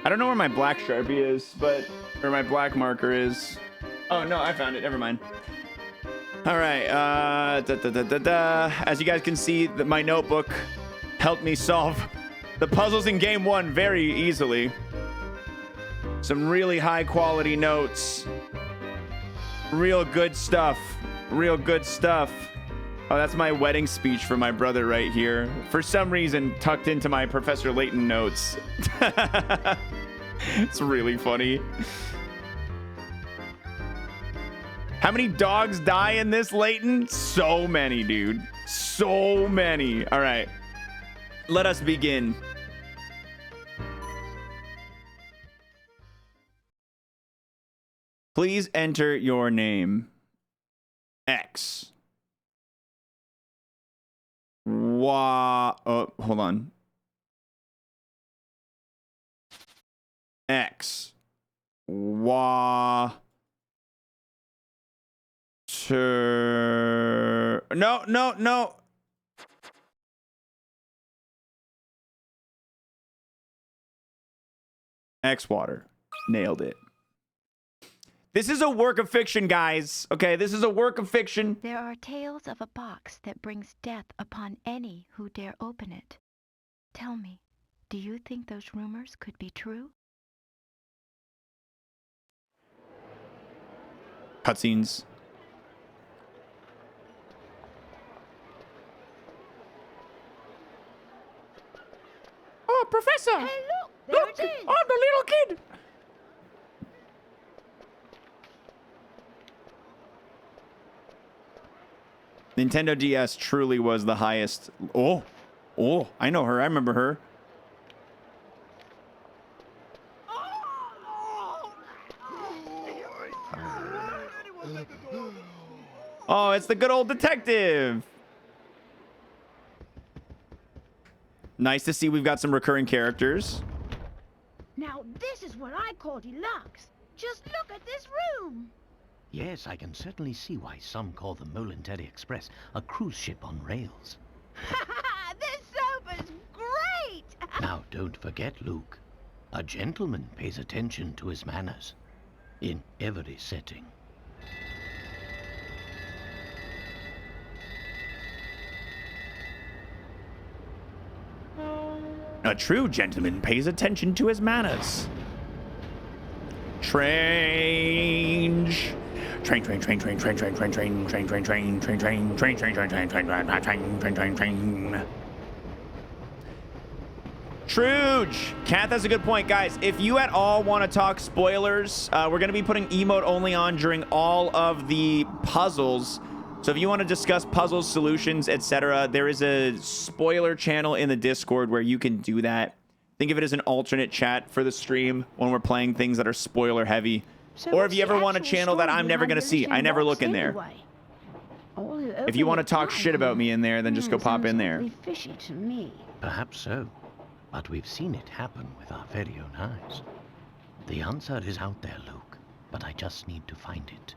I don't know where my black Sharpie is, but... Or my black marker is. Oh, no, I found it. Never mind. All right. As you guys can see, my notebook helped me solve the puzzles in game 1 very easily. Some really high quality notes. Real good stuff. Real good stuff. Oh, that's my wedding speech for my brother right here. For some reason, tucked into my Professor Layton notes. It's really funny. How many dogs die in this, Layton? So many, dude. So many. All right. Let us begin. Please enter your name. X. Oh, hold on. X. No. xwater. Nailed it. This is a work of fiction, guys. Okay, this is a work of fiction. There are tales of a box that brings death upon any who dare open it. Tell me, do you think those rumors could be true? Cutscenes. Oh, Professor! Hey, look! There it is! I'm the little kid! Nintendo DS truly was the highest. Oh, I know her. I remember her. Oh, it's the good old detective. Nice to see we've got some recurring characters. Now, this is what I call deluxe. Just look at this room. Yes, I can certainly see why some call the Molintelli Express a cruise ship on rails. This sofa's great! Now, don't forget, Luke. A gentleman pays attention to his manners in every setting. A true gentleman pays attention to his manners. Strange. Train. Truge. Kath has a good point, guys. If you at all want to talk spoilers, we're going to be putting emote only on during all of the puzzles. So if you want to discuss puzzles, solutions, etc., there is a spoiler channel in the Discord where you can do that. Think of it as an alternate chat for the stream when we're playing things that are spoiler heavy. So or if you ever want a channel that I'm never going to see, I never look in there. If you want to talk shit about me in there, then just go pop in there. Fishy to me. Perhaps so, but we've seen it happen with our very own eyes. The answer is out there, Luke, but I just need to find it.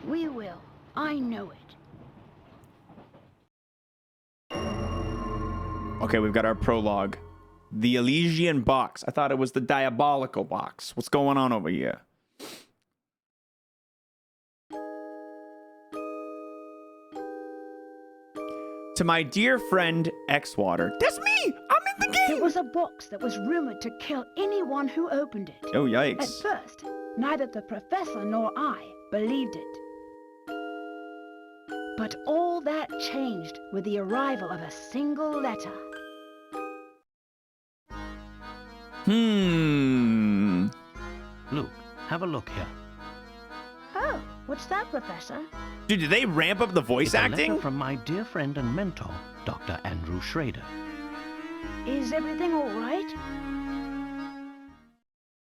We will. I know it. Okay, we've got our prologue. The Elysian box. I thought it was the Diabolical box. What's going on over here? To my dear friend xwater. That's me! I'm in the game! It was a box that was rumored to kill anyone who opened it. Oh, At yikes. first, neither the professor nor I believed it. But all that changed with the arrival of a single letter. Luke, have a look here. Oh, what's that, Professor? Dude, did they ramp up the voice It's a acting? letter from my dear friend and mentor, Dr. Andrew Schrader. Is everything all right?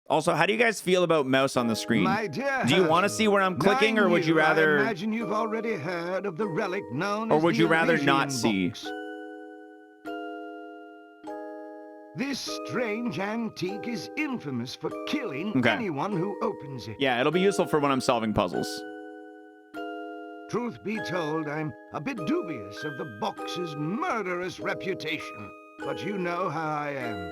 Also, how do you guys feel about mouse on the screen? My dear Do you want to Hershel, see where I'm clicking, or would you I rather... imagine you've already heard of the relic known Or as would the you rather not Elysian see? box. This strange antique is infamous for killing Okay. anyone who opens it. Yeah, it'll be useful for when I'm solving puzzles. Truth be told, I'm a bit dubious of the box's murderous reputation. But you know how I am.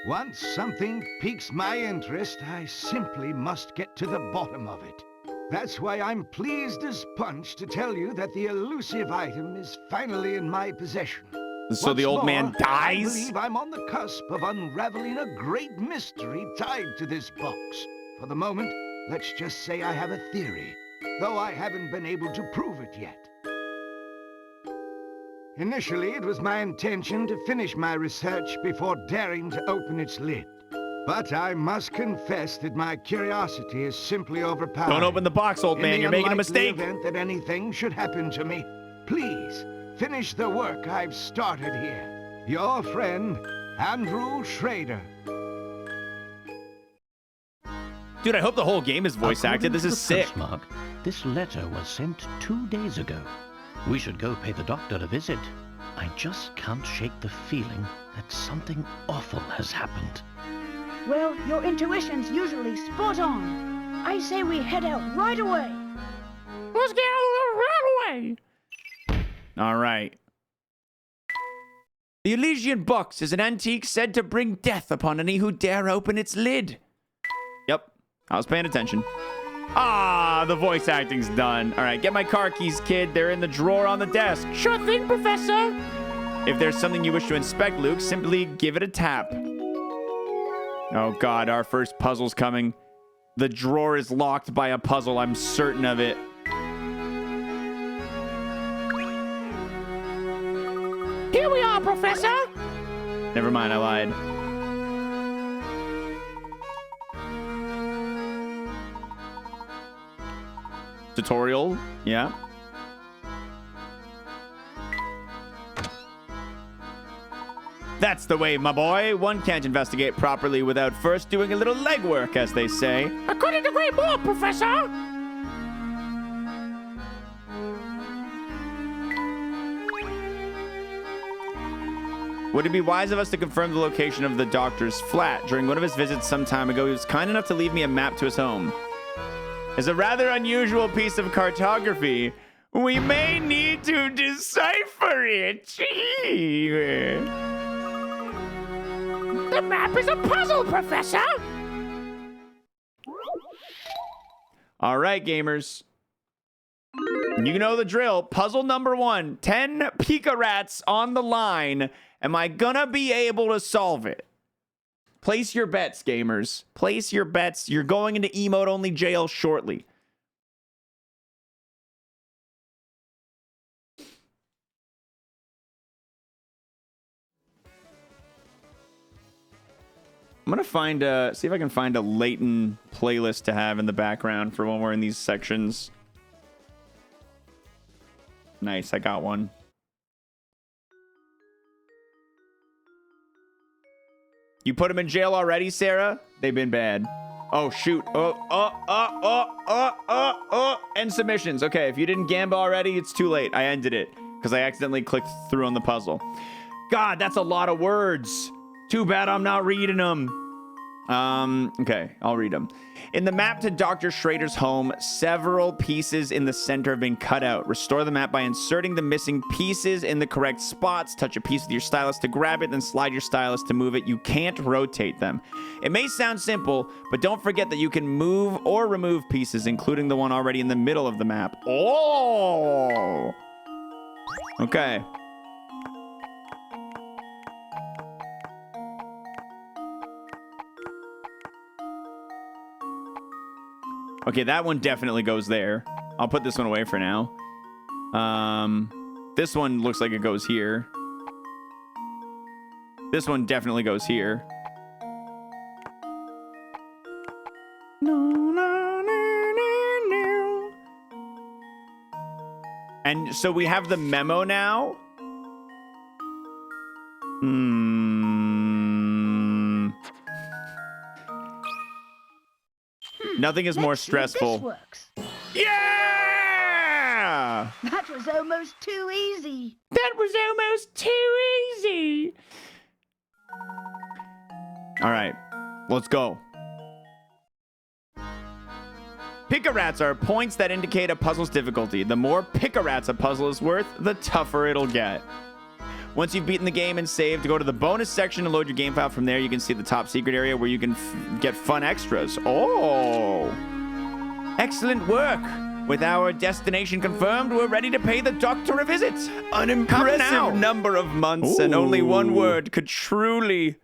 Once something piques my interest, I simply must get to the bottom of it. That's why I'm pleased as punch to tell you that the elusive item is finally in my possession. So the old man I dies? believe I'm on the cusp of unraveling a great mystery tied to this box. For the moment, let's just say I have a theory, though I haven't been able to prove it yet. Initially, it was my intention to finish my research before daring to open its lid. But I must confess that my curiosity is simply overpowered. Don't open the box, old man. You're making a mistake. In the unlikely event that anything should happen to me, please finish the work I've started here. Your friend, Andrew Schrader. Dude, I hope the whole game is voice acted. This is sick. Postmark, this letter was sent 2 days ago. We should go pay the doctor a visit. I just can't shake the feeling that something awful has happened. Well, your intuition's usually spot on. I say we head out right away. Let's get out right away. All right. The Elysian box is an antique said to bring death upon any who dare open its lid. Yep, I was paying attention. Ah, the voice acting's done. All right, get my car keys, kid. They're in the drawer on the desk. Sure thing, Professor. If there's something you wish to inspect, Luke, simply give it a tap. Oh, God, our first puzzle's coming. The drawer is locked by a puzzle. I'm certain of it. Here we are, Professor. Never mind, I lied. Tutorial, yeah. That's the way, my boy. One can't investigate properly without first doing a little legwork, as they say. I couldn't agree more, Professor. Would it be wise of us to confirm the location of the doctor's flat? During one of his visits some time ago, he was kind enough to leave me a map to his home. It's a rather unusual piece of cartography. We may need to decipher it. The map is a puzzle, Professor! All right, gamers. You know the drill. Puzzle number 1. 10 Pika Rats on the line. Am I gonna be able to solve it? Place your bets, gamers. Place your bets. You're going into emote-only jail shortly. I'm gonna find see if I can find a Layton playlist to have in the background for when we're in these sections. Nice, I got one. You put them in jail already, Sarah? They've been bad. Oh, shoot. End submissions. Okay, if you didn't gamble already, it's too late. I ended it because I accidentally clicked through on the puzzle. God, that's a lot of words. Too bad I'm not reading them. Okay, I'll read them. In the map to Dr. Schrader's home, several pieces in the center have been cut out. Restore the map by inserting the missing pieces in the correct spots. Touch a piece with your stylus to grab it, then slide your stylus to move it. You can't rotate them. It may sound simple, but don't forget that you can move or remove pieces, including the one already in the middle of the map. Oh! Okay. Okay, that one definitely goes there. I'll put this one away for now. This one looks like it goes here. This one definitely goes here. And so we have the memo now. Nothing is more stressful. This works. Yeah! That was almost too easy. That was almost too easy. All right, let's go. Pick-a-rats are points that indicate a puzzle's difficulty. The more pick-a-rats a puzzle is worth, the tougher it'll get. Once you've beaten the game and saved, go to the bonus section and load your game file. From there, you can see the top secret area where you can get fun extras. Oh, excellent work. With our destination confirmed, we're ready to pay the doctor a visit. An impressive number of months, and only one word could truly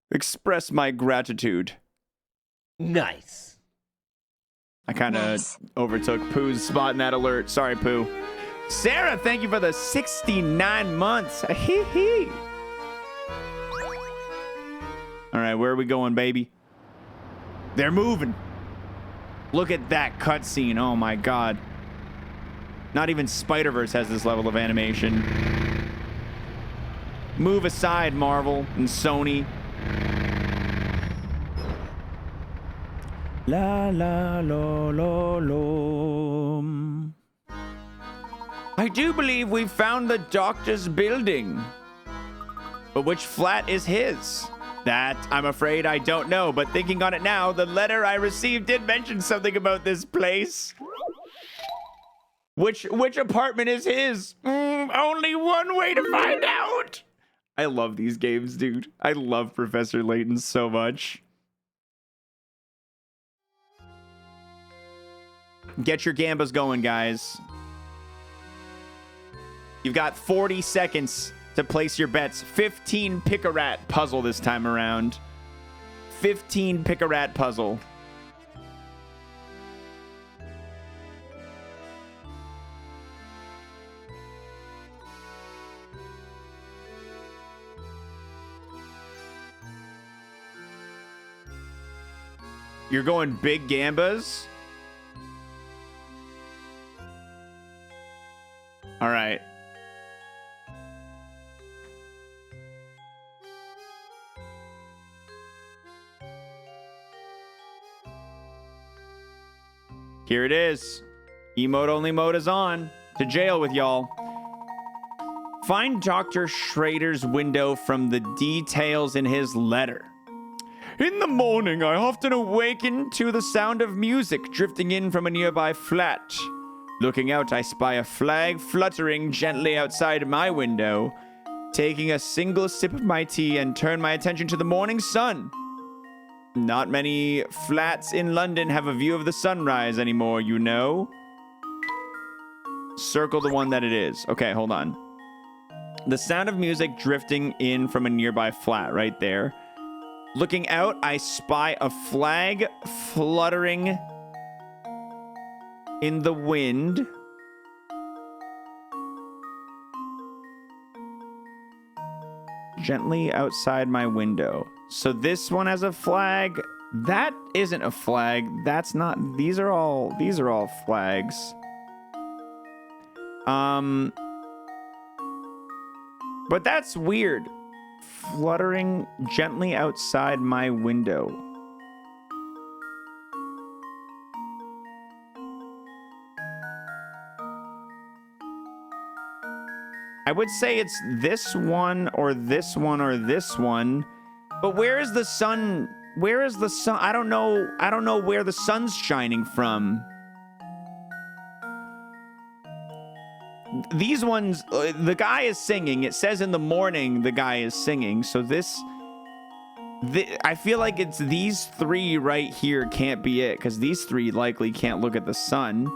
express my gratitude. Nice. I kind of overtook Pooh's spot in that alert. Sorry, Pooh. Sarah, thank you for the 69 months. Hee. All right, where are we going, baby? They're moving. Look at that cutscene. Oh, my God. Not even Spider-Verse has this level of animation. Move aside, Marvel and Sony. La la lo lo lo. I do believe we found the doctor's building. But which flat is his? That, I'm afraid, I don't know. But thinking on it now, the letter I received did mention something about this place. Which apartment is his? Only one way to find out. I love these games, dude. I love Professor Layton so much. Get your gambas going, guys. You've got 40 seconds to place your bets. 15 pick-a-rat puzzle this time around. 15 pick-a-rat puzzle. You're going big gambas? All right. Here it is. Emote only mode is on. To jail with y'all. Find Dr. Schrader's window from the details in his letter. In the morning, I often awaken to the sound of music drifting in from a nearby flat. Looking out, I spy a flag fluttering gently outside my window. Taking a single sip of my tea and turn my attention to the morning sun. Not many flats in London have a view of the sunrise anymore, you know. Circle the one that it is. Okay, hold on. The sound of music drifting in from a nearby flat right there. Looking out, I spy a flag fluttering in the wind. Gently outside my window. So this one has a flag. That isn't a flag. That's not. These are all flags. But that's weird. Fluttering gently outside my window. I would say it's this one or this one or this one. But where is the sun? Where is the sun? I don't know. I don't know where the sun's shining from. These ones, the guy is singing. It says in the morning the guy is singing. So I feel like it's these three right here can't be it, because these three likely can't look at the sun.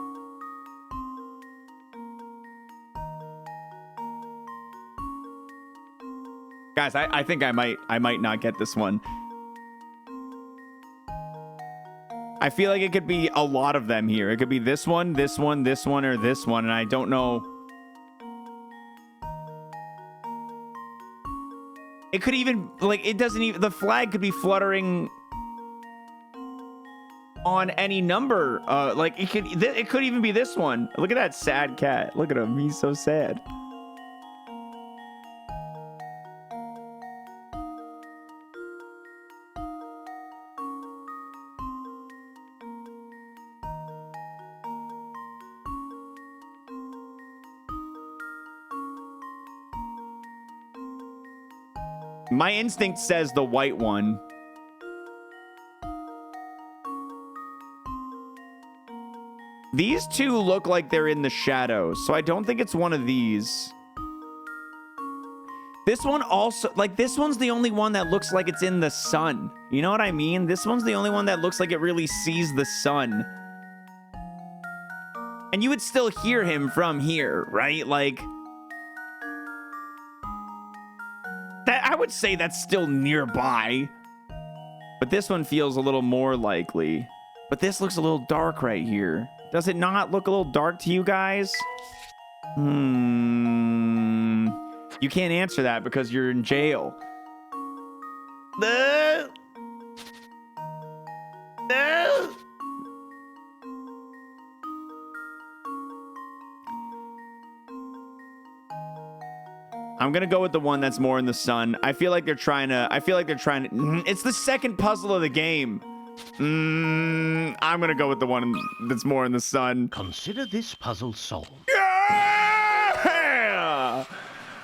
Guys, I think I might not get this one. I feel like it could be a lot of them here. It could be this one, this one, this one, or this one, and I don't know. It could even, like, it doesn't even, the flag could be fluttering on any number. Like, it could even be this one. Look at that sad cat. Look at him. He's so sad. My instinct says the white one. These two look like they're in the shadows, so I don't think it's one of these. This one also, like, this one's the only one that looks like it's in the sun. You know what I mean? This one's the only one that looks like it really sees the sun. And you would still hear him from here, right? Like, that, I would say that's still nearby. But this one feels a little more likely. But this looks a little dark right here. Does it not look a little dark to you guys? You can't answer that because you're in jail. No. No. I'm gonna go with the one that's more in the sun. I feel like they're trying to. It's the second puzzle of the game. I'm gonna go with the one that's more in the sun. Consider this puzzle solved. Yeah!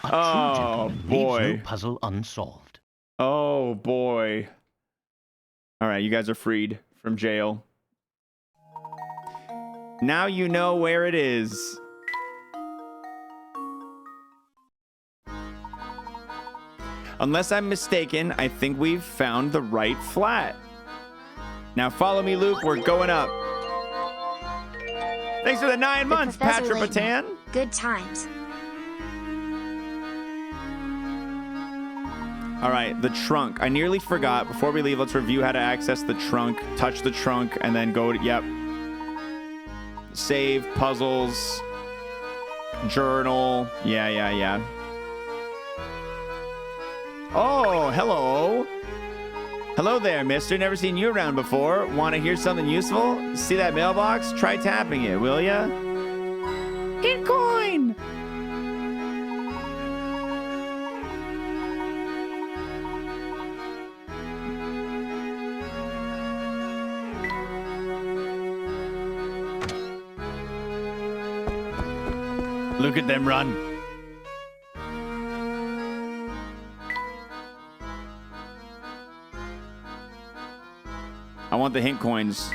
A true gentleman boy. leaves no puzzle unsolved. Oh boy. All right, you guys are freed from jail. Now you know where it is. Unless I'm mistaken, I think we've found the right flat. Now follow me, Luke. We're going up. Thanks for the 9 months, Professor Patrick Layton. Patan. Good times. All right, the trunk. I nearly forgot. Before we leave, let's review how to access the trunk. Touch the trunk and then go to, yep. Save, puzzles, journal. Yeah. Oh, hello. Hello there, mister. Never seen you around before. Want to hear something useful? See that mailbox? Try tapping it, will ya? Bitcoin! Look at them run. I want the hint coins.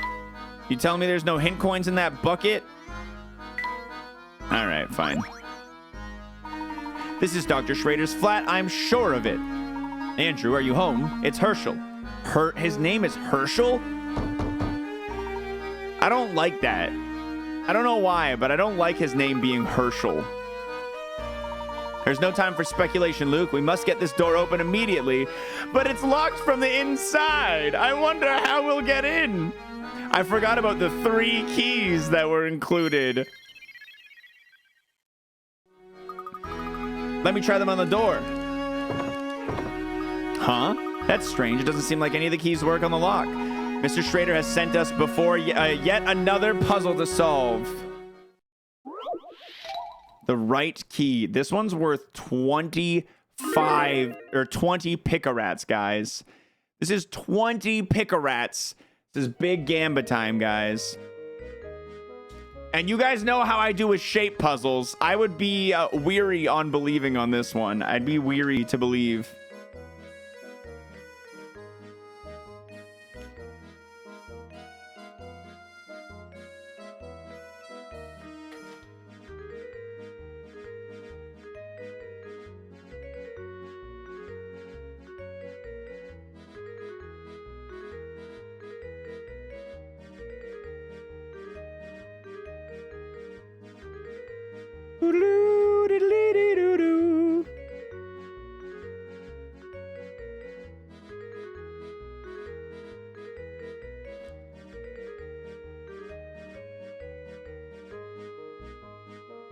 You telling me there's no hint coins in that bucket? All right, fine. This is Dr. Schrader's flat. I'm sure of it. Andrew, are you home? It's Hershel. His name is Hershel? I don't like that. I don't know why, but I don't like his name being Hershel. There's no time for speculation, Luke. We must get this door open immediately. But it's locked from the inside. I wonder how we'll get in. I forgot about the 3 keys that were included. Let me try them on the door. Huh? That's strange. It doesn't seem like any of the keys work on the lock. Mr. Schrader has sent us before yet another puzzle to solve. The right key. This one's worth 25 or 20 picarats, guys. This is 20 picarats. This is big gamba time, guys. And you guys know how I do with shape puzzles. I would be weary on believing on this one. I'd be weary to believe.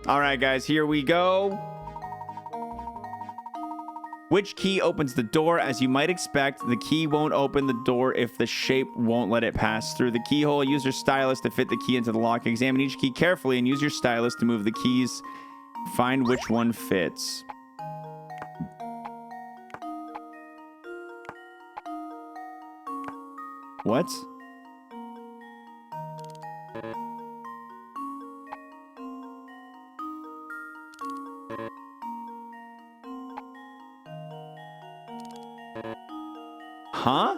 All right, guys, here we go. Which key opens the door? As you might expect, the key won't open the door if the shape won't let it pass through the keyhole. Use your stylus to fit the key into the lock. Examine each key carefully and use your stylus to move the keys. Find which one fits. What? Huh?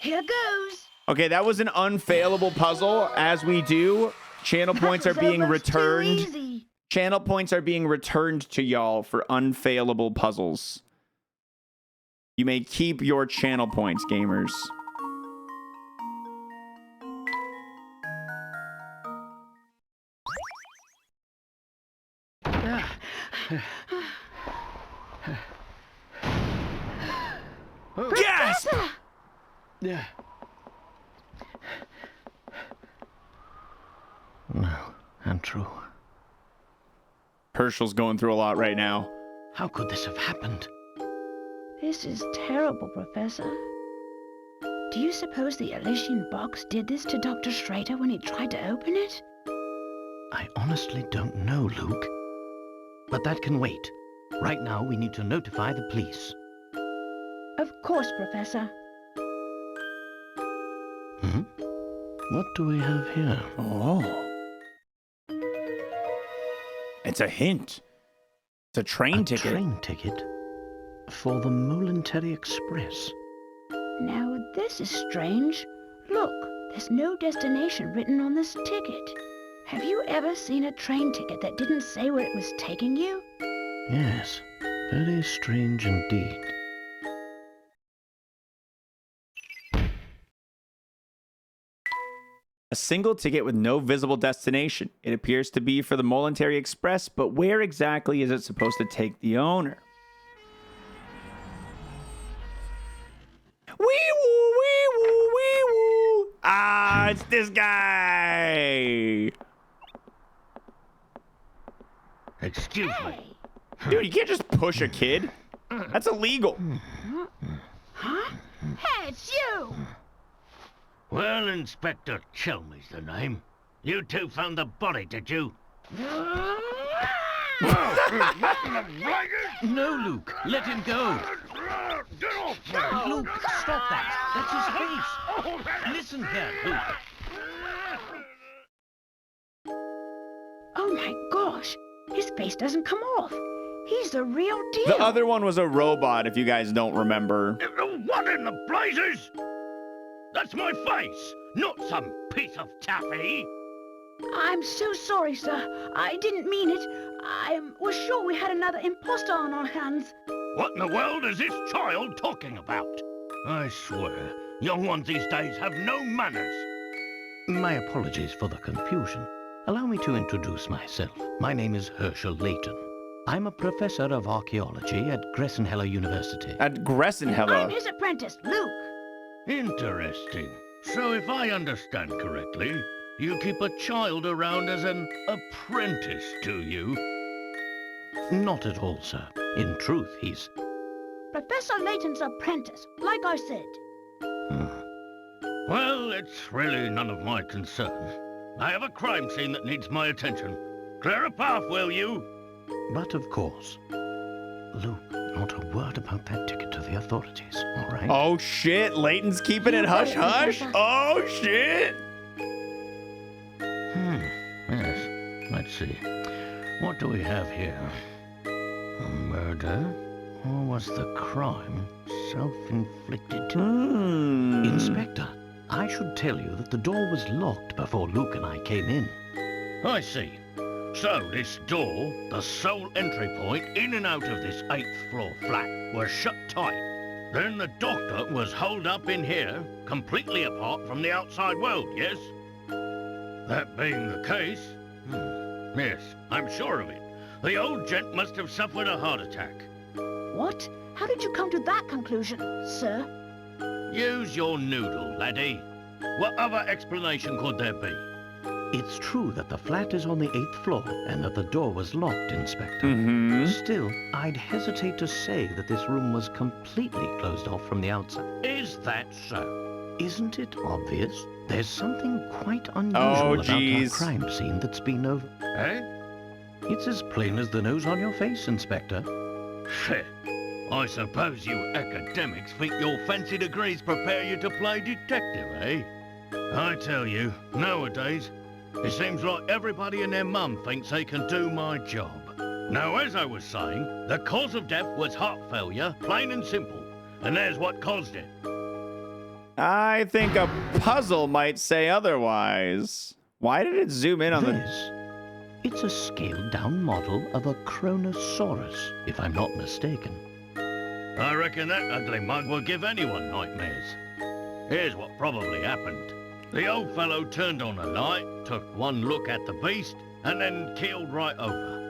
Here goes. Okay, that was an unfailable puzzle. As we do, channel points are That was being almost too returned. easy. Channel points are being returned to y'all for unfailable puzzles. You may keep your channel points, gamers. Gasp! Yeah. No, untrue. Hershel's going through a lot right now. How could this have happened? This is terrible, Professor. Do you suppose the Elysian box did this to Dr. Schrader when he tried to open it? I honestly don't know, Luke. But that can wait. Right now, we need to notify the police. Of course, Professor. Hmm? What do we have here? Oh. It's a hint. It's a train ticket. Train ticket for the Momentary Express. Now, this is strange. Look, there's no destination written on this ticket. Have you ever seen a train ticket that didn't say where it was taking you? Yes, very strange indeed. A single ticket with no visible destination. It appears to be for the Momentary Express, but where exactly is it supposed to take the owner? Wee-woo, wee-woo, wee-woo. Ah, it's this guy. Excuse me. Hey! Dude, you can't just push a kid. That's illegal. Huh? Hey, it's you! Well, Inspector Chelmey's the name. You two found the body, did you? No, Luke. Let him go. Luke, stop that. That's his face. Listen here, Luke. Oh my gosh! His face doesn't come off. He's the real deal. The other one was a robot, if you guys don't remember. What in the blazes? That's my face, not some piece of taffy. I'm so sorry, sir. I didn't mean it. I was sure we had another imposter on our hands. What in the world is this child talking about? I swear, young ones these days have no manners. My apologies for the confusion. Allow me to introduce myself. My name is Hershel Layton. I'm a professor of archaeology at Gressenheller University. At I'm Gressenheller. his apprentice, Luke. Interesting. So if I understand correctly, you keep a child around as an apprentice, do you? Not at all, sir. In truth, he's... Professor Layton's apprentice, like I said. Well, it's really none of my concern. I have a crime scene that needs my attention. Clear a path, will you? But of course. Luke, not a word about that ticket to the authorities, all right? Oh shit, Layton's keeping it hush hush. Oh shit. Yes. Let's see. What do we have here? A murder? Or was the crime self-inflicted? Inspector, I should tell you that the door was locked before Luke and I came in. I see. So this door, the sole entry point in and out of this 8th floor flat, was shut tight. Then the doctor was holed up in here, completely apart from the outside world, yes? That being the case, yes, I'm sure of it. The old gent must have suffered a heart attack. What? How did you come to that conclusion, sir? Use your noodle, laddie. What other explanation could there be? It's true that the flat is on the 8th floor and that the door was locked, Inspector. Still, I'd hesitate to say that this room was completely closed off from the outside. Is that so? Isn't it obvious? There's something quite unusual about our crime scene that's been over... Eh? It's as plain as the nose on your face, Inspector. Fair. I suppose you academics think your fancy degrees prepare you to play detective, eh? I tell you, nowadays, it seems like everybody and their mum thinks they can do my job. Now, as I was saying, the cause of death was heart failure, plain and simple. And there's what caused it. I think a puzzle might say otherwise. Why did it zoom in on the... This, it's a scaled-down model of a Kronosaurus, if I'm not mistaken. I reckon that ugly mug will give anyone nightmares. Here's what probably happened. The old fellow turned on a light, took one look at the beast, and then keeled right over.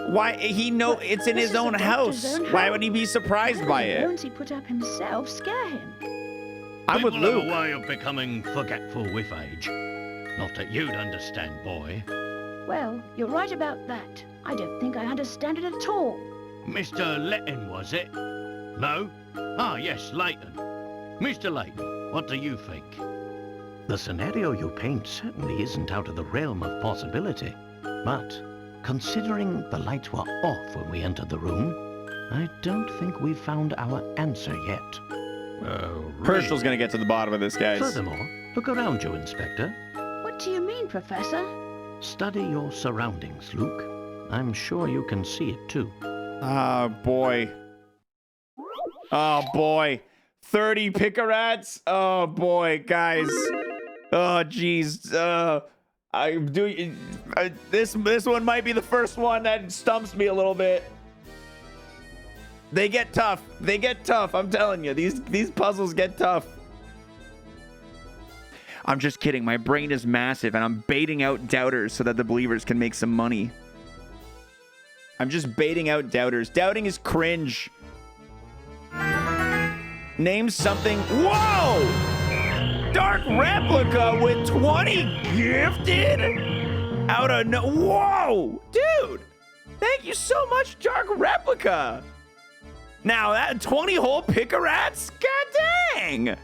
Why? He know it's in This his is own the house. doctor's own Why house. would he be surprised by The it? bones he put up himself scare him. I'm with People have Luke. a way of becoming forgetful with age. Not that you'd understand, boy. Well, you're right about that. I don't think I understand it at all. Mr. Layton, was it? No? Ah, yes, Layton. Mr. Layton, what do you think? The scenario you paint certainly isn't out of the realm of possibility. But, considering the lights were off when we entered the room, I don't think we've found our answer yet. Hershel's gonna get to the bottom of this, guys. Furthermore, look around you, Inspector. What do you mean, Professor? Study your surroundings, Luke. I'm sure you can see it too. Oh, boy. Oh, boy. 30 picarats? Oh, boy, guys. Oh, jeez. This one might be the first one that stumps me a little bit. They get tough. They get tough. I'm telling you, these puzzles get tough. I'm just kidding. My brain is massive, and I'm baiting out doubters so that the believers can make some money. I'm just baiting out doubters. Doubting is cringe. Name something. Whoa! Dark Replica with 20 gifted? Out of no... Whoa! Dude! Thank you so much, Dark Replica! Now, that 20 whole picarats? God dang!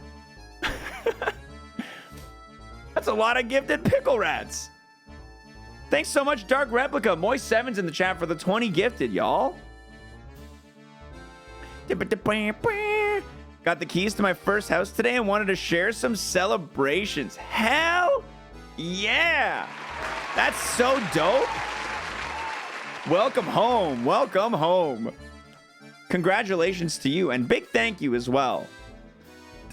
That's a lot of gifted pickle rats. Thanks so much, Dark Replica. Moist7's in the chat for the 20 gifted, y'all. Got the keys to my first house today and wanted to share some celebrations. Hell yeah! That's so dope. Welcome home. Welcome home. Congratulations to you and big thank you as well.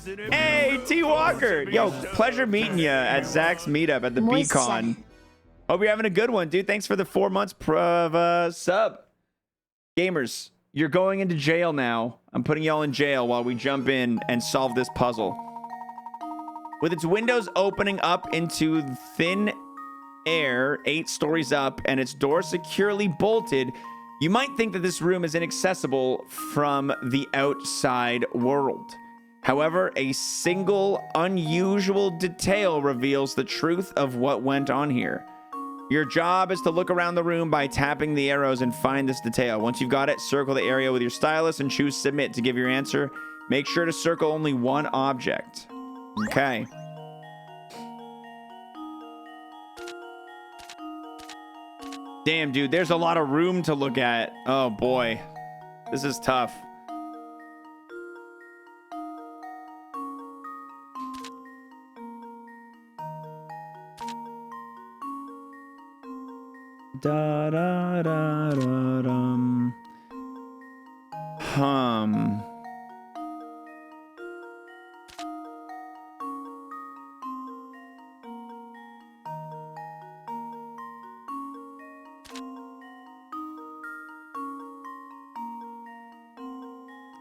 Hey, T Walker. Yo, pleasure meeting you at Zach's meetup at the Beacon. Hope you're having a good one, dude. Thanks for the 4 months sub. Gamers, you're going into jail now. I'm putting y'all in jail while we jump in and solve this puzzle. With its windows opening up into thin air 8 stories up and its door securely bolted, you might think that this room is inaccessible from the outside world. However, a single unusual detail reveals the truth of what went on here. Your job is to look around the room by tapping the arrows and find this detail. Once you've got it, circle the area with your stylus and choose submit to give your answer. Make sure to circle only one object. Okay. Damn, dude, there's a lot of room to look at. Oh, boy. This is tough. Da da da da dum.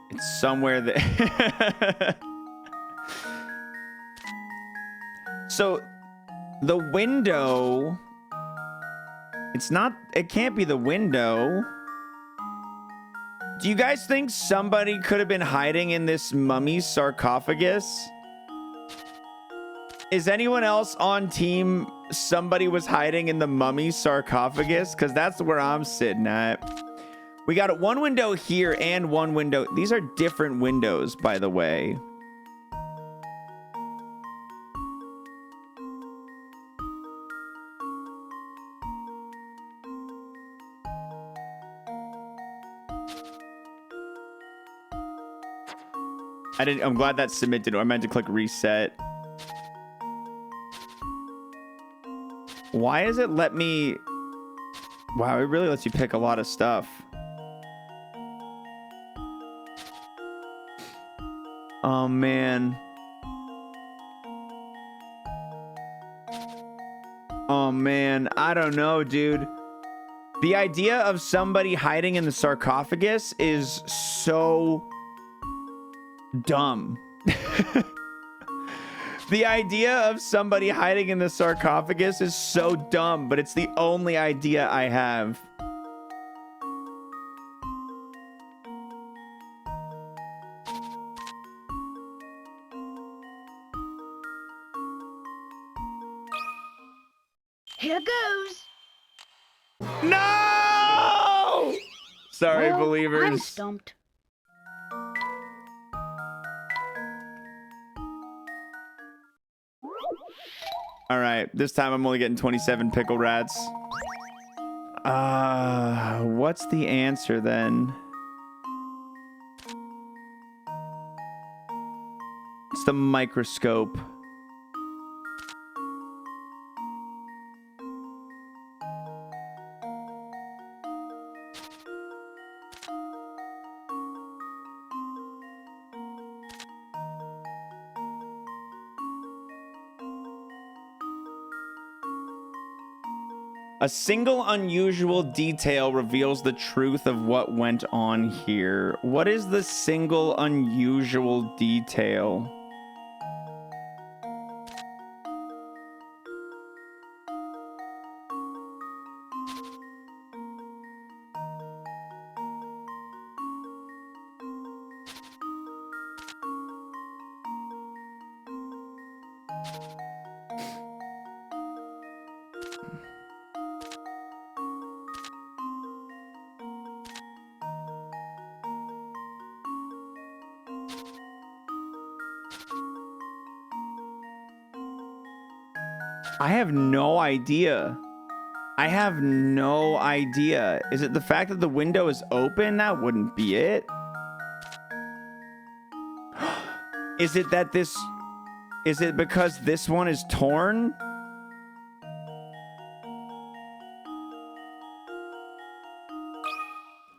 It's somewhere there. So the window, it can't be the window. Do you guys think somebody could have been hiding in this mummy sarcophagus? Is anyone else on team somebody was hiding in the mummy sarcophagus? Because that's where I'm sitting at. We got one window here and one window. These are different windows, by the way. I'm glad that's submitted. I meant to click reset. Why does it let me... Wow, it really lets you pick a lot of stuff. Oh, man. Oh, man. I don't know, dude. The idea of somebody hiding in the sarcophagus is so dumb. The idea of somebody hiding in the sarcophagus is so dumb, but it's the only idea I have. Here goes. No! Sorry, Well, believers. I'm stumped. All right, this time I'm only getting 27 pickle rats. What's the answer then? It's the microscope. A single unusual detail reveals the truth of what went on here. What is the single unusual detail? I have no idea. I have no idea. Is it the fact that the window is open? That wouldn't be it. Is it that this... Is it because this one is torn?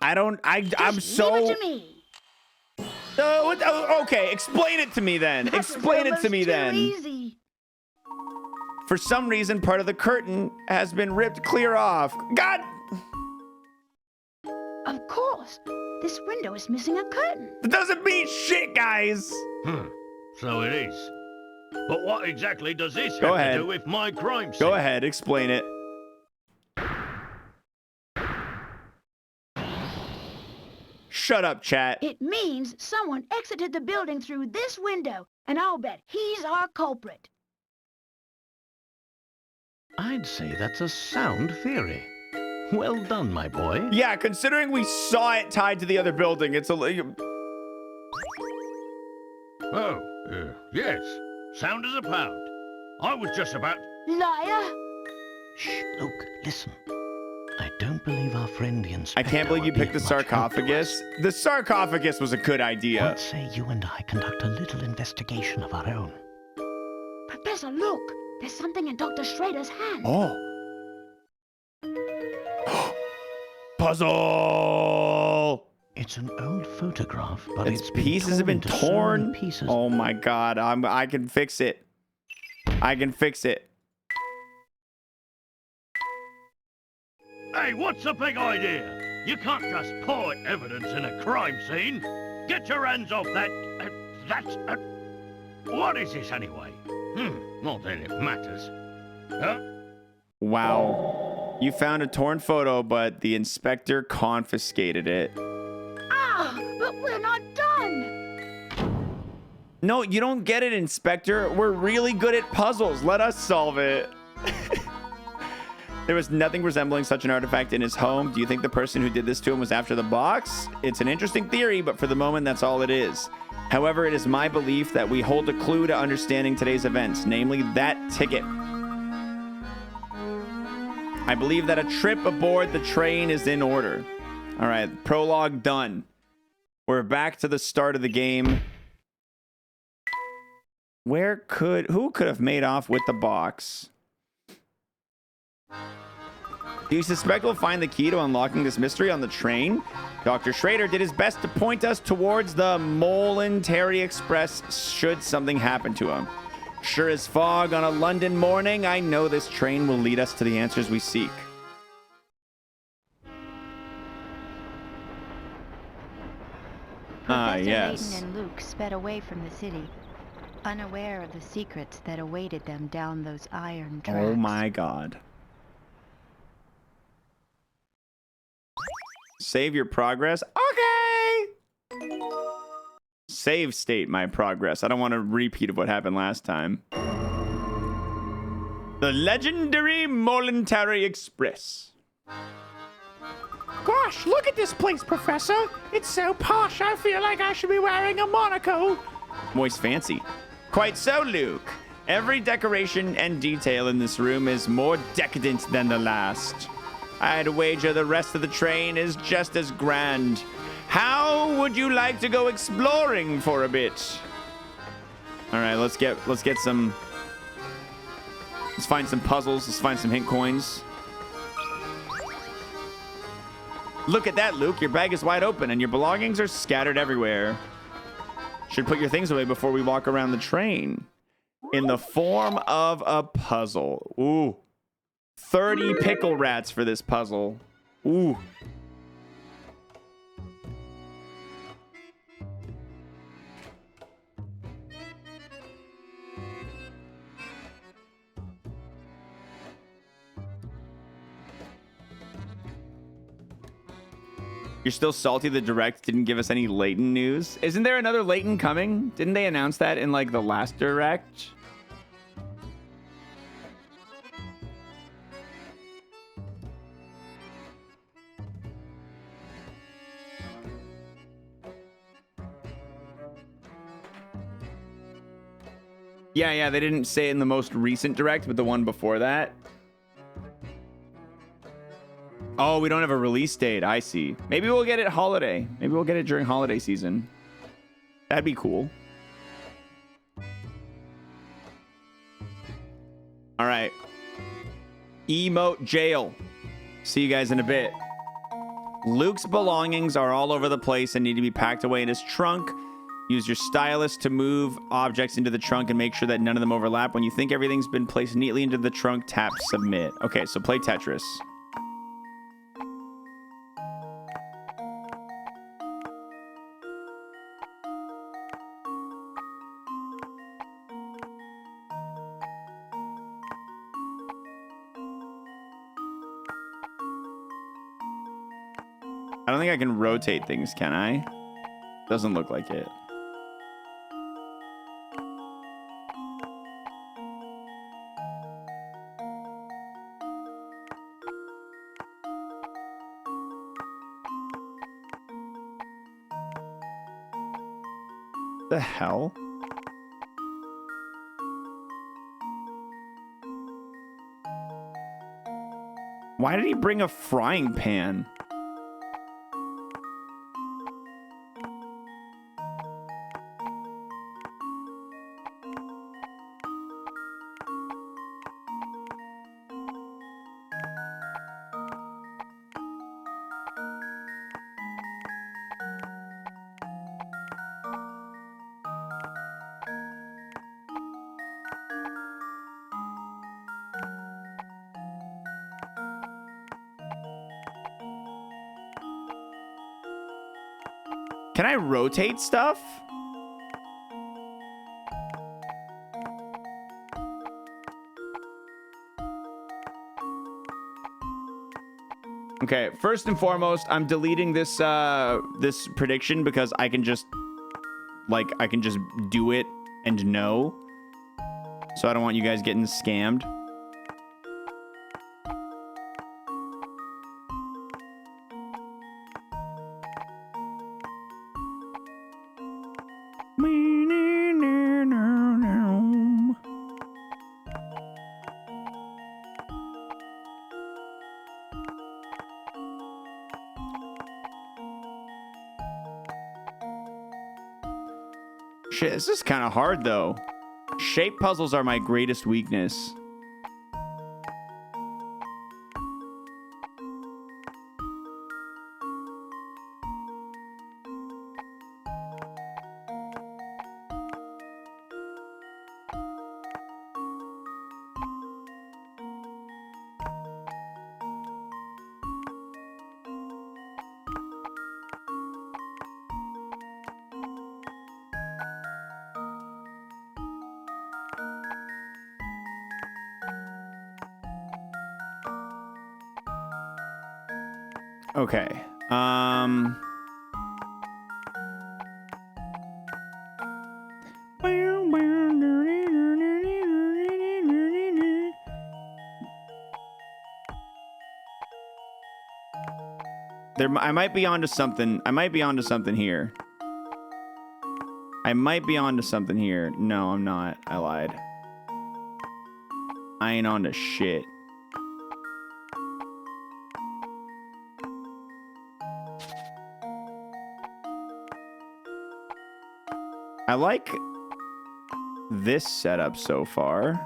I don't... I'm so... Leave it to me. Okay, explain it to me then. That was Explain it to almost me too then. Easy. For some reason, part of the curtain has been ripped clear off. God! Of course. This window is missing a curtain. That doesn't mean shit, guys! So it is. But what exactly does this Go have ahead. to do with my crime scene? Go ahead, explain it. Shut up, chat. It means someone exited the building through this window, and I'll bet he's our culprit. I'd say that's a sound theory. Well done, my boy. Yeah, considering we saw it tied to the other building, it's a... Oh, yes. Sound as a pound. I was just about... Liar! Shh, Luke, listen. I don't believe our friend the I inspector can't believe you would be picked the of much help to us. sarcophagus. The sarcophagus was a good idea. Let's say you and I conduct a little investigation of our own. Professor, look! There's something in Dr. Schrader's hand. Oh. Puzzle! It's an old photograph, but Its pieces have been into so many torn. pieces. Oh my god, I can fix it. I can fix it. Hey, what's the big idea? You can't just point evidence in a crime scene. Get your hands off that... What is this anyway? Not that it matters. Huh? Wow. You found a torn photo, but the inspector confiscated it. Ah, but we're not done! No, you don't get it, Inspector. We're really good at puzzles. Let us solve it. There was nothing resembling such an artifact in his home. Do you think the person who did this to him was after the box? It's an interesting theory, but for the moment, that's all it is. However, it is my belief that we hold a clue to understanding today's events, namely that ticket. I believe that a trip aboard the train is in order. All right, prologue done. We're back to the start of the game. Who could have made off with the box? Do you suspect we'll find the key to unlocking this mystery on the train? Dr. Schrader did his best to point us towards the Momentary Express should something happen to him. Sure as fog on a London morning, I know this train will lead us to the answers we seek. Professor yes. Layton and Luke sped away from the city, unaware of the secrets that awaited them down those iron tracks. Oh my god. Save your progress? Okay! Save state my progress. I don't want a repeat of what happened last time. The legendary Momentary Express. Gosh, look at this place, Professor. It's so posh, I feel like I should be wearing a monocle. Moist fancy. Quite so, Luke. Every decoration and detail in this room is more decadent than the last. I'd wager the rest of the train is just as grand. How would you like to go exploring for a bit? All right, let's get some. Let's find some puzzles. Let's find some hint coins. Look at that, Luke. Your bag is wide open and your belongings are scattered everywhere. Should put your things away before we walk around the train. In the form of a puzzle. Ooh. 30 pickle rats for this puzzle. Ooh. You're still salty the Direct didn't give us any Layton news? Isn't there another Layton coming? Didn't they announce that in like the last Direct? Yeah, they didn't say it in the most recent Direct, but the one before that. Oh, we don't have a release date. I see. Maybe we'll get it holiday. Maybe we'll get it during holiday season. That'd be cool. All right. Emote jail. See you guys in a bit. Luke's belongings are all over the place and need to be packed away in his trunk. Use your stylus to move objects into the trunk and make sure that none of them overlap. When you think everything's been placed neatly into the trunk, tap submit. Okay, so play Tetris. I don't think I can rotate things, can I? Doesn't look like it. The hell? Why did he bring a frying pan? Can I rotate stuff? Okay, first and foremost, I'm deleting this this prediction because I can just do it and know. So I don't want you guys getting scammed. Shit, this is kind of hard, though. Shape puzzles are my greatest weakness. Okay. I might be onto something. I might be onto something here. I might be onto something here. No, I'm not. I lied. I ain't onto shit. I like this setup so far.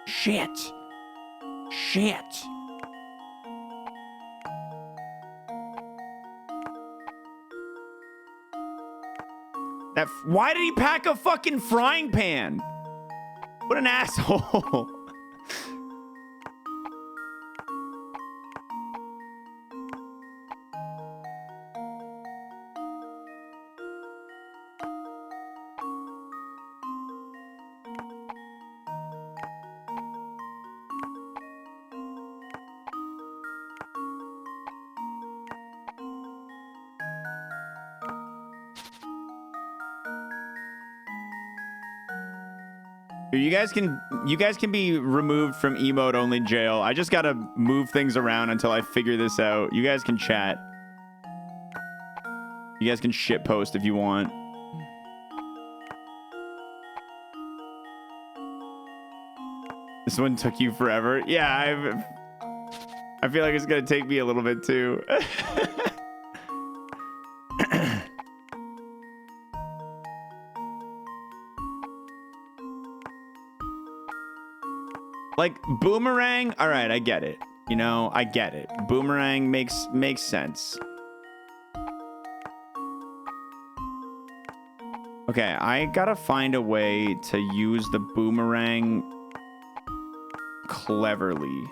Shit. Shit. Why did he pack a fucking frying pan? What an asshole. You guys can be removed from emote only jail. I just gotta move things around until I figure this out. You guys can chat. You guys can shitpost if you want. This one took you forever. Yeah, I feel like it's gonna take me a little bit too. Like boomerang, all right, I get it. You know, I get it. Boomerang makes sense. Okay, I gotta find a way to use the boomerang cleverly.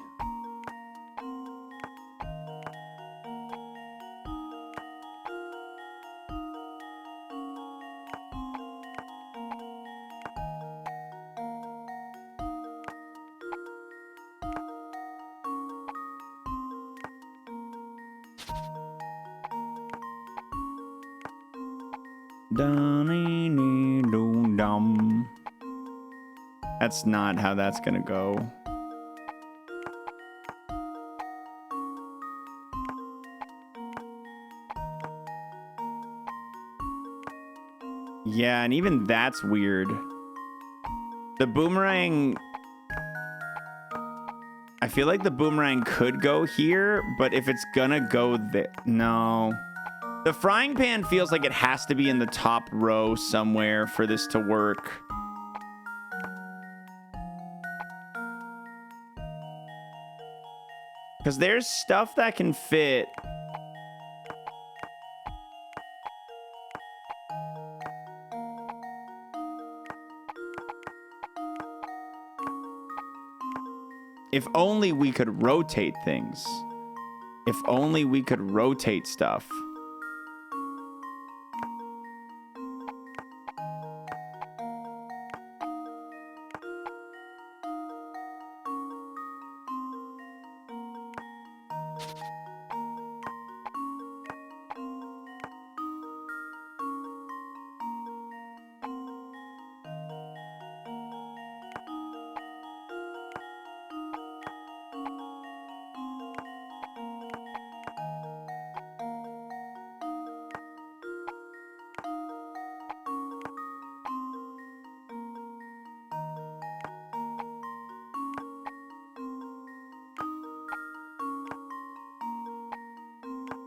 That's not how that's gonna go. Yeah, and even that's weird. The boomerang... I feel like the boomerang could go here, but if it's gonna go there... No. The frying pan feels like it has to be in the top row somewhere for this to work. Because there's stuff that can fit. If only we could rotate things. If only we could rotate stuff.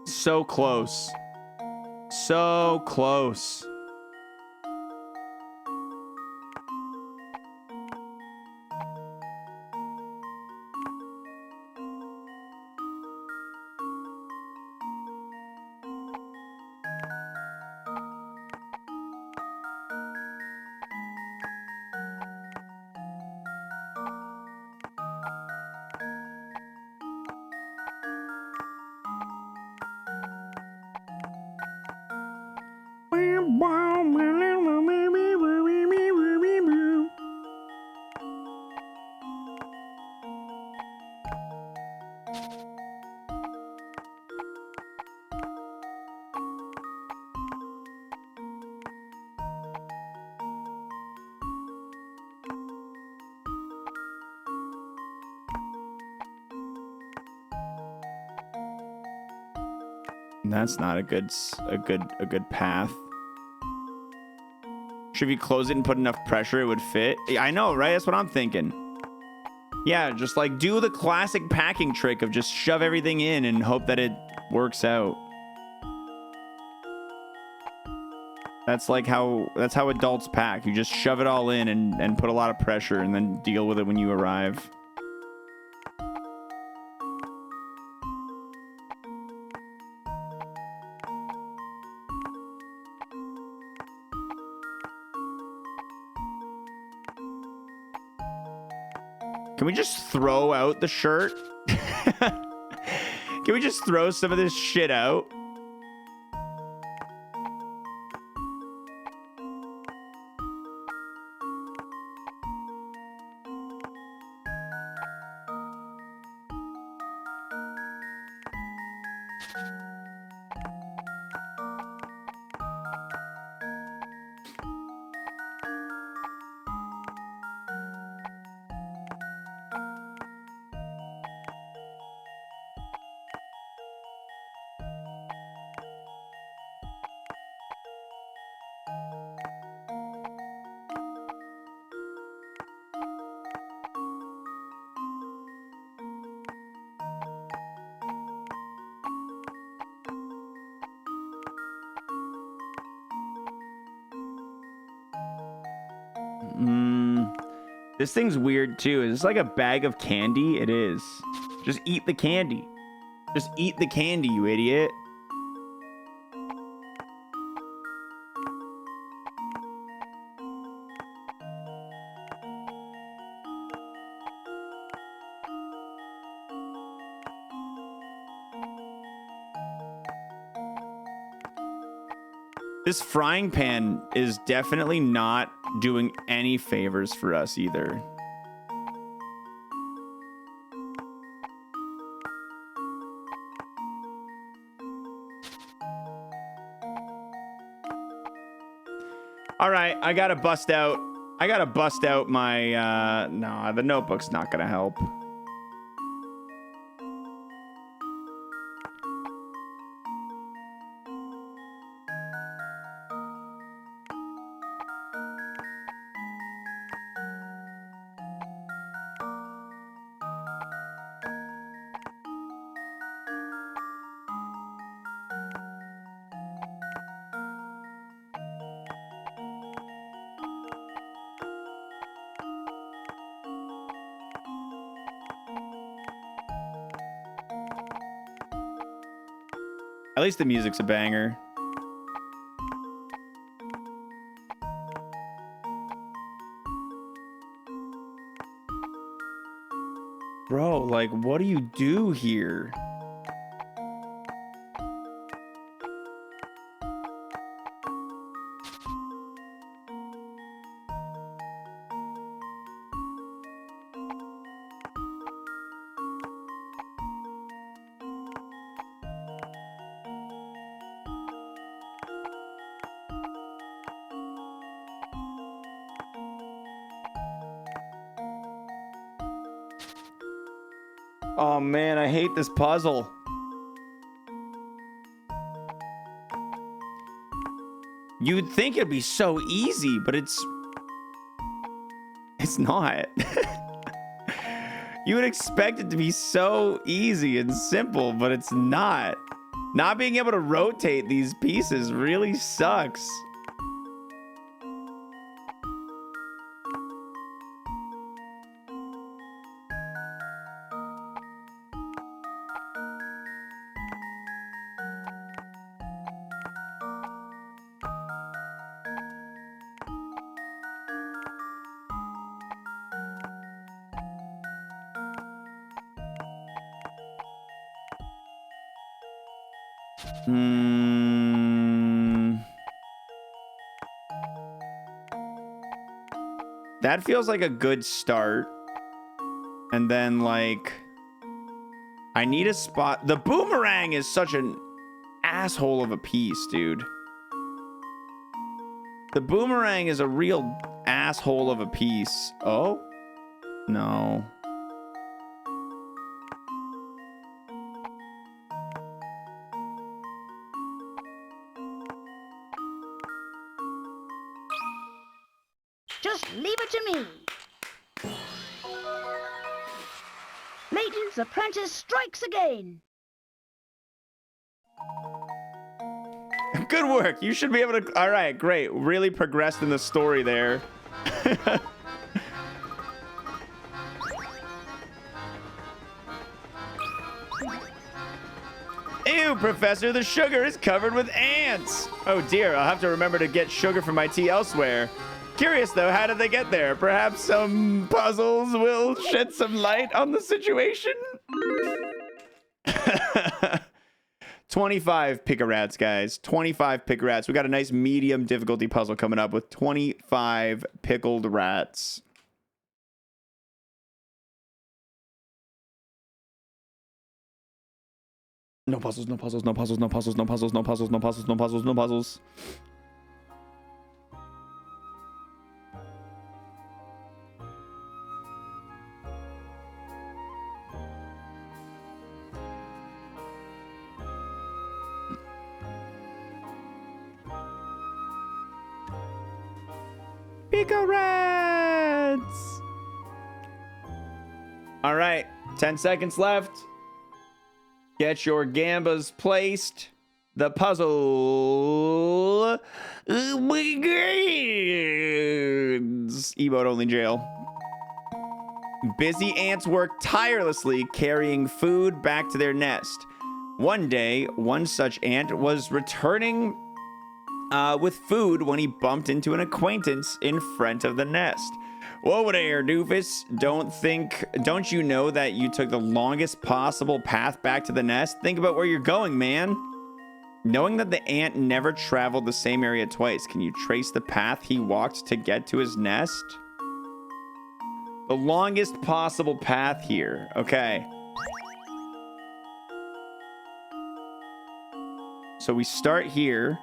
So close. So close. That's not a good path. Should we close it and put enough pressure it would fit? Yeah, I know, right? That's what I'm thinking. Yeah, just like do the classic packing trick of just shove everything in and hope that it works out. That's how adults pack. You just shove it all in and put a lot of pressure and then deal with it when you arrive. Can we just throw out the shirt? Can we just throw some of this shit out? This thing's weird too. Is this like a bag of candy? It is. Just eat the candy. Just eat the candy, you idiot. This frying pan is definitely not doing any favors for us either. All right, I gotta bust out my, no, the notebook's not gonna help. At least the music's a banger. Bro, like, what do you do here? Oh man, I hate this puzzle. You'd think it'd be so easy, but it's not. You would expect it to be so easy and simple, but it's not. Not being able to rotate these pieces really sucks. That feels like a good start. And then, like, I need a spot. The boomerang is such an asshole of a piece, dude. The boomerang is a real asshole of a piece. Oh? No. Dance Apprentice strikes again. Good work. You should be able to. All right, great. Really progressed in the story there. Ew, Professor, the sugar is covered with ants. Oh dear, I'll have to remember to get sugar for my tea elsewhere. Curious though, how did they get there? Perhaps some puzzles will shed some light on the situation? 25 pick-a-rats, guys. 25 pick-a-rats. We got a nice medium difficulty puzzle coming up with 25 pickled rats. No puzzles, no puzzles, no puzzles, no puzzles, no puzzles, no puzzles, no puzzles, no puzzles, no puzzles. Pick-a-rats! All right, 10 seconds left. Get your gambas placed. The puzzle begins. Emote only jail. Busy ants work tirelessly carrying food back to their nest. One day, one such ant was returning with food when he bumped into an acquaintance in front of the nest. Whoa there, doofus. Don't you know that you took the longest possible path back to the nest? Think about where you're going, man. Knowing that the ant never traveled the same area twice, can you trace the path he walked to get to his nest? The longest possible path here. Okay. So we start here.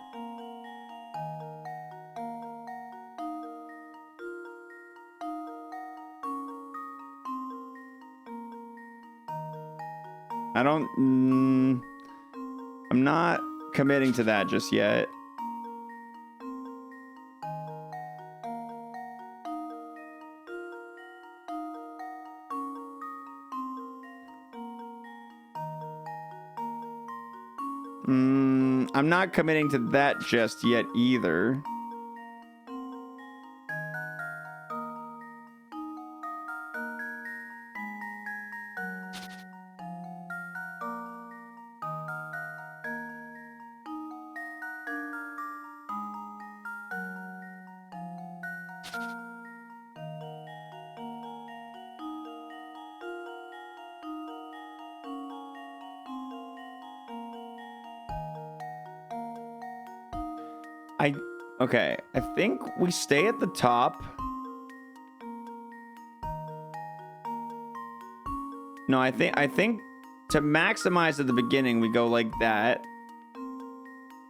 I'm not committing to that just yet. I'm not committing to that just yet either. Okay, I think we stay at the top. No, I think to maximize at the beginning, we go like that.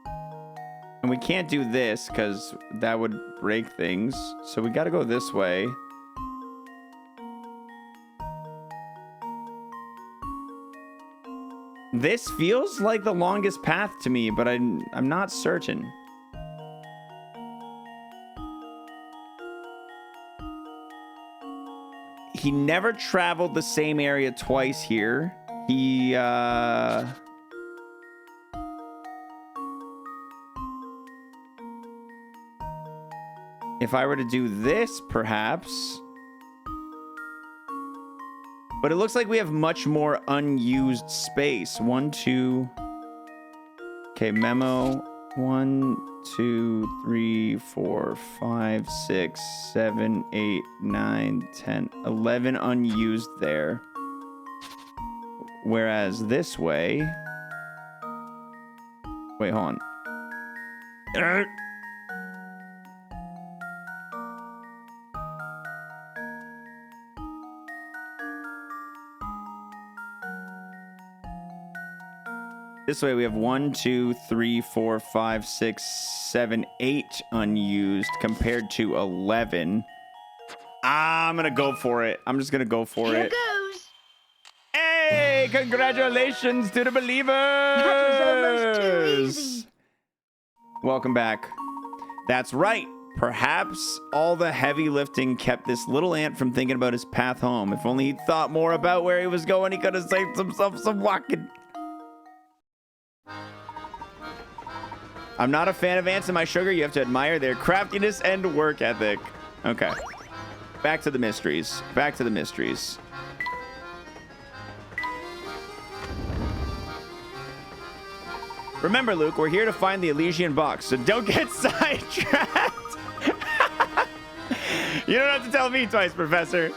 And we can't do this because that would break things. So we got to go this way. This feels like the longest path to me, but I'm not certain. He never traveled the same area twice here. He, if I were to do this, perhaps. But it looks like we have much more unused space. 1, 2. Okay, memo. 1, 2, 3, 4, 5, 6, 7, 8, 9, 10, 11 unused there. Whereas this way... Wait, hold on. This way we have 1, 2, 3, 4, 5, 6, 7, 8 unused compared to 11. I'm gonna go for it. I'm just gonna go for Here it. goes. Hey, congratulations to the believers. That was almost too easy. Welcome back. That's right. Perhaps all the heavy lifting kept this little ant from thinking about his path home. If only he'd thought more about where he was going, he could have saved himself some walking. I'm not a fan of ants in my sugar. You have to admire their craftiness and work ethic. Okay. Back to the mysteries. Back to the mysteries. Remember, Luke, we're here to find the Elysian box, so don't get sidetracked. You don't have to tell me twice, Professor.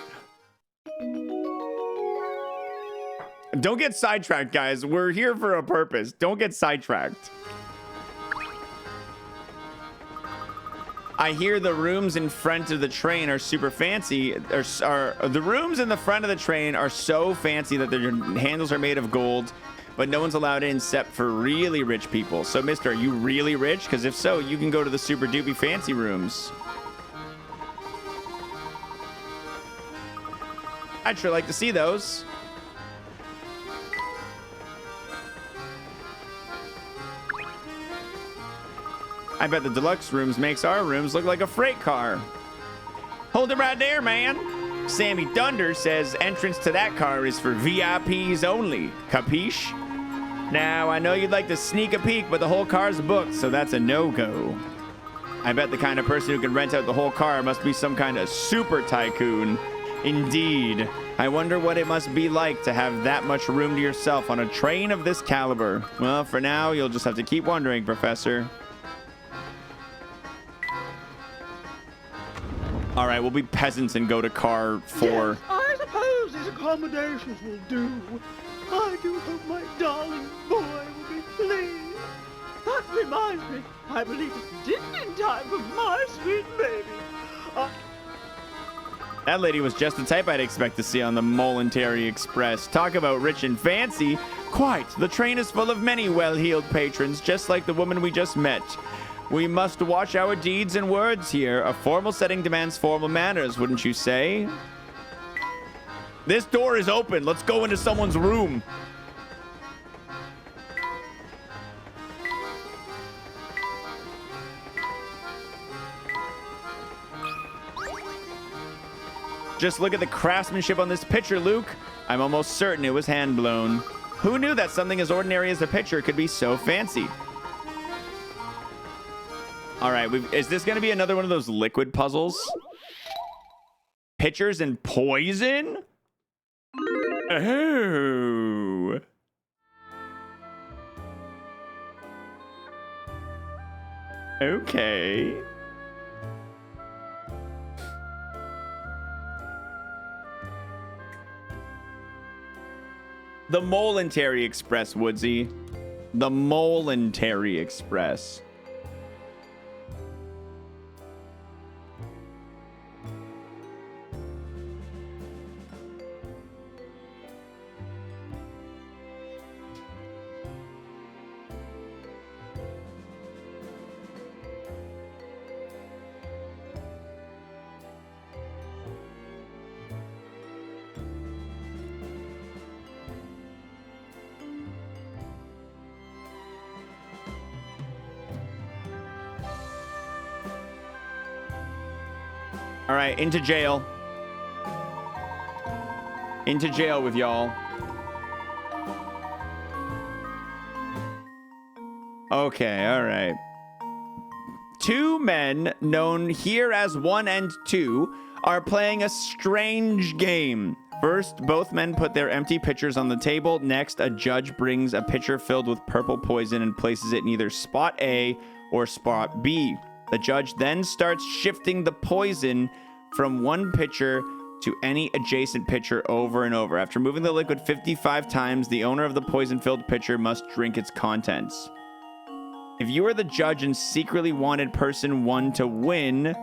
Don't get sidetracked, guys. We're here for a purpose. Don't get sidetracked. I hear the rooms in front of the train are super fancy. The rooms in the front of the train are so fancy that their handles are made of gold, but no one's allowed in except for really rich people. So, mister, are you really rich? Because if so, you can go to the super doopy fancy rooms. I'd sure like to see those. I bet the deluxe rooms makes our rooms look like a freight car. Hold it right there, man. Sammy Thunder says entrance to that car is for VIPs only. Capiche? Now, I know you'd like to sneak a peek, but the whole car's booked, so that's a no-go. I bet the kind of person who can rent out the whole car must be some kind of super tycoon. Indeed. I wonder what it must be like to have that much room to yourself on a train of this caliber. Well, for now, you'll just have to keep wondering, Professor. All right, we'll be peasants and go to car 4. Yes, I suppose these accommodations will do. I do hope my darling boy will be pleased. That reminds me, I believe it's dinner time for my sweet baby. That lady was just the type I'd expect to see on the Momentary Express. Talk about rich and fancy. Quite. The train is full of many well-heeled patrons, just like the woman we just met. We must watch our deeds and words here. A formal setting demands formal manners, wouldn't you say? This door is open. Let's go into someone's room. Just look at the craftsmanship on this picture, Luke. I'm almost certain it was hand-blown. Who knew that something as ordinary as a picture could be so fancy? All right, is this going to be another one of those liquid puzzles? Pitchers and poison? Oh. Okay. The Momentary Express, Woodsy. The Momentary Express. All right, into jail. Into jail with y'all. Okay, all right. Two men, known here as 1 and 2, are playing a strange game. First, both men put their empty pitchers on the table. Next, a judge brings a pitcher filled with purple poison and places it in either spot A or spot B. The judge then starts shifting the poison from one pitcher to any adjacent pitcher over and over. After moving the liquid 55 times, the owner of the poison-filled pitcher must drink its contents. If you were the judge and secretly wanted person 1 to win,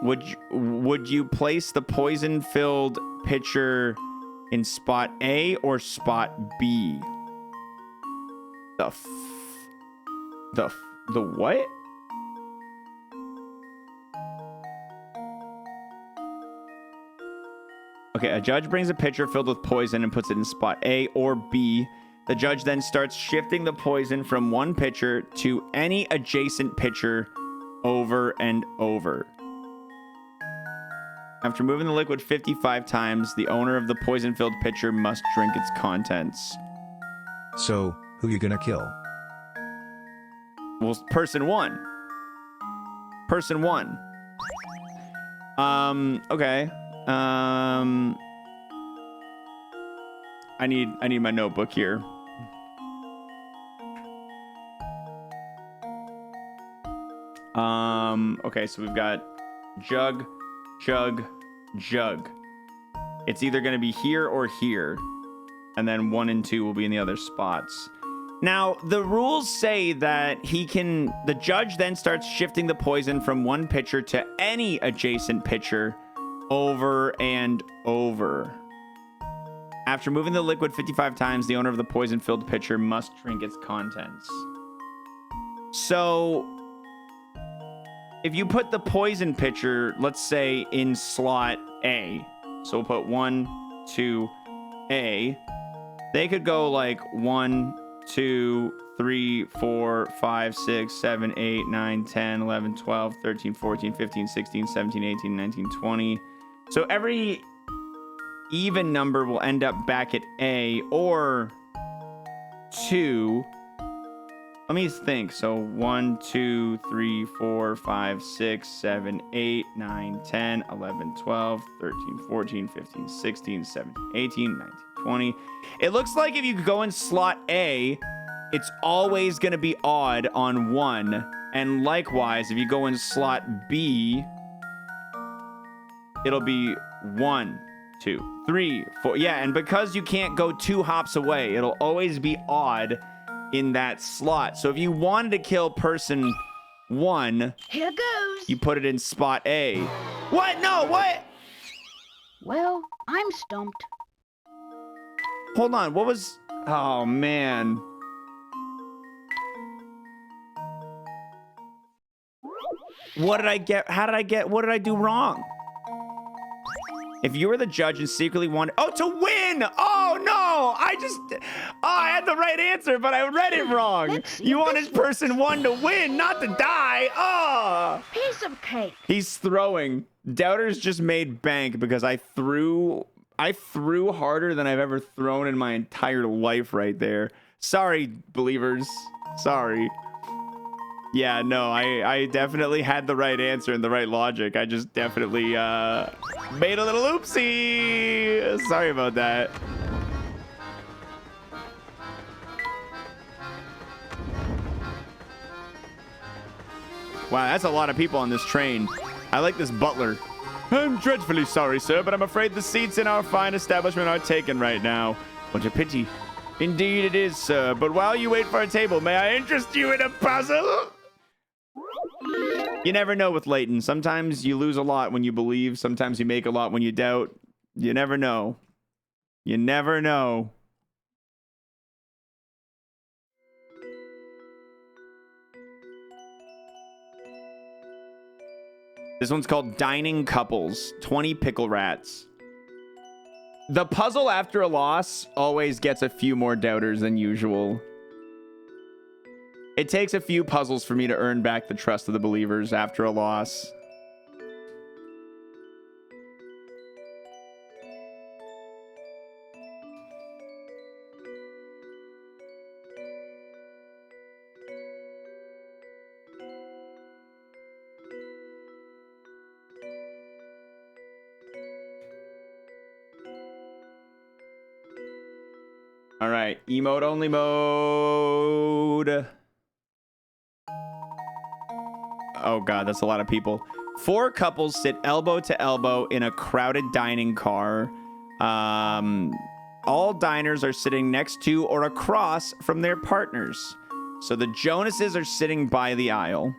would you place the poison-filled pitcher in spot A or spot B? The what? Okay, a judge brings a pitcher filled with poison and puts it in spot A or B. The judge then starts shifting the poison from one pitcher to any adjacent pitcher over and over. After moving the liquid 55 times, the owner of the poison-filled pitcher must drink its contents. So, who you gonna kill? Well, person one. Person one. Okay. I need my notebook here. Okay, so we've got jug, jug, jug. It's either going to be here or here. And then 1 and 2 will be in the other spots. Now, the rules say that the judge then starts shifting the poison from one pitcher to any adjacent pitcher over and over. After moving the liquid 55 times, the owner of the poison-filled pitcher must drink its contents. So, if you put the poison pitcher, let's say, in slot A, so we'll put 1, 2, A, they could go like 1, 2, 3, 4, 5, 6, 7, 8, 9, 10, 11, 12, 13, 14, 15, 16, 17, 18, 19, 20. So every even number will end up back at A or 2. Let me think. So 1, 2, 3, 4, 5, 6, 7, 8, 9, 10, 11, 12, 13, 14, 15, 16, 17, 18, 19, 20. It looks like if you go in slot A, it's always going to be odd on 1. And likewise, if you go in slot B, it'll be 1, 2, 3, 4. Yeah, and because you can't go 2 hops away, it'll always be odd in that slot. So if you wanted to kill person 1, Here goes. you put it in spot A. What? No, what? Well, I'm stumped. Hold on, what was... Oh, man. What did I get? How did I get? What did I do wrong? If you were the judge and secretly wanted... Oh, to win! Oh, no! I had the right answer, but I read it wrong. You wanted person 1 to win, not to die. Oh! Piece of cake. He's throwing. Doubters just made bank because I threw harder than I've ever thrown in my entire life right there. Sorry, believers. Sorry. Yeah, no, I definitely had the right answer and the right logic. I just definitely made a little oopsie. Sorry about that. Wow, that's a lot of people on this train. I like this butler. I'm dreadfully sorry, sir, but I'm afraid the seats in our fine establishment are taken right now. What a pity. Indeed it is, sir. But while you wait for a table, may I interest you in a puzzle? You never know with Layton. Sometimes you lose a lot when you believe. Sometimes you make a lot when you doubt. You never know. You never know. This one's called Dining Couples. 20 pickle rats. The puzzle after a loss always gets a few more doubters than usual. It takes a few puzzles for me to earn back the trust of the believers after a loss. All right, emote only mode. Oh God, that's a lot of people. 4 couples sit elbow to elbow in a crowded dining car. All diners are sitting next to or across from their partners. So the Jonases are sitting by the aisle.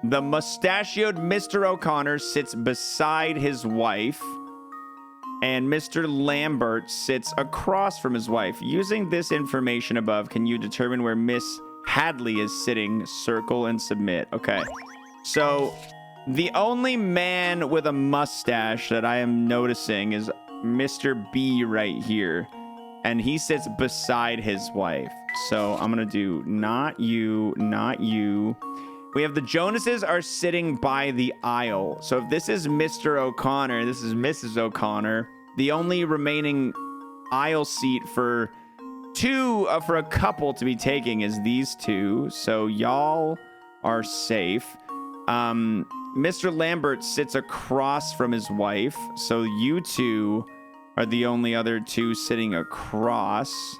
The mustachioed Mr. O'Connor sits beside his wife. And Mr. Lambert sits across from his wife. Using this information above, can you determine where Miss Hadley is sitting? Circle and submit. Okay. So the only man with a mustache that I am noticing is Mr. B right here. And he sits beside his wife. So I'm going to do not you, not you. We have the Jonases are sitting by the aisle. So if this is Mr. O'Connor, this is Mrs. O'Connor. The only remaining aisle seat for a couple to be taking is these two. So y'all are safe. Mr. Lambert sits across from his wife. So you two are the only other two sitting across.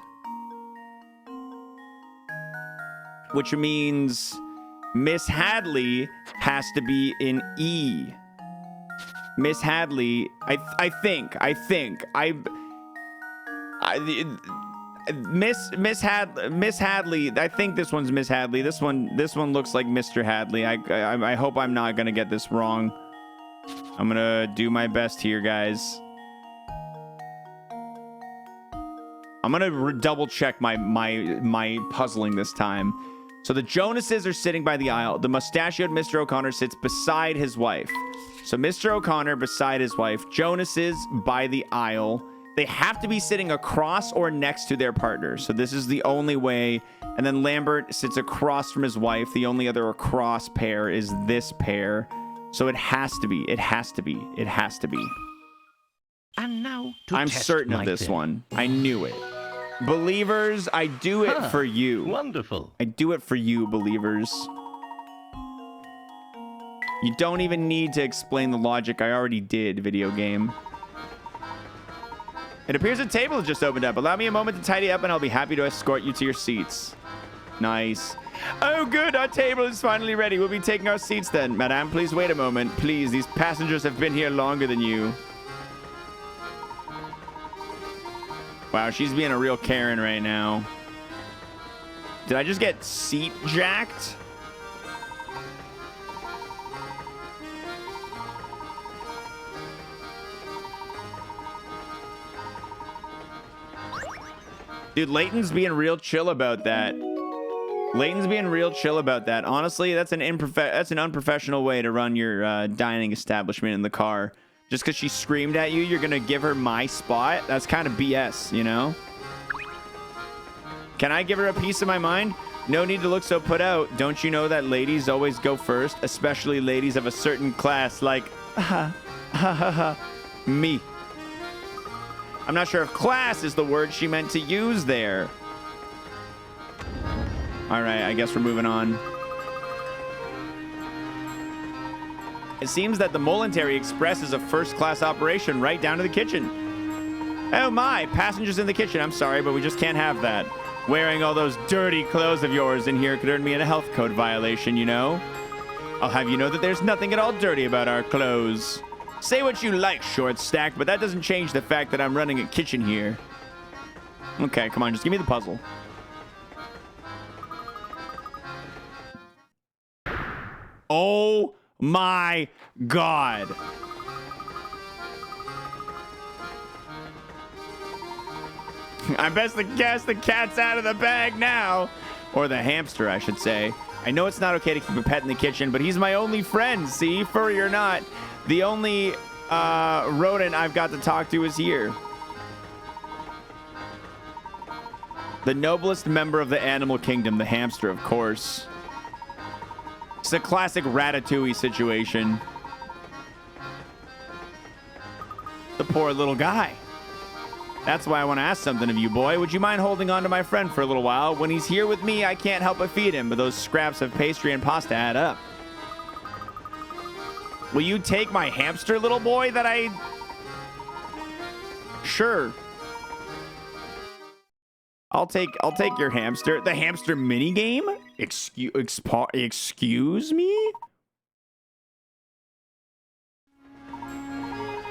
Which means Miss Hadley has to be in E. Miss Hadley, Miss Hadley. I think this one's Miss Hadley. This one looks like Mr. Hadley. I hope I'm not gonna get this wrong. I'm gonna do my best here, guys. I'm gonna double check my puzzling this time. So the Jonases are sitting by the aisle. The mustachioed Mr. O'Connor sits beside his wife. So Mr. O'Connor beside his wife. Jonases by the aisle. They have to be sitting across or next to their partner. So this is the only way. And then Lambert sits across from his wife. The only other across pair is this pair. So it has to be. It has to be. It has to be. And now I'm certain of this one. I knew it. Believers, I do it for you. Wonderful. I do it for you, believers. You don't even need to explain the logic. I already did, video game. It appears a table has just opened up. Allow me a moment to tidy up and I'll be happy to escort you to your seats. Nice. Oh, good. Our table is finally ready. We'll be taking our seats then. Madame, please wait a moment. Please, these passengers have been here longer than you. Wow, she's being a real Karen right now. Did I just get seat jacked? Dude, Layton's being real chill about that. Layton's being real chill about that. Honestly, that's an unprofessional way to run your dining establishment in the car. Just because she screamed at you, you're going to give her my spot? That's kind of BS, you know? Can I give her a piece of my mind? No need to look so put out. Don't you know that ladies always go first? Especially ladies of a certain class like... me. I'm not sure if class is the word she meant to use there. All right, I guess we're moving on. It seems that the Momentary Express is a first-class operation right down to the kitchen. Oh my, passengers in the kitchen. I'm sorry, but we just can't have that. Wearing all those dirty clothes of yours in here could earn me a health code violation, you know? I'll have you know that there's nothing at all dirty about our clothes. Say what you like, short stack, but that doesn't change the fact that I'm running a kitchen here. Okay, come on, just give me the puzzle. Oh my God. I best to guess the cat's out of the bag now. Or the hamster, I should say. I know it's not okay to keep a pet in the kitchen, but he's my only friend, see? Furry or not. The only rodent I've got to talk to is here. The noblest member of the animal kingdom, the hamster, of course. It's a classic Ratatouille situation. The poor little guy. That's why I want to ask something of you, boy. Would you mind holding on to my friend for a little while? When he's here with me, I can't help but feed him, but those scraps of pastry and pasta add up. Will you take my hamster, little boy, that I... Sure. I'll take your hamster. The hamster minigame? Excuse me?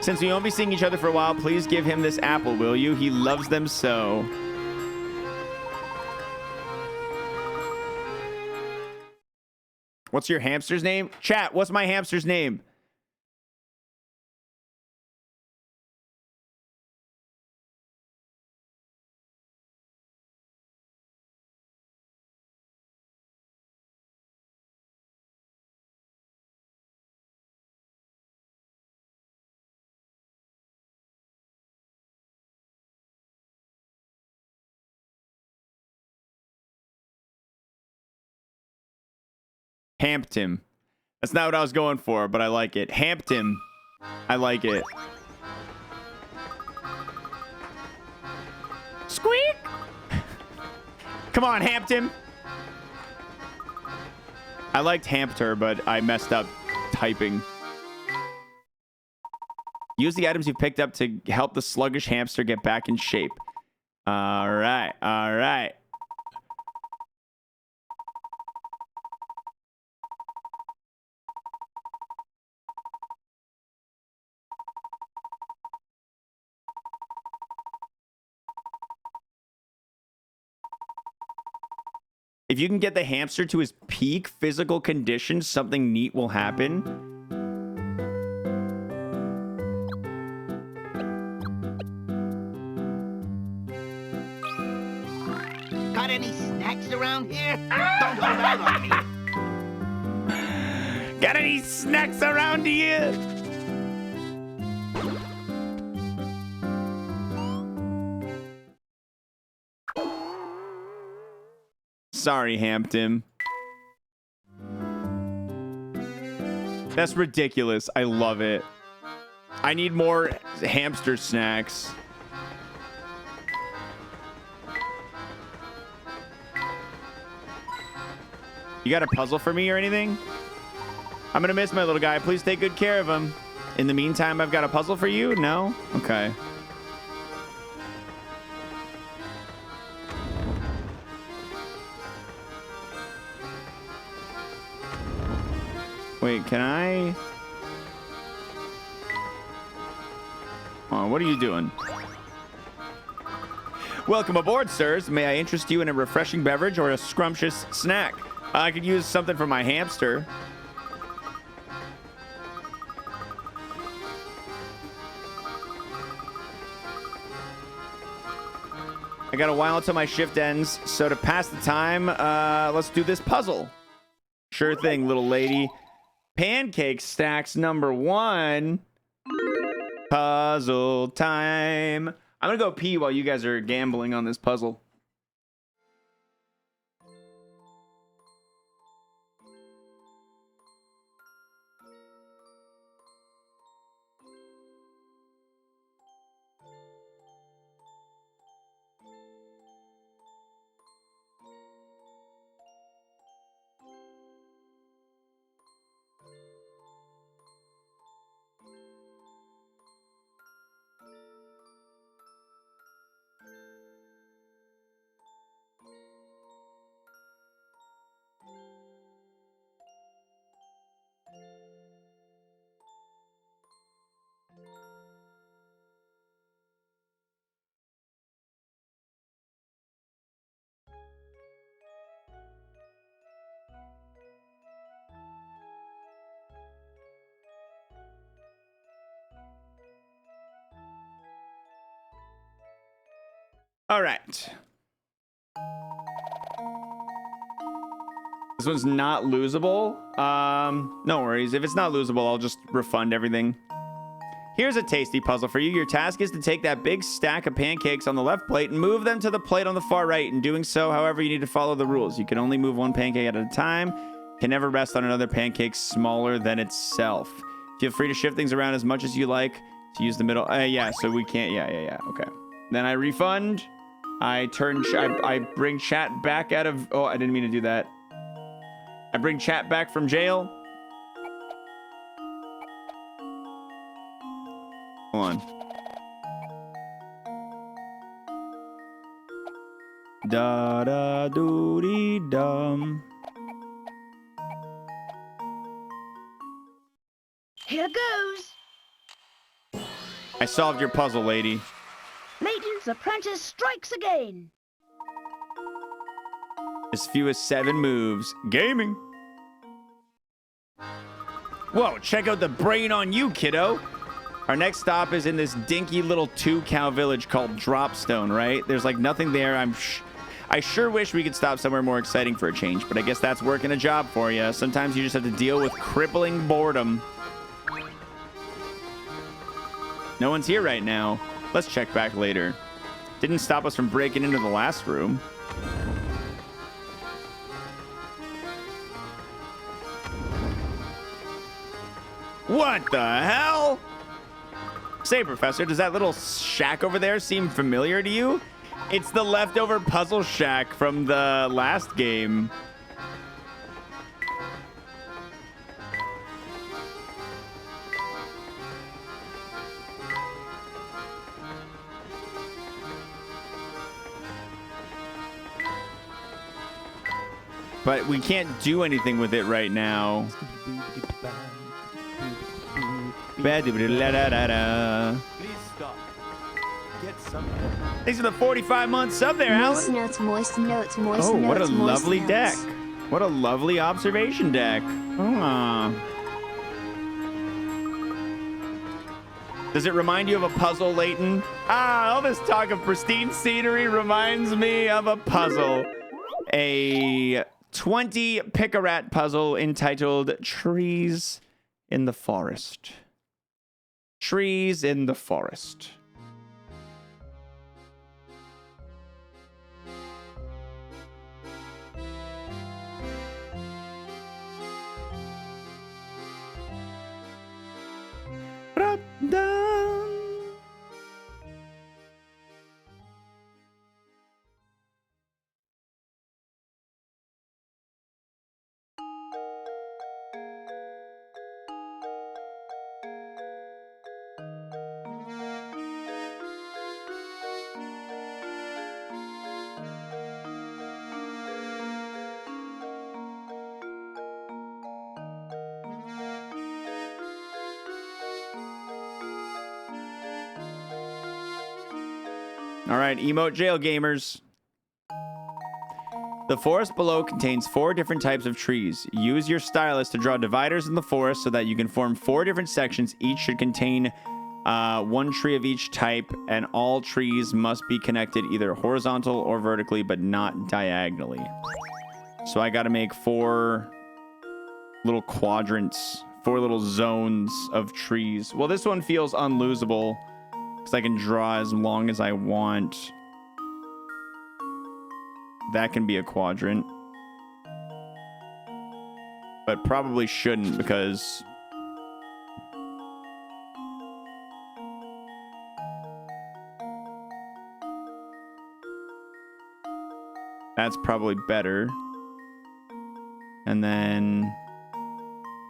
Since we won't be seeing each other for a while, please give him this apple, will you? He loves them so. What's your hamster's name? Chat, what's my hamster's name? Hamped him. That's not what I was going for, but I like it. Hamped him. I like it. Squeak! Come on, Hampton. I liked Hampter, but I messed up typing. Use the items you picked up to help the sluggish hamster get back in shape. All right, all right. If you can get the hamster to his peak physical condition, something neat will happen. Got any snacks around here? Don't hold out on me. Got any snacks around here? Sorry, Hampton. That's ridiculous. I love it. I need more hamster snacks. You got a puzzle for me or anything? I'm gonna miss my little guy. Please take good care of him. In the meantime, I've got a puzzle for you? No? Okay. Wait, can I? Oh, what are you doing? Welcome aboard, sirs. May I interest you in a refreshing beverage or a scrumptious snack? I could use something for my hamster. I got a while until my shift ends, so to pass the time, let's do this puzzle. Sure thing, little lady. Pancake stacks number 1. Puzzle time. I'm gonna go pee while you guys are gambling on this puzzle. All right. This one's not losable. No worries. If it's not losable, I'll just refund everything. Here's a tasty puzzle for you. Your task is to take that big stack of pancakes on the left plate and move them to the plate on the far right. In doing so, however, you need to follow the rules. You can only move one pancake at a time. Can never rest on another pancake smaller than itself. Feel free to shift things around as much as you like to use the middle. Yeah, so we can't. Yeah. Okay. Then I refund. I bring chat back out of... Oh, I didn't mean to do that. I bring chat back from jail. Hold on. Da da doo dee dum. Here goes. I solved your puzzle, lady. Layton's apprentice strikes again. As few as 7 moves. Gaming. Whoa, check out the brain on you, kiddo. Our next stop is in this dinky little 2-cow village called Dropstone, right? There's like nothing there. I sure wish we could stop somewhere more exciting for a change, but I guess that's working a job for you. Sometimes you just have to deal with crippling boredom. No one's here right now. Let's check back later. Didn't stop us from breaking into the last room. What the hell? Say, Professor, does that little shack over there seem familiar to you? It's the leftover puzzle shack from the last game. But we can't do anything with it right now. Please stop. Get some. Thanks for the 45-month sub there, Moist Alan. notes, moist notes, moist Oh, notes. what a moist lovely notes. deck. What a lovely observation deck. Does it remind you of a puzzle, Layton? All this talk of pristine scenery reminds me of a puzzle. A 20 pick-a-rat puzzle entitled Trees in the Forest. Trees in the Forest. All right, emote jail gamers. The forest below contains 4 different types of trees. Use your stylus to draw dividers in the forest so that you can form 4 different sections. Each should contain 1 tree of each type, and all trees must be connected either horizontal or vertically, but not diagonally. So I got to make 4 little quadrants, 4 little zones of trees. Well, this one feels unlosable because I can draw as long as I want. That can be a quadrant. But probably shouldn't because that's probably better. And then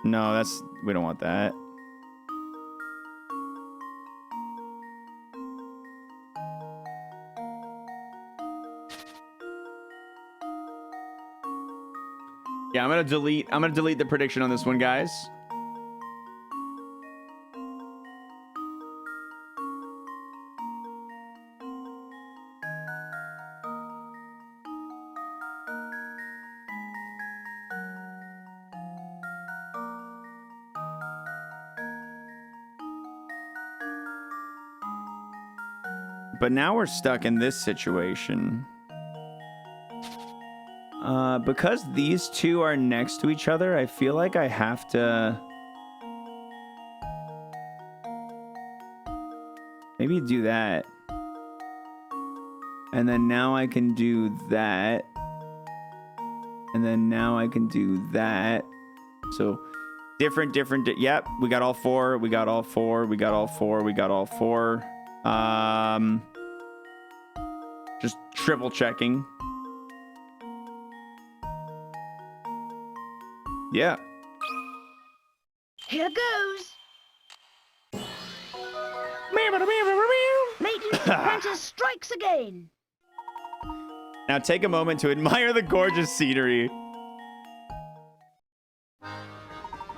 no, that's, we don't want that. Yeah, I'm gonna delete the prediction on this one, guys. But now we're stuck in this situation. Because these two are next to each other, I feel like I have to maybe do that. And then now I can do that. And then now I can do that. So different, yep, we got all 4, we got all 4, we got all 4, we got all 4. Just triple checking. Yeah. Here goes. Layton's apprentice strikes again. Now take a moment to admire the gorgeous scenery.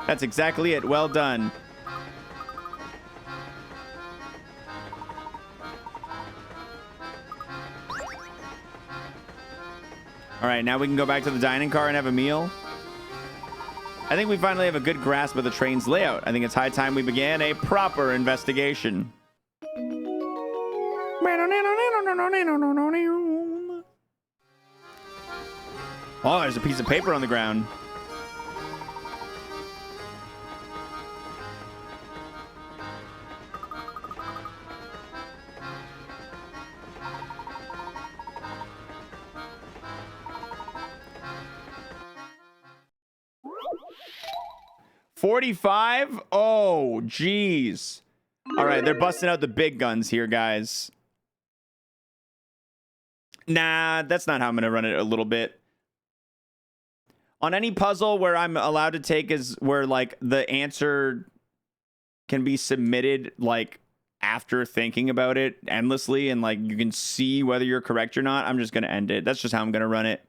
That's exactly it. Well done. All right, now we can go back to the dining car and have a meal. I think we finally have a good grasp of the train's layout. I think it's high time we began a proper investigation. Oh, there's a piece of paper on the ground. 45? Oh, jeez. All right, they're busting out the big guns here, guys. Nah, that's not how I'm going to run it a little bit. On any puzzle where I'm allowed to take is where, like, the answer can be submitted, like, after thinking about it endlessly and, like, you can see whether you're correct or not, I'm just going to end it. That's just how I'm going to run it.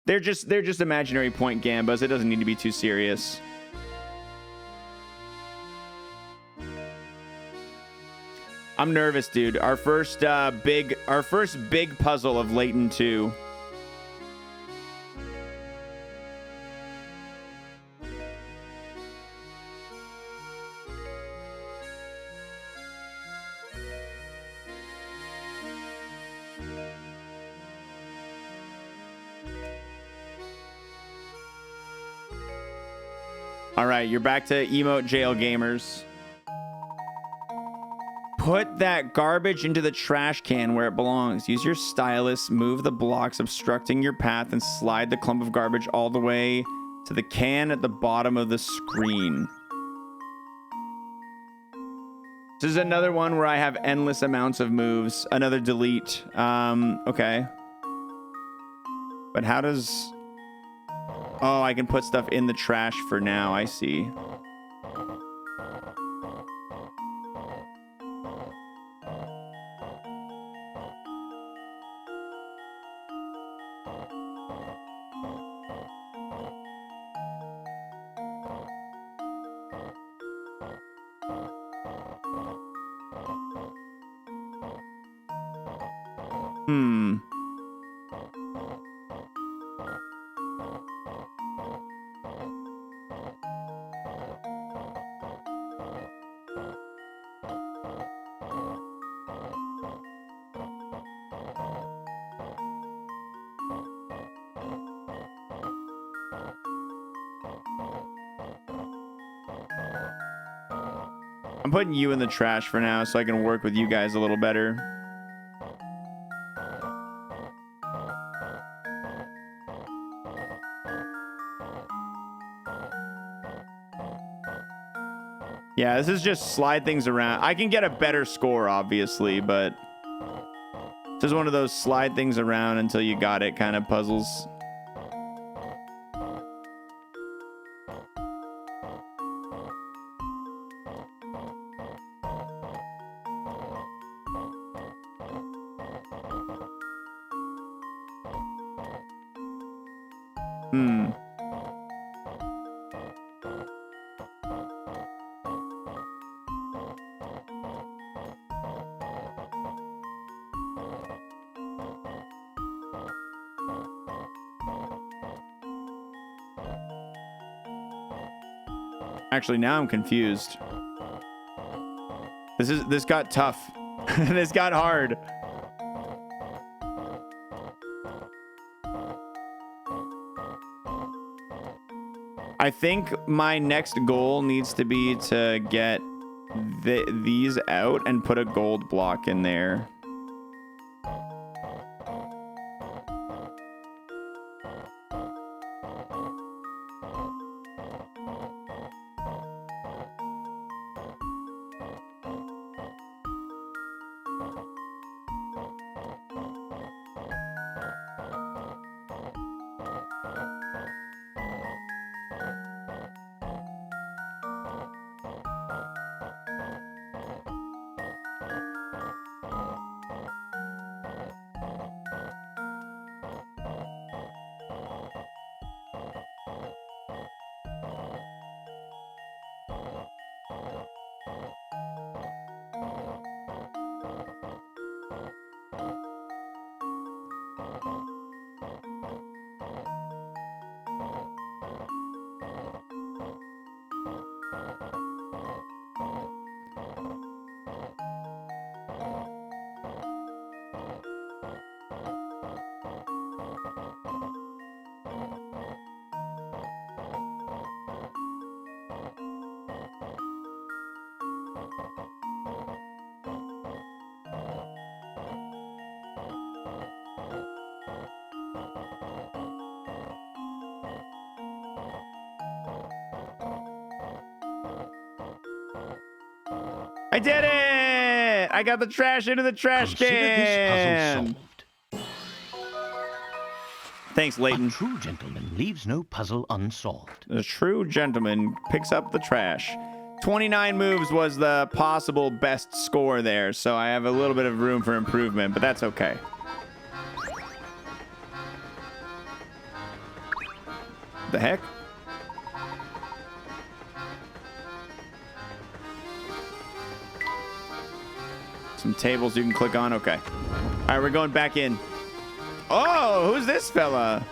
They're just imaginary point gambas. It doesn't need to be too serious. I'm nervous, dude. Our first big puzzle of Layton 2. All right, you're back to emote jail gamers. Put that garbage into the trash can where it belongs. Use your stylus, move the blocks obstructing your path, and slide the clump of garbage all the way to the can at the bottom of the screen. This is another one where I have endless amounts of moves. Another delete. Okay. But how does... Oh, I can put stuff in the trash for now. I see. I'm putting you in the trash for now so I can work with you guys a little better. Yeah, this is just slide things around. I can get a better score, obviously, but this is one of those slide things around until you got it kind of puzzles. Actually, now I'm confused. This got tough. This got hard. I think my next goal needs to be to get these out and put a gold block in there. I did it! I got the trash into the trash Consider this can. puzzle solved. Thanks, A Layton. true gentleman leaves no puzzle unsolved. The true gentleman picks up the trash. 29 moves was the possible best score there, so I have a little bit of room for improvement, but that's okay. The heck? Some tables you can click on. Okay. All right, we're going back in. Oh, who's this fella?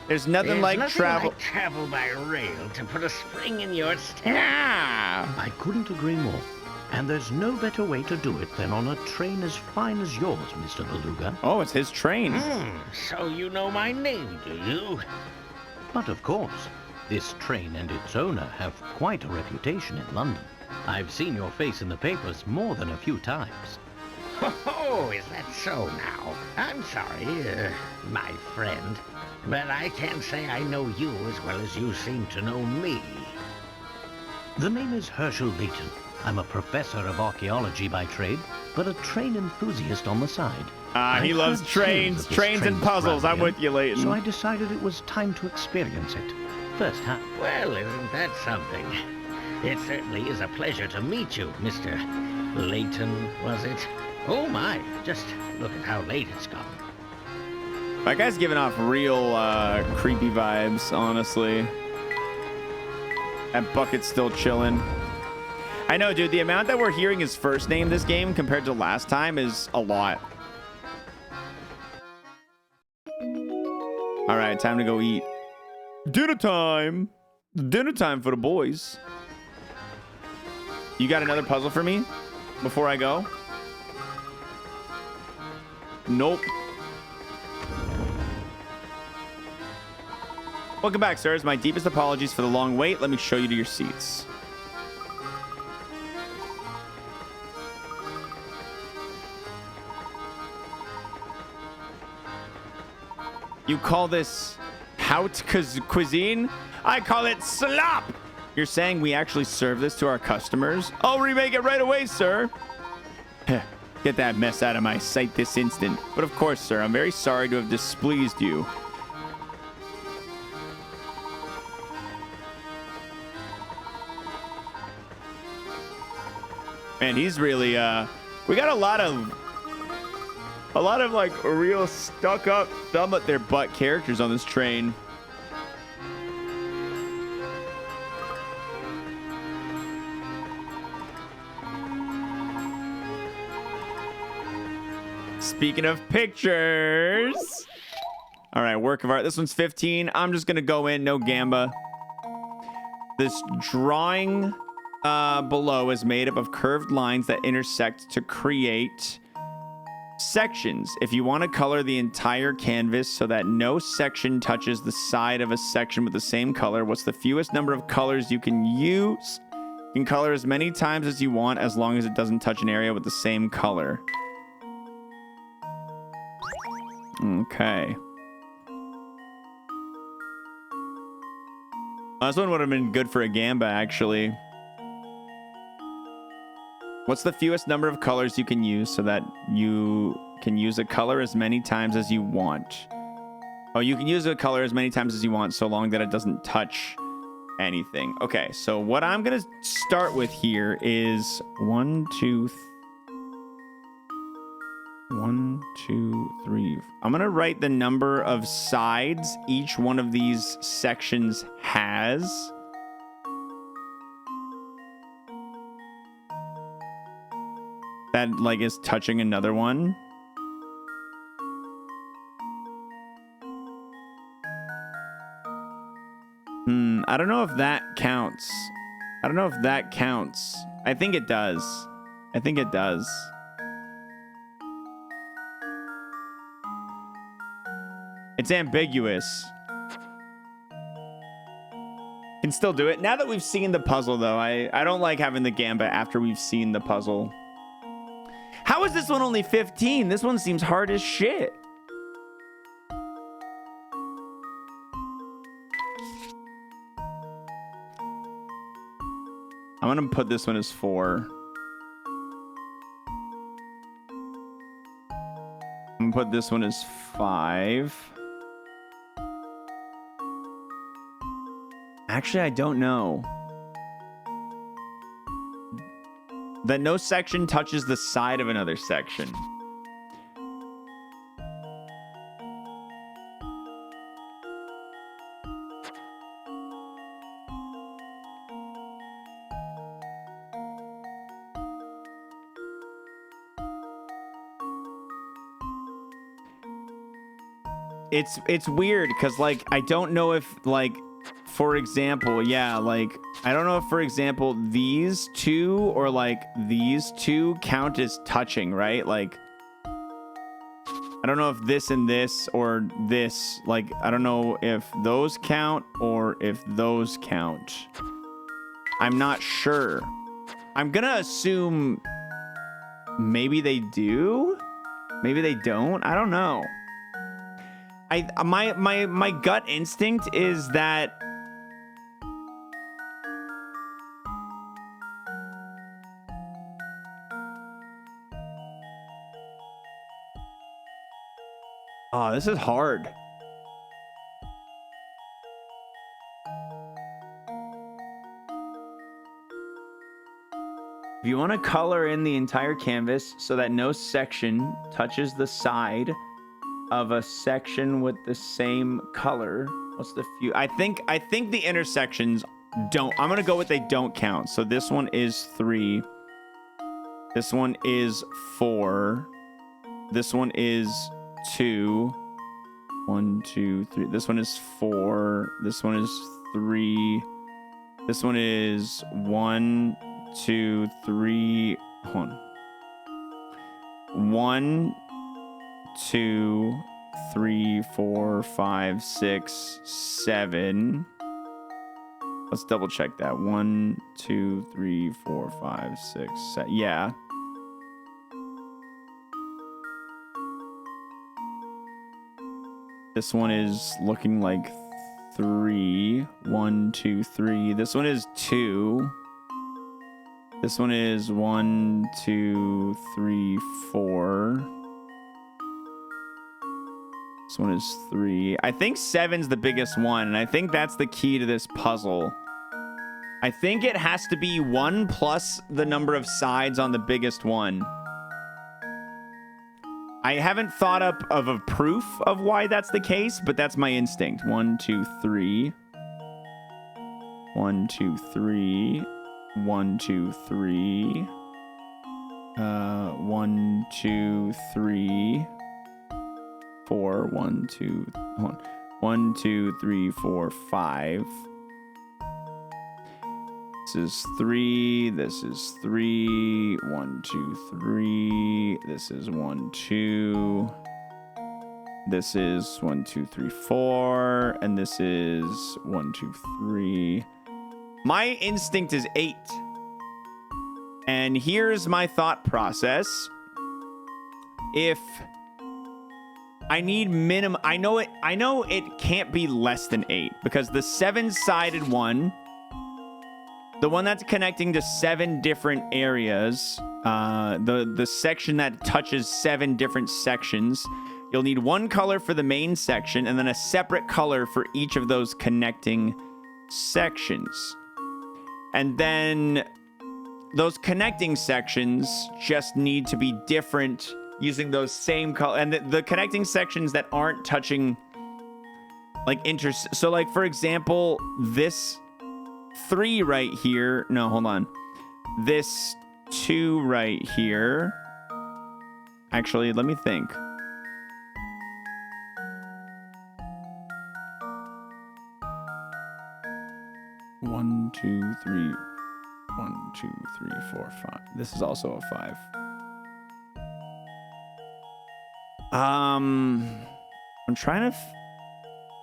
There's nothing like travel. travel by rail to put a spring in your step. Ah! I couldn't agree more. And there's no better way to do it than on a train as fine as yours, Mr. Beluga. Oh, it's his train. So you know my name, do you? But of course, this train and its owner have quite a reputation in London. I've seen your face in the papers more than a few times. Oh, is that so now? I'm sorry, my friend, but I can't say I know you as well as you seem to know me. The name is Hershel Layton. I'm a professor of archaeology by trade, but a train enthusiast on the side. He I've loves heard trains, tales of this trains and train's puzzles. I'm brilliant, with you, Layton. So I decided it was time to experience it firsthand. Well, isn't that something? It certainly is a pleasure to meet you, Mr. Layton, was it? Oh my, just look at how late it's gotten. That guy's giving off real creepy vibes, honestly. That bucket's still chilling. I know, dude, the amount that we're hearing his first name this game compared to last time is a lot. All right, time to go eat. Dinner time. Dinner time for the boys. You got another puzzle for me before I go? Nope. Welcome back, sirs. My deepest apologies for the long wait. Let me show you to your seats. You call this haute cuisine? I call it slop. You're saying we actually serve this to our customers? I'll remake it right away, sir. Get that mess out of my sight this instant. But of course, sir, I'm very sorry to have displeased you. Man, he's really, we got a lot of like real stuck up thumb at their butt characters on this train. Speaking of pictures. All right, work of art. This one's 15. I'm just going to go in, no gamba. This drawing below is made up of curved lines that intersect to create sections. If you want to color the entire canvas so that no section touches the side of a section with the same color, what's the fewest number of colors you can use? You can color as many times as you want as long as it doesn't touch an area with the same color. Okay. This one would have been good for a gamba, actually. What's the fewest number of colors you can use so that you can use a color as many times as you want? Oh, you can use a color as many times as you want so long that it doesn't touch anything. Okay, so what I'm going to start with here is 1, 2, 3. I'm going to write the number of sides each one of these sections has. That like is touching another one. I don't know if that counts. I don't know if that counts. I think it does. I think it does. It's ambiguous. Can still do it. Now that we've seen the puzzle, though, I don't like having the gamba after we've seen the puzzle. How is this one only 15? This one seems hard as shit. I'm gonna put this one as 4. can put this one as 5. Actually, I don't know. That no section touches the side of another section. It's weird because like I don't know if like for example, yeah, like I don't know if for example these two or like these two count as touching, right? Like I don't know if this and this or this, like I don't know if those count or if those count. I'm not sure. I'm gonna assume maybe they do, maybe they don't. I don't know. My gut instinct is that oh, this is hard. If you want to color in the entire canvas so that no section touches the side of a section with the same color, what's the few? I think the intersections don't. I'm gonna go with they don't count. So this one is 3. This one is 4. This one is 2. 1, 2, 3. This one is 4. This one is 3. This one is 1, 2, 3. Hold on. 1, 2, 3, 4, 5, 6, 7. Let's double check that. 1, 2, 3, 4, 5, 6, 7. Yeah. This one is looking like 3. 1, 2, 3. This one is 2. This one is 1, 2, 3, 4. This one is 3. I think 7's the biggest one, and I think that's the key to this puzzle. I think it has to be 1 plus the number of sides on the biggest one. I haven't thought up of a proof of why that's the case, but that's my instinct. 1, 2, 3. 1, 2, 3. 1, 2, 3. 1, 2, 3. 4. 1, 2. 1, 2, 3, 4, 5. This is 3. This is 3. 1, 2, 3. This is 1, 2. This is 1, 2, 3, 4. And this is 1, 2, 3. My instinct is 8. And here's my thought process. If I need minimum, I know it can't be less than 8 because the 7-sided one, the one that's connecting to 7 different areas, the section that touches 7 different sections, you'll need 1 color for the main section and then a separate color for each of those connecting sections. And then those connecting sections just need to be different using those same color. And the connecting sections that aren't touching, like, so, like, for example, this 3 right here. No, hold on. This 2 right here. Actually, let me think. One, 2, 3. 1, 2, 3, 4, 5. This is also a 5. I'm trying to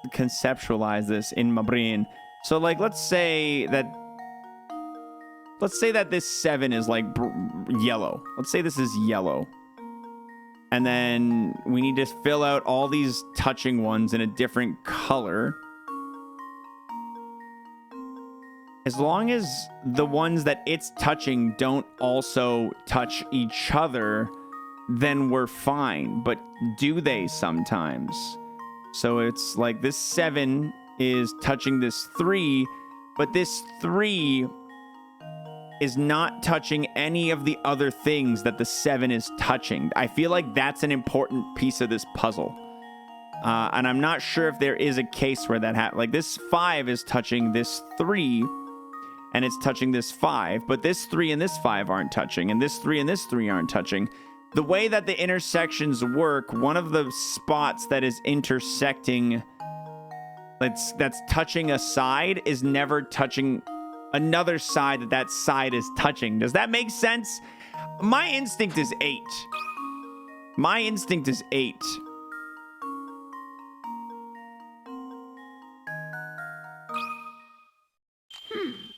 conceptualize this in my brain. So, like, let's say that this 7 is like yellow. Let's say this is yellow. And then we need to fill out all these touching ones in a different color. As long as the ones that it's touching don't also touch each other, then we're fine. But do they sometimes? So it's like this 7 is touching this 3, but this 3 is not touching any of the other things that the 7 is touching. I feel like that's an important piece of this puzzle. And I'm not sure if there is a case where that happens. Like this 5 is touching this 3, and it's touching this 5, but this 3 and this 5 aren't touching, and this 3 and this 3 aren't touching. The way that the intersections work, one of the spots that is intersecting, that's touching a side, is never touching another side that side is touching. Does that make sense? My instinct is 8. My instinct is 8.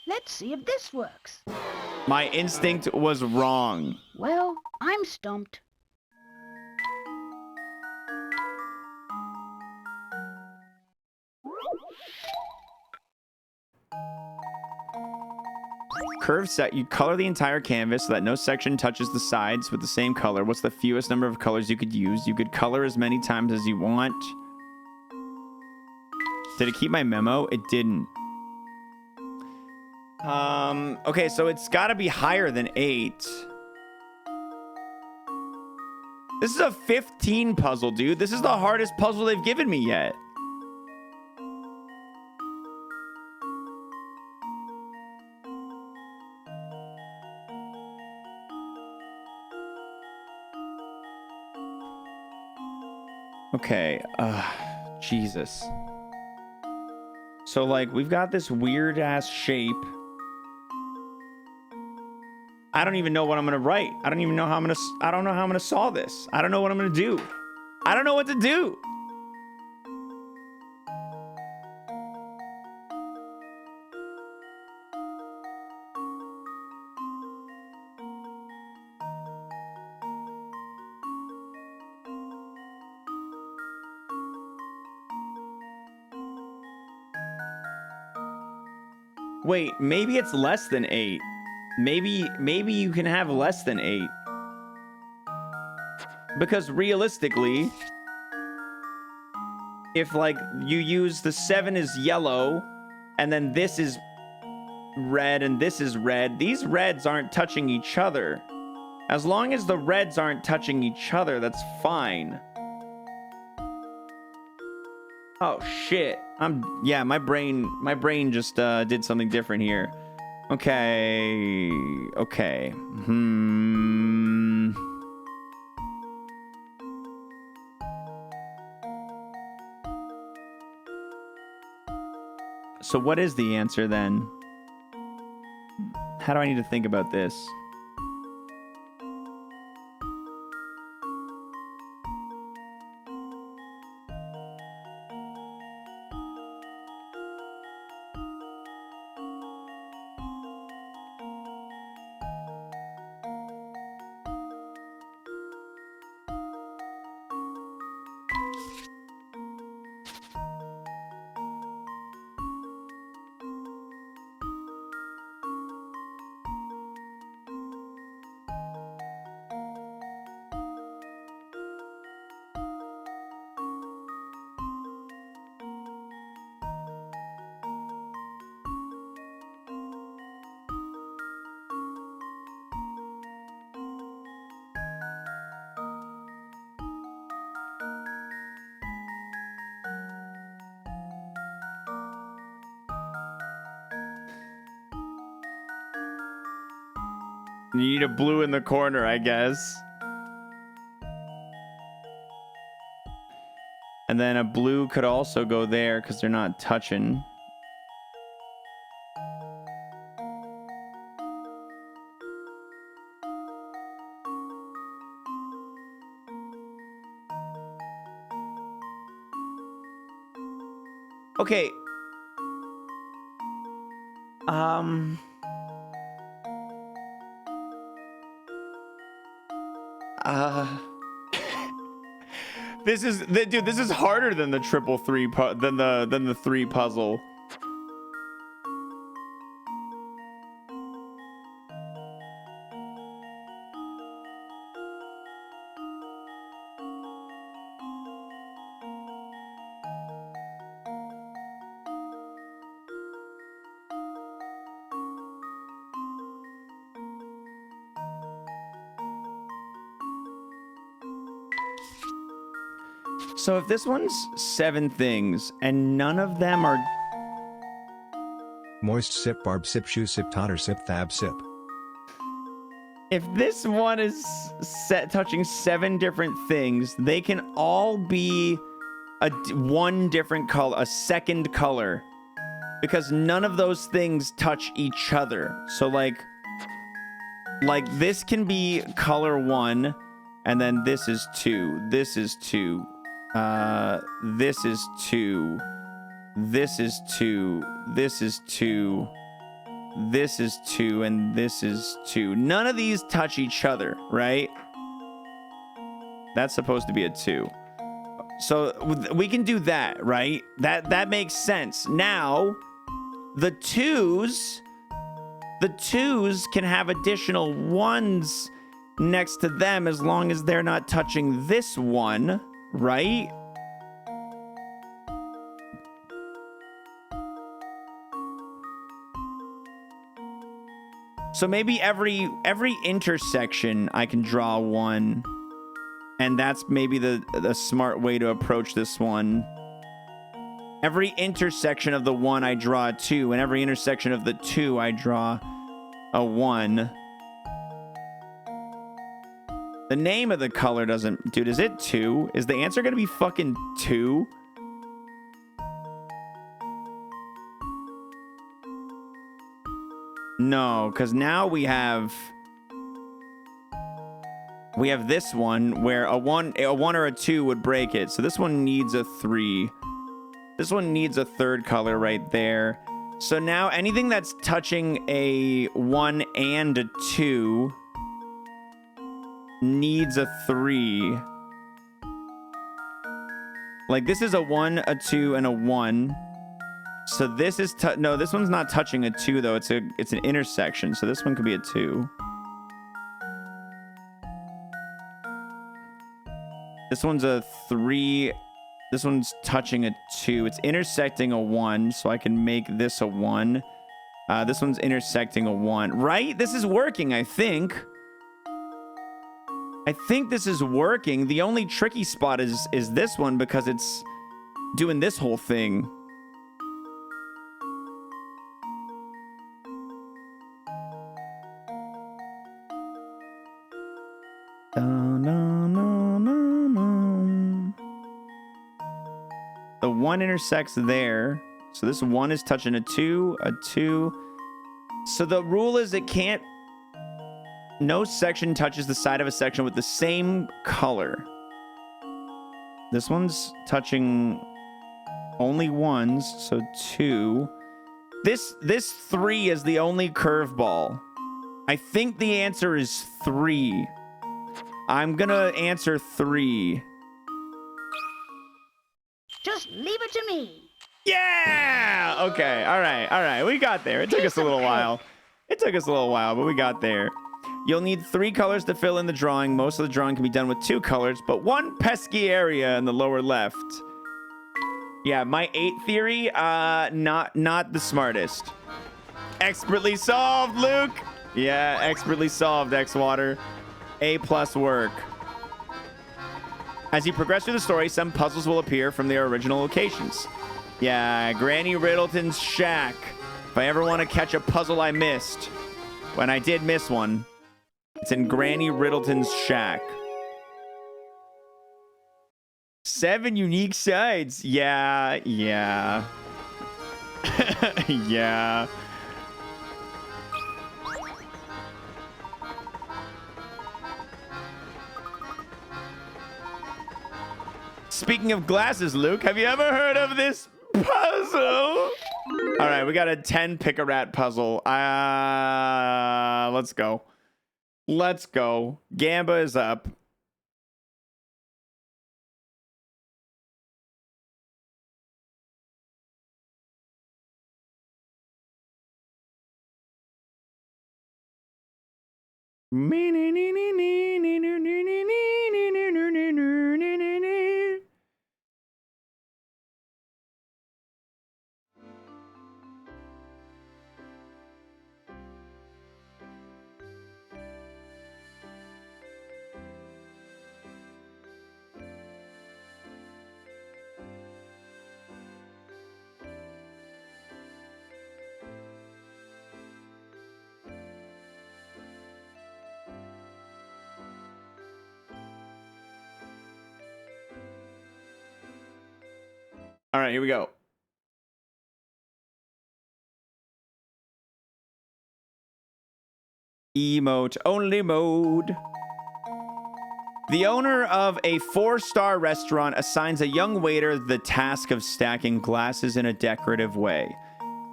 Let's see if this works. My instinct was wrong. Well, I'm stumped. Curve set, you color the entire canvas so that no section touches the sides with the same color. What's the fewest number of colors you could use? You could color as many times as you want. Did it keep my memo? It didn't. Okay, so it's got to be higher than 8. This is a 15 puzzle, dude. This is the hardest puzzle they've given me yet. Okay, Jesus. So, like, we've got this weird-ass shape. I don't even know what I'm gonna write. I don't even know how I'm gonna solve this. I don't know what I'm gonna do. I don't know what to do. Wait, maybe it's less than 8. Maybe you can have less than 8. Because realistically, if like you use the 7 is yellow and then this is red and this is red, these reds aren't touching each other. As long as the reds aren't touching each other, that's fine. Oh shit. Yeah, my brain just did something different here. Okay. So what is the answer then? How do I need to think about this? You need a blue in the corner, I guess. And then a blue could also go there because they're not touching. Okay. This is harder than the triple three than the 3 puzzle. So if this one's 7 things and none of them are... Moist sip, barb sip, shoe sip, totter sip, thab sip. If this one is touching 7 different things, they can all be one different color, a second color, because none of those things touch each other. So like this can be color 1, and then this is 2. This is 2. This is 2. This is 2. This is 2. This is 2, and this is 2. None of these touch each other, right? That's supposed to be a 2. So we can do that, right? That makes sense. Now, the 2s can have additional 1s next to them as long as they're not touching this one, right? So maybe every intersection I can draw 1, and that's maybe the smart way to approach this one. Every intersection of the 1 I draw a 2, and every intersection of the 2 I draw a 1. The name of the color doesn't... Dude, is it 2? Is the answer gonna be fucking 2? No, because now we have this one where a 1 or a 2 would break it. So this one needs a 3. This one needs a 3rd color right there. So now anything that's touching a 1 and a 2 needs a 3. Like this is a 1, a 2, and a 1. So this is no, this one's not touching a 2 though. It's an intersection. So this one could be a 2. This one's a 3. This one's touching a 2. It's intersecting a 1, so I can make this a 1. This one's intersecting a 1. Right? This is working, I think. I think this is working. The only tricky spot is this one because it's doing this whole thing. The 1 intersects there. So this 1 is touching a 2, a 2. So the rule is it can't... No section touches the side of a section with the same color. This one's touching only 1s, so 2. This 3 is the only curveball. I think the answer is 3. I'm gonna answer 3. Just leave it to me. Yeah! Okay, all right. We got there. It took us a little while. It took us a little while, but we got there. You'll need 3 colors to fill in the drawing. Most of the drawing can be done with 2 colors, but 1 pesky area in the lower left. Yeah, my 8 theory, not the smartest. Expertly solved, Luke. Yeah, expertly solved, xwater. A+ work. As you progress through the story, some puzzles will appear from their original locations. Yeah, Granny Riddleton's shack. If I ever want to catch a puzzle I missed, when I did miss one, it's in Granny Riddleton's shack. 7 unique sides. Yeah. Yeah. Speaking of glasses, Luke, have you ever heard of this puzzle? All right, we got a 10 pick-a-rat puzzle. Let's go. Let's go. Gamba is up. right, here we go. Emote only mode. The owner of a 4-star restaurant assigns a young waiter the task of stacking glasses in a decorative way.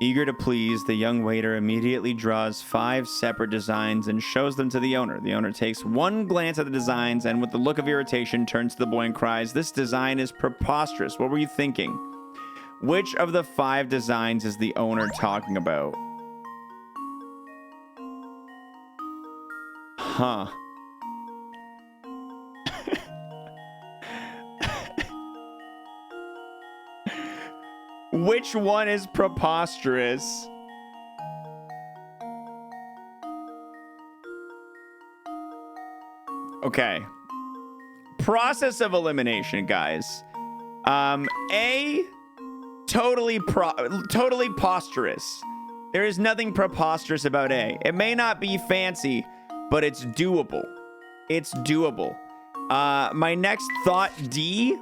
Eager to please, the young waiter immediately draws 5 separate designs and shows them to the owner. The owner takes one glance at the designs and with the look of irritation turns to the boy and cries, "This design is preposterous. What were you thinking?" Which of the 5 designs is the owner talking about? Huh. Which one is preposterous? Okay. Process of elimination, guys. A, totally preposterous. There is nothing preposterous about A. It may not be fancy, but it's doable. It's doable. My next thought, D,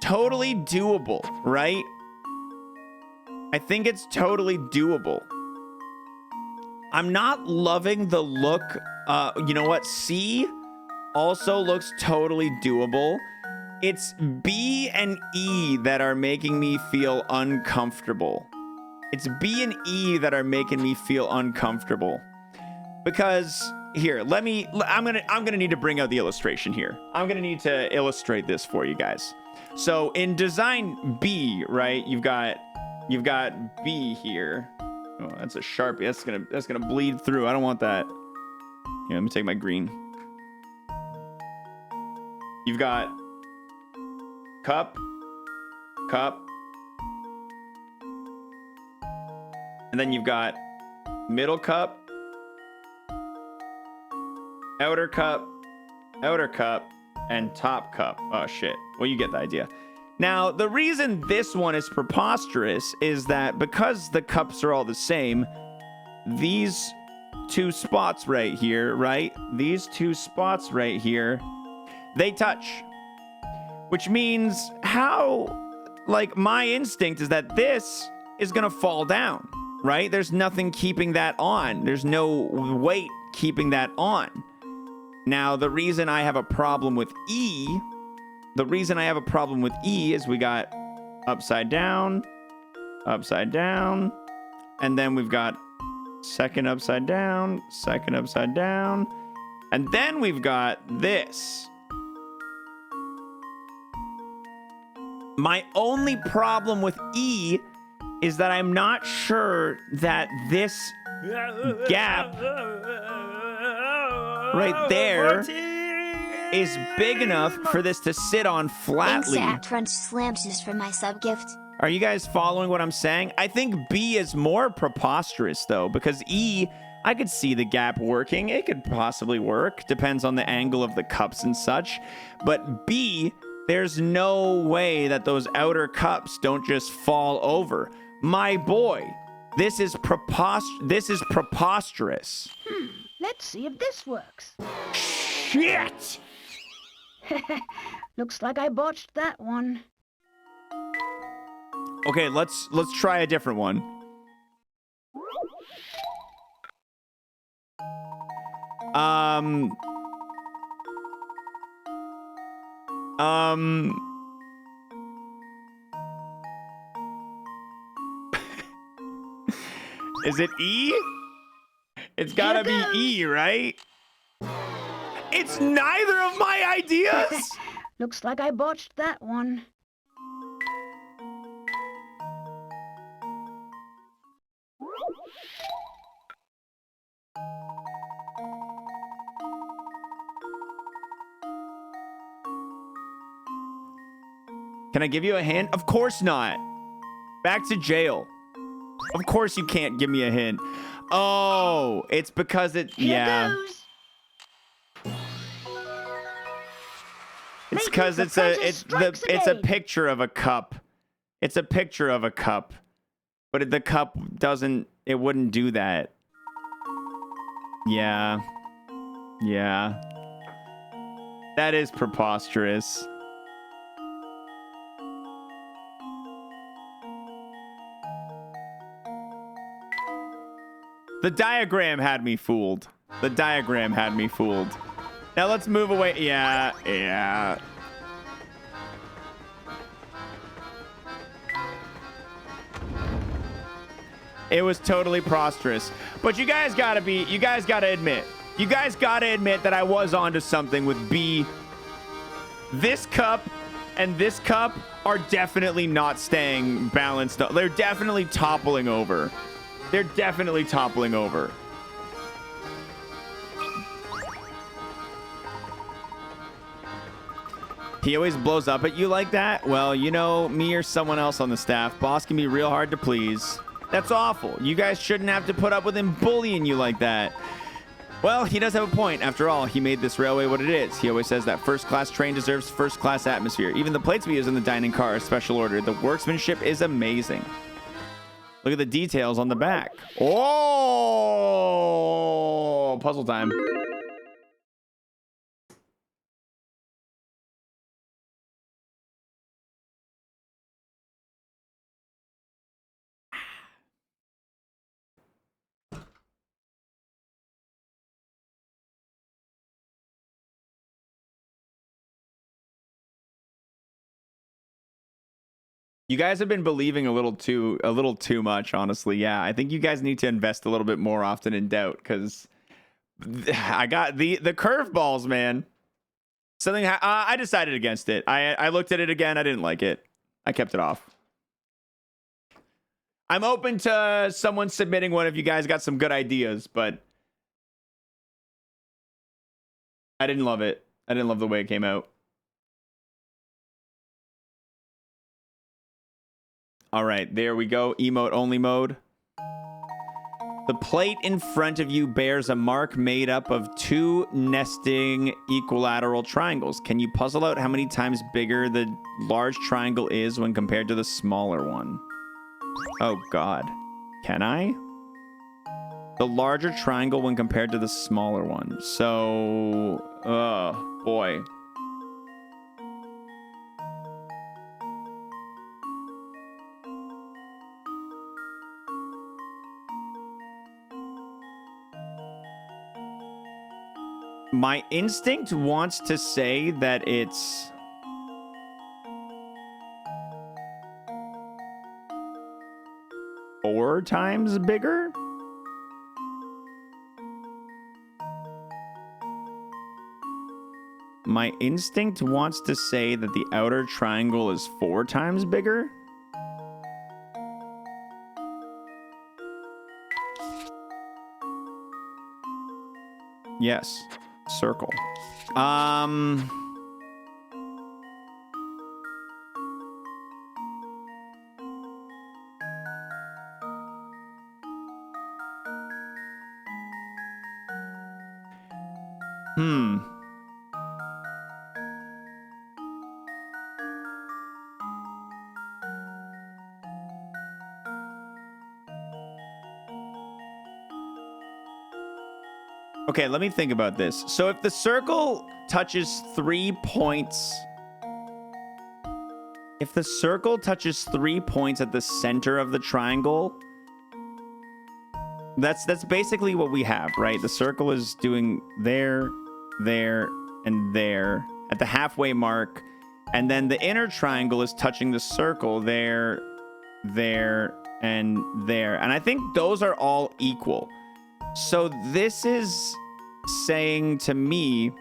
totally doable, right? I think it's totally doable. I'm not loving the look. You know what? C also looks totally doable. It's B and E that are making me feel uncomfortable. It's B and E that are making me feel uncomfortable. Because here, I'm gonna need to bring out the illustration here. I'm gonna need to illustrate this for you guys. So in design B, right, you've got B here. Oh, that's a Sharpie. That's gonna bleed through. I don't want that. Here, let me take my green. You've got cup, and then you've got middle cup, outer cup, and top cup. Oh shit. Well, you get the idea. Now, the reason this one is preposterous is that because the cups are all the same, these 2 spots right here, right? These 2 spots right here, they touch. Which means my instinct is that this is gonna fall down, right? There's nothing keeping that on. There's no weight keeping that on. Now, the reason I have a problem with E is we got upside down, and then we've got second upside down, and then we've got this. My only problem with E is that I'm not sure that this gap right there is big enough for this to sit on flatly. Thanks, Crunch Slams, just for my sub gift. Are you guys following what I'm saying? I think B is more preposterous, though, because E, I could see the gap working. It could possibly work. Depends on the angle of the cups and such. But B, there's no way that those outer cups don't just fall over. My boy, this is preposterous. Let's see if this works. Shit! Looks like I botched that one. Okay, let's try a different one. Is it E? It's gotta be E, right? It's neither of my ideas. Looks like I botched that one. Can I give you a hint? Of course not. Back to jail. Of course you can't give me a hint. Oh, it's because it... yeah. It's because it's a picture of a cup. It's a picture of a cup. But the cup doesn't... it wouldn't do that. Yeah. Yeah. That is preposterous. The diagram had me fooled. The diagram had me fooled. Now let's move away. Yeah. It was totally prosperous. But you guys gotta admit that I was onto something with B. This cup and this cup are definitely not staying balanced. They're definitely toppling over. They're definitely toppling over. He always blows up at you like that? Well, you know, me or someone else on the staff, boss can be real hard to please. That's awful. You guys shouldn't have to put up with him bullying you like that. Well, he does have a point. After all, he made this railway what it is. He always says that first-class train deserves first-class atmosphere. Even the plates we use in the dining car are special order. The workmanship is amazing. Look at the details on the back. Oh, puzzle time. You guys have been believing a little too much, honestly. Yeah, I think you guys need to invest a little bit more often in doubt, because I got the curveballs, man. Something I decided against it. I looked at it again. I didn't like it. I kept it off. I'm open to someone submitting one if you guys got some good ideas, but I didn't love it. I didn't love the way it came out. All right, there we go. Emote only mode. The plate in front of you bears a mark made up of two nesting equilateral triangles. Can you puzzle out how many times bigger the large triangle is when compared to the smaller one? Oh, God. Can I? The larger triangle when compared to the smaller one. So, oh, boy. My instinct wants to say that it's four times bigger. My instinct wants to say that the outer triangle is 4 times bigger. Yes. Circle. Okay, let me think about this. So if the circle touches 3 points... If the circle touches 3 points at the center of the triangle... That's basically what we have, right? The circle is doing there, there, and there at the halfway mark. And then the inner triangle is touching the circle there, there, and there. And I think those are all equal. So this is saying to me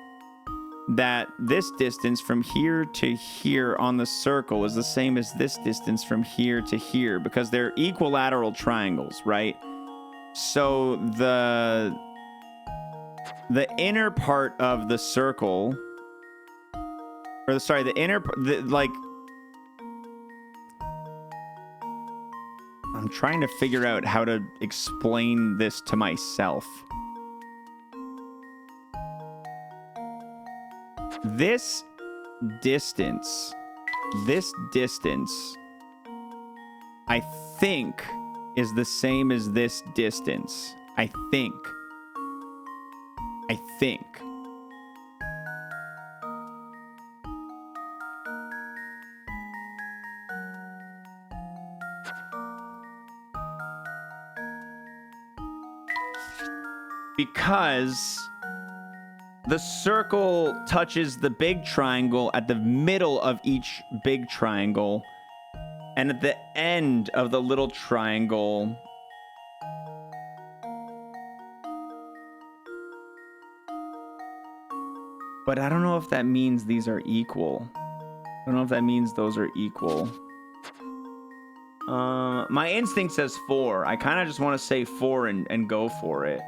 that this distance from here to here on the circle is the same as this distance from here to here, because they're equilateral triangles, right? So the inner part of the circle, or sorry, like, I'm trying to figure out how to explain this to myself. This distance, I think is the same as this distance. I think. because the circle touches the big triangle at the middle of each big triangle, and at the end of the little triangle, but I don't know if that means these are equal. I don't know if that means those are equal. My instinct says 4. I kind of just want to say 4 and go for it.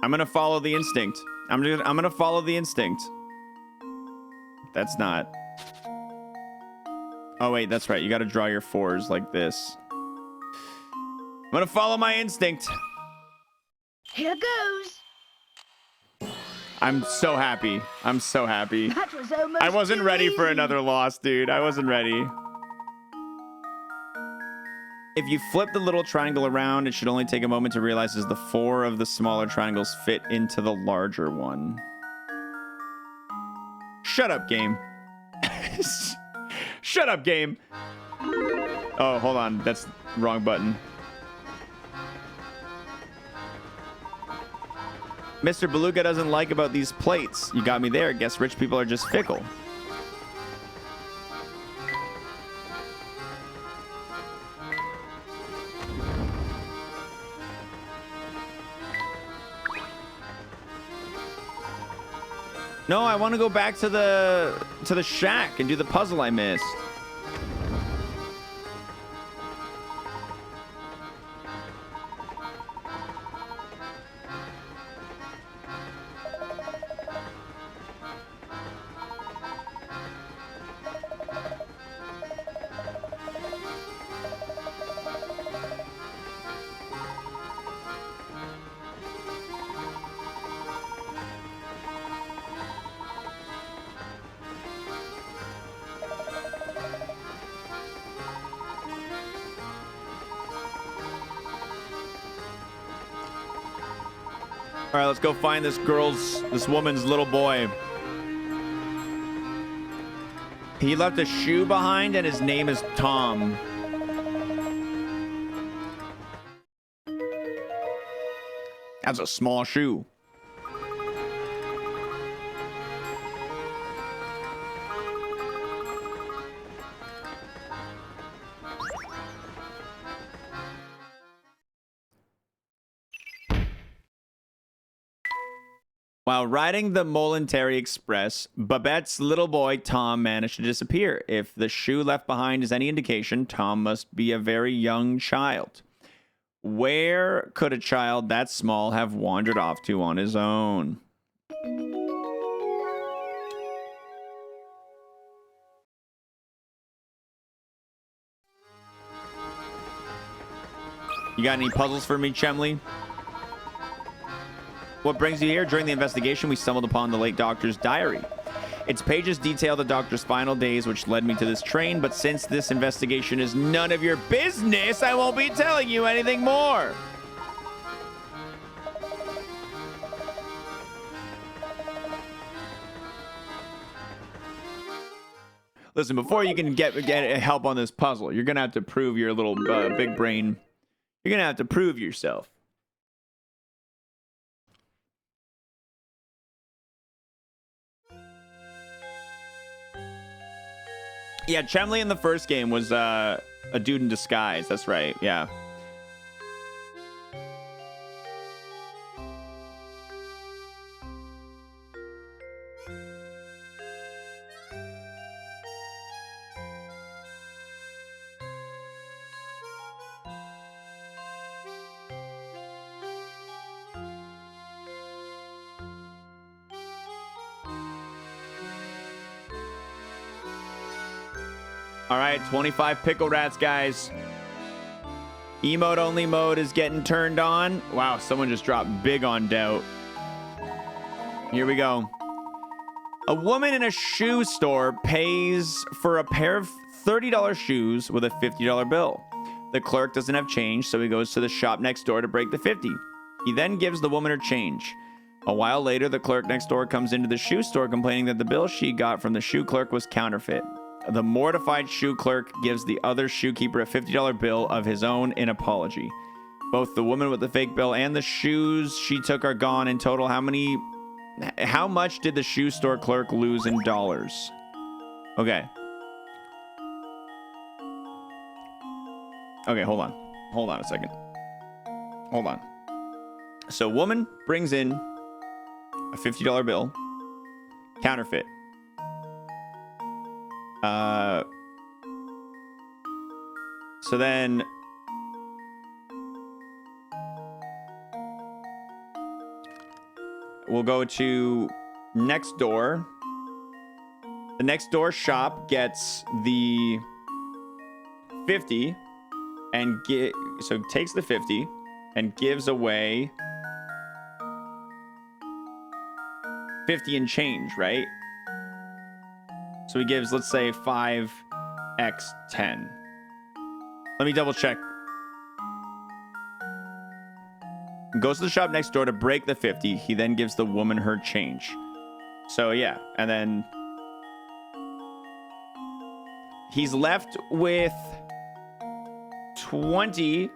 I'm gonna follow the instinct. I'm gonna follow the instinct. That's not. Oh wait, that's right. You gotta draw your 4s like this. I'm gonna follow my instinct. Here goes. I'm so happy. I'm so happy. That was almost I wasn't too ready for easy. another loss, dude. I wasn't ready. If you flip the little triangle around, it should only take a moment to realize as the 4 of the smaller triangles fit into the larger one. Shut up, game. Shut up, game. Oh, hold on. That's wrong button. Mr. Beluga doesn't like about these plates. You got me there. Guess rich people are just fickle. No, I want to go back to the shack and do the puzzle I missed. All right, let's go find this woman's little boy. He left a shoe behind and his name is Tom. That's a small shoe. While riding the Momentary Express, Babette's little boy, Tom, managed to disappear. If the shoe left behind is any indication, Tom must be a very young child. Where could a child that small have wandered off to on his own? You got any puzzles for me, Chemley? What brings you here? During the investigation, we stumbled upon the late doctor's diary. Its pages detail the doctor's final days, which led me to this train, but since this investigation is none of your business, I won't be telling you anything more. Listen, before you can get help on this puzzle, you're going to have to prove your little big brain. You're going to have to prove yourself. Yeah, Chemley in the first game was a dude in disguise. That's right. Yeah. All right, 25 pickle rats, guys. Emote only mode is getting turned on. Wow, someone just dropped big on doubt. Here we go. A woman in a shoe store pays for a pair of $30 shoes with a $50 bill. The clerk doesn't have change, so he goes to the shop next door to break the 50. He then gives the woman her change. A while later, the clerk next door comes into the shoe store complaining that the bill she got from the shoe clerk was counterfeit. The mortified shoe clerk gives the other shoe keeper a $50 bill of his own in apology. Both the woman with the fake bill and the shoes she took are gone. In total, how much did the shoe store clerk lose in dollars? Okay. Okay, hold on. Hold on a second. Hold on. So woman brings in a $50 bill. Counterfeit. So then we'll go to next door. The next door shop gets the 50 and takes the 50 and gives away 50 and change, right? So he gives, let's say, 5x10. Let me double check. Goes to the shop next door to break the 50. He then gives the woman her change. So yeah, and then he's left with 20.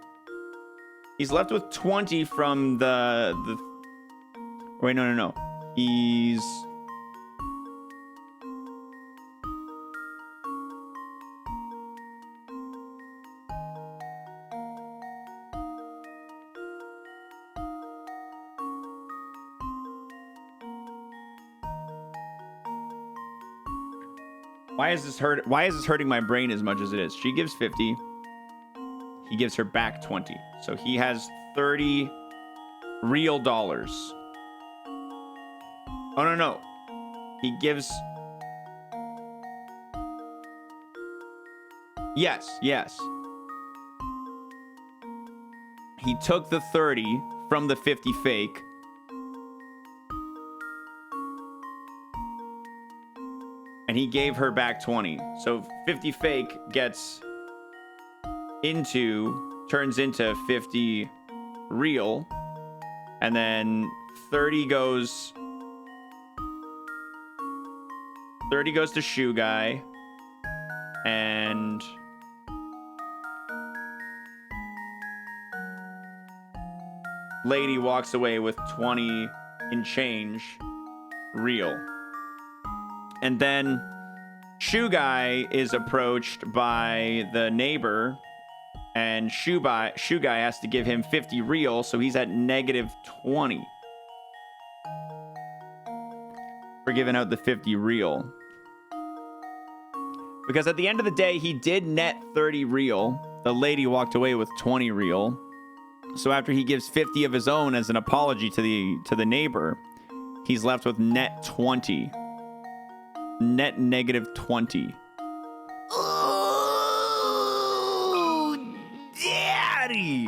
He's left with 20 from the wait, no. He's Why is this hurting my brain as much as it is? She gives 50. He gives her back 20. So he has 30 real dollars. Oh, no. He gives... Yes. He took the 30 from the 50 fake. And he gave her back 20. So 50 fake turns into 50 real. And then 30 goes to shoe guy. And lady walks away with 20 in change real. And then shoe guy is approached by the neighbor, and shoe guy has to give him 50 real, so he's at negative 20 for giving out the 50 real. Because at the end of the day, he did net 30 real. The lady walked away with 20 real. So after he gives 50 of his own as an apology to the neighbor, he's left with net 20. Net negative 20. Oh, daddy!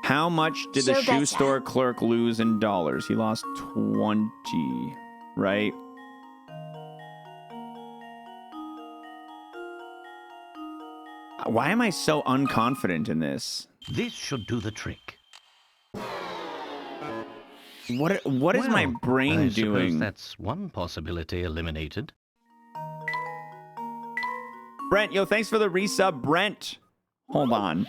How much did the shoe store clerk lose in dollars? He lost 20, right? Why am I so unconfident in this? This should do the trick. What is my brain doing? That's one possibility eliminated. Brent, yo, thanks for the resub, Brent. Hold on.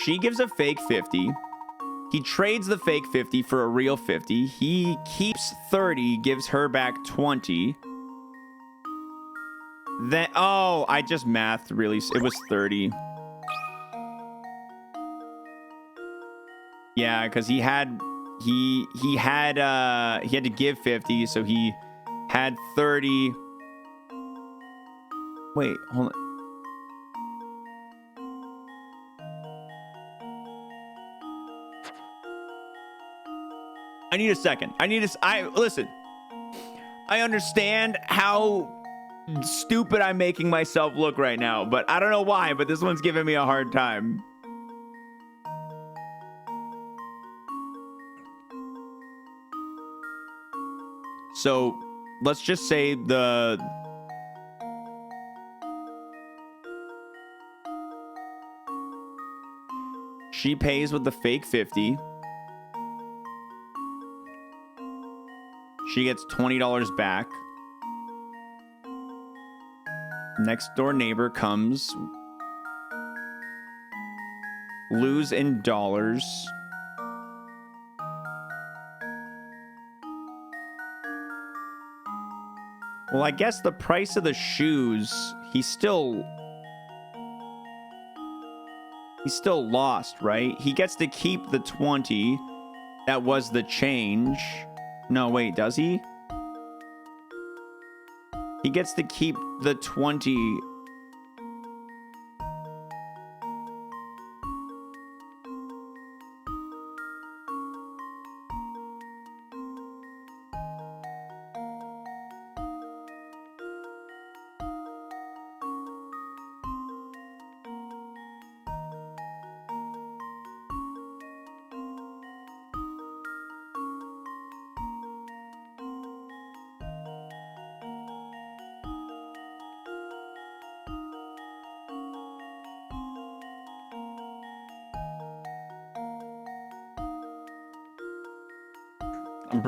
She gives a fake 50. He trades the fake 50 for a real 50. He keeps 30, gives her back 20. Then, oh, I just mathed really. It was 30. Yeah, because he had to give 50, so he had 30. Wait, hold on. I need a second. Listen. I understand how stupid I'm making myself look right now, but I don't know why, but this one's giving me a hard time. So let's just say she pays with the fake 50. She gets $20 back. Next door neighbor comes. Lose in dollars. Well, I guess the price of the shoes, he still lost, right? He gets to keep the 20. That was the change. No, wait, does he? He gets to keep the 20.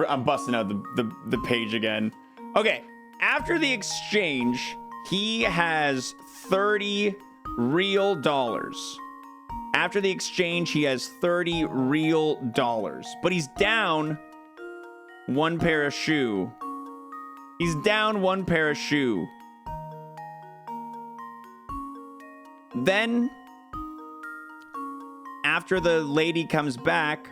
I'm busting out the page again. Okay, after the exchange, he has 30 real dollars. After the exchange, he has 30 real dollars. But he's down one pair of shoe. He's down one pair of shoe. Then, after the lady comes back,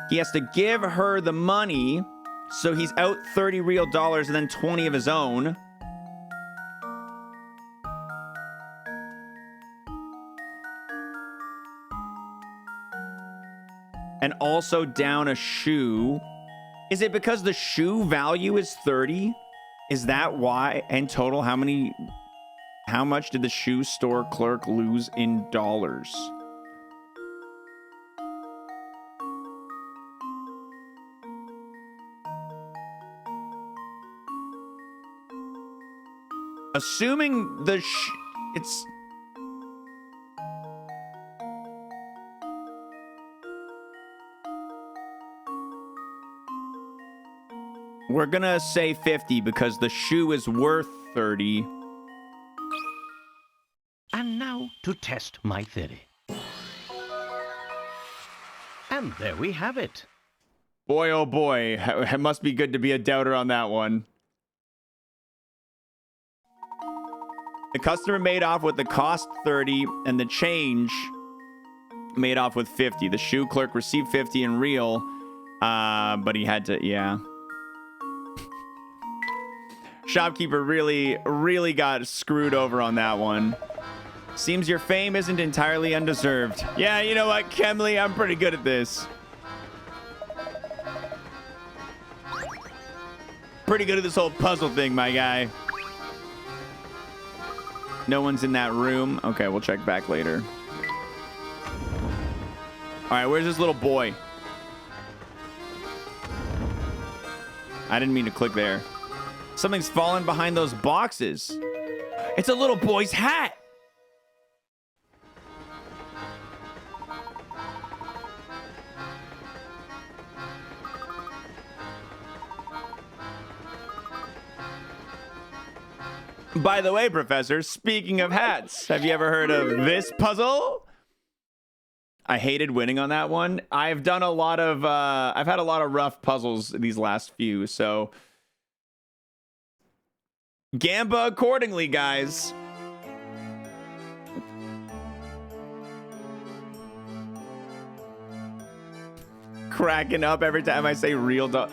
he has to give her the money, so he's out 30 real dollars and then 20 of his own. And also down a shoe. Is it because the shoe value is 30? Is that why? In total, how much did the shoe store clerk lose in dollars? Assuming it's... We're gonna say 50 because the shoe is worth 30. And now to test my theory. And there we have it. Boy, oh boy. It must be good to be a doubter on that one. The customer made off with the cost 30 and the change made off with 50. The shoe clerk received 50 in real, but he had to, yeah. Shopkeeper really got screwed over on that one. Seems your fame isn't entirely undeserved. Yeah, you know what, Kemley, I'm pretty good at this. Pretty good at this whole puzzle thing, my guy. No one's in that room. Okay, we'll check back later. All right, where's this little boy? I didn't mean to click there. Something's fallen behind those boxes. It's a little boy's hat. By the way, Professor, speaking of hats, have you ever heard of this puzzle? I hated winning on that one. I've done a lot of, I've had a lot of rough puzzles these last few, so gamba accordingly, guys. Cracking up every time I say real dog.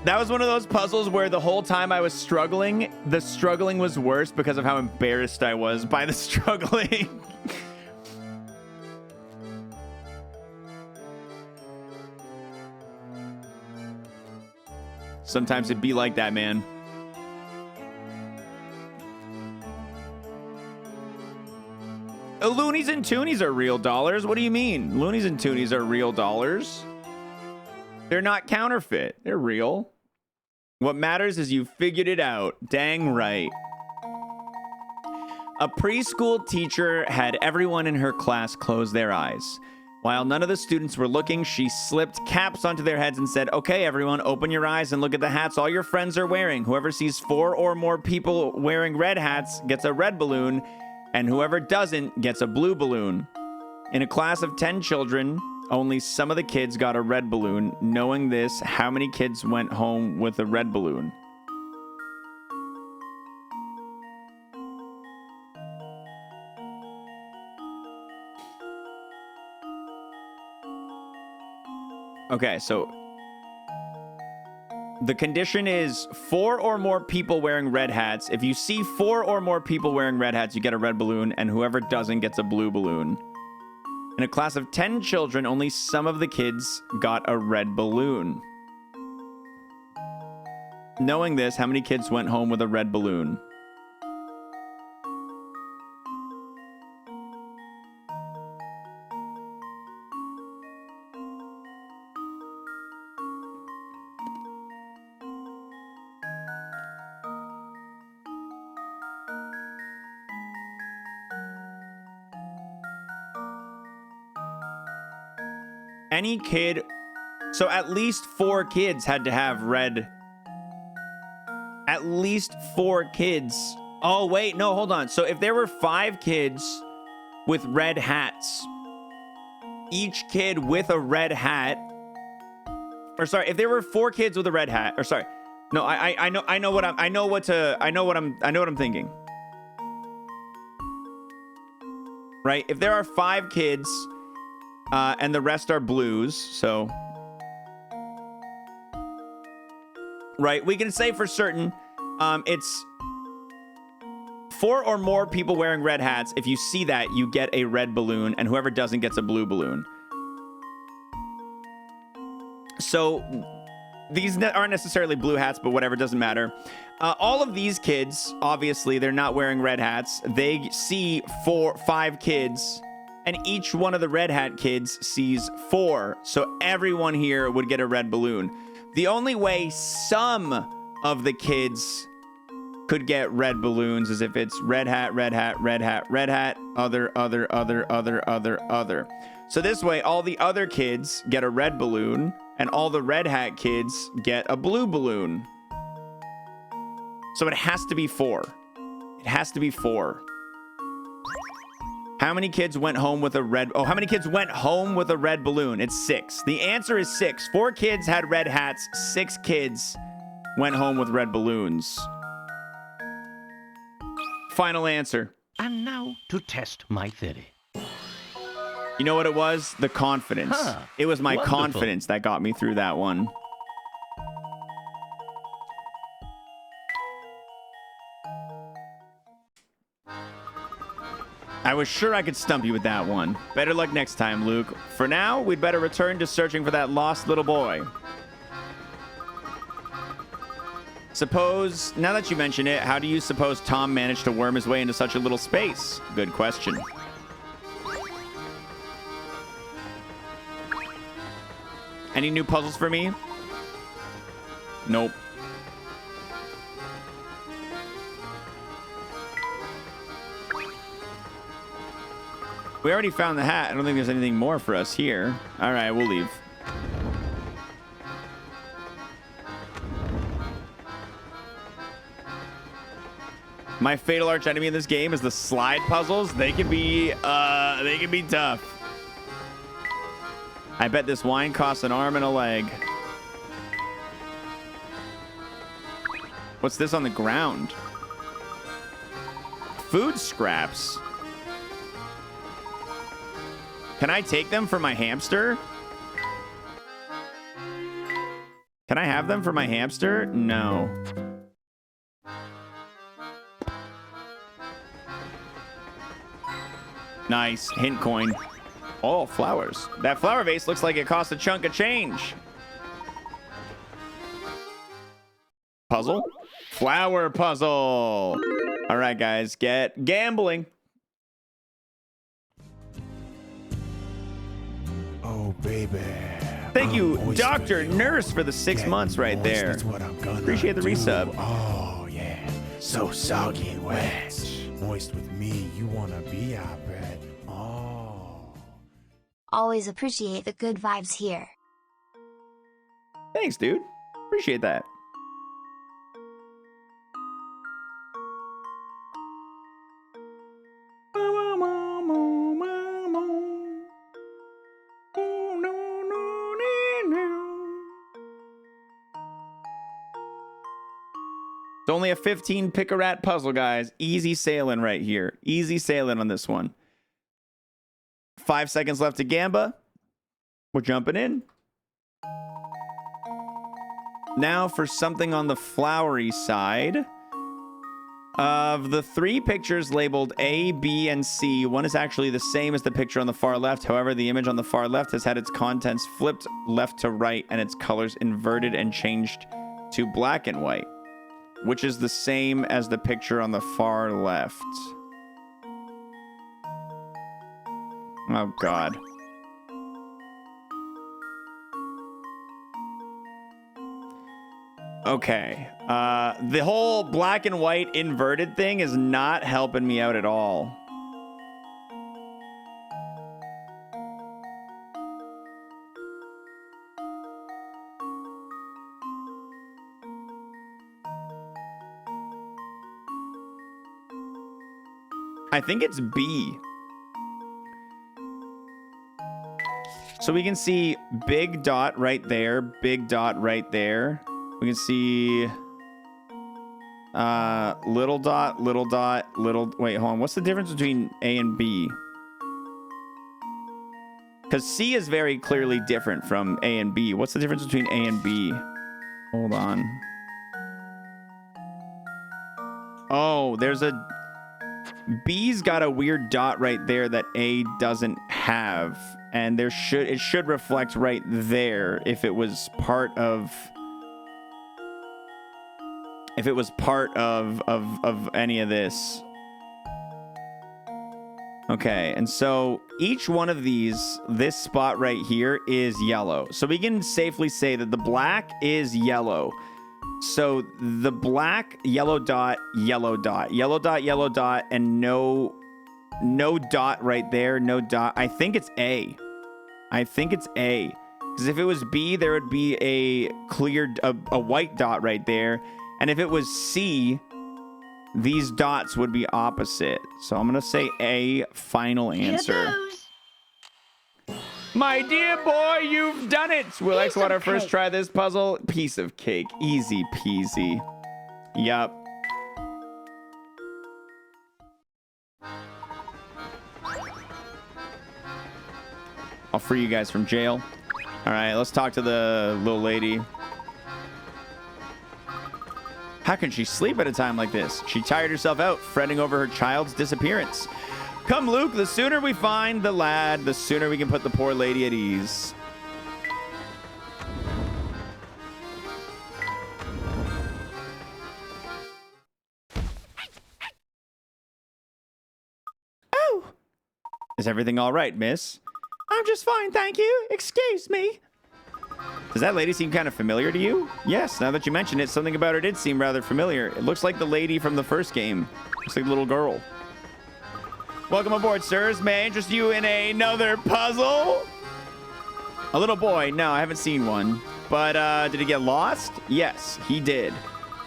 That was one of those puzzles where the whole time I was struggling, the struggling was worse because of how embarrassed I was by the struggling. Sometimes it be like that, man. Loonies and toonies are real dollars. What do you mean? Loonies and toonies are real dollars. They're not counterfeit. They're real. What matters is you figured it out. Dang right. A preschool teacher had everyone in her class close their eyes. While none of the students were looking, she slipped caps onto their heads and said, "Okay, everyone, open your eyes and look at the hats all your friends are wearing. Whoever sees 4 or more people wearing red hats gets a red balloon, and whoever doesn't gets a blue balloon." In a class of 10 children, only some of the kids got a red balloon. Knowing this, how many kids went home with a red balloon? Okay, so the condition is 4 or more people wearing red hats. If you see 4 or more people wearing red hats, you get a red balloon, and whoever doesn't gets a blue balloon. In a class of 10 children, only some of the kids got a red balloon. Knowing this, how many kids went home with a red balloon? Any kid, so at least 4 kids had to have red. At least 4 kids. Oh, wait, no, hold on. So if there were 5 kids with red hats, each kid with a red hat, or sorry, if there were 4 kids with a red hat, or sorry, no, I know what I'm thinking. Right? If there are 5 kids, and the rest are blues, so... Right, we can say for certain, it's 4 or more people wearing red hats. If you see that, you get a red balloon, and whoever doesn't gets a blue balloon. So, these aren't necessarily blue hats, but whatever, doesn't matter. All of these kids, obviously, they're not wearing red hats. They see 5 kids... and each one of the red hat kids sees 4. So everyone here would get a red balloon. The only way some of the kids could get red balloons is if it's red hat, red hat, red hat, red hat, other. So this way, all the other kids get a red balloon, and all the red hat kids get a blue balloon. So it has to be 4. It has to be 4. How many kids went home with a red... Oh, how many kids went home with a red balloon? It's 6. The answer is 6. 4 kids had red hats. 6 kids went home with red balloons. Final answer. And now to test my theory. You know what it was? The confidence. Huh. It was my Wonderful. confidence that got me through that one. I was sure I could stump you with that one. Better luck next time, Luke. For now, we'd better return to searching for that lost little boy. Suppose, now that you mention it, how do you suppose Tom managed to worm his way into such a little space? Good question. Any new puzzles for me? Nope. We already found the hat. I don't think there's anything more for us here. All right, we'll leave. My fatal arch enemy in this game is the slide puzzles. They can be tough. I bet this wine costs an arm and a leg. What's this on the ground? Food scraps. Can I take them for my hamster? Can I have them for my hamster? No. Nice. Hint coin. Oh, flowers. That flower vase looks like it costs a chunk of change. puzzle. Flower puzzle. All right, guys, get gambling. Oh, baby. Thank you, Dr. Nurse, for the 6 months right there. That's what I'm gonna Appreciate the resub. Oh, yeah. So soggy and wet. Moist with me, you wanna be, I bet. Oh. Always appreciate the good vibes here. Thanks, dude. Appreciate that. It's only a 15 pick a rat puzzle, guys. Easy sailing right here. Easy sailing on this one. 5 seconds left to Gamba. We're jumping in. Now for something on the flowery side. Of the 3 pictures labeled A, B, and C, one is actually the same as the picture on the far left. However, the image on the far left has had its contents flipped left to right and its colors inverted and changed to black and white, which is the same as the picture on the far left. Oh, God. Okay. The whole black and white inverted thing is not helping me out at all. I think it's B. So we can see big dot right there, big dot right there. We can see little dot, little dot, little... Wait, hold on. What's the difference between A and B? Because C is very clearly different from A and B. What's the difference between A and B? Hold on. Oh, there's a... B's got a weird dot right there that A doesn't have. And it should reflect right there if it was part of... If it was part of any of this. Okay, and so each one of these, this spot right here is yellow. So we can safely say that the black is yellow. So the black, yellow dot, yellow dot, yellow dot, yellow dot, and no dot right there, no dot. I think it's A. I think it's A. Because if it was B, there would be a clear, a white dot right there. And if it was C, these dots would be opposite. So I'm going to say A, final answer. My dear boy, you've done it. Will xwater first try this puzzle? Piece of cake. Easy peasy. Yup. I'll free you guys from jail. All right, let's talk to the little lady. How can she sleep at a time like this? She tired herself out fretting over her child's disappearance. Come, Luke, the sooner we find the lad, the sooner we can put the poor lady at ease. Oh! Is everything all right, miss? I'm just fine, thank you. Excuse me. Does that lady seem kind of familiar to you? Yes, now that you mention it, something about her did seem rather familiar. It looks like the lady from the first game. Looks like the little girl. Welcome aboard, sirs. May I interest you in another puzzle? A little boy. No, I haven't seen one. But did he get lost? Yes, he did.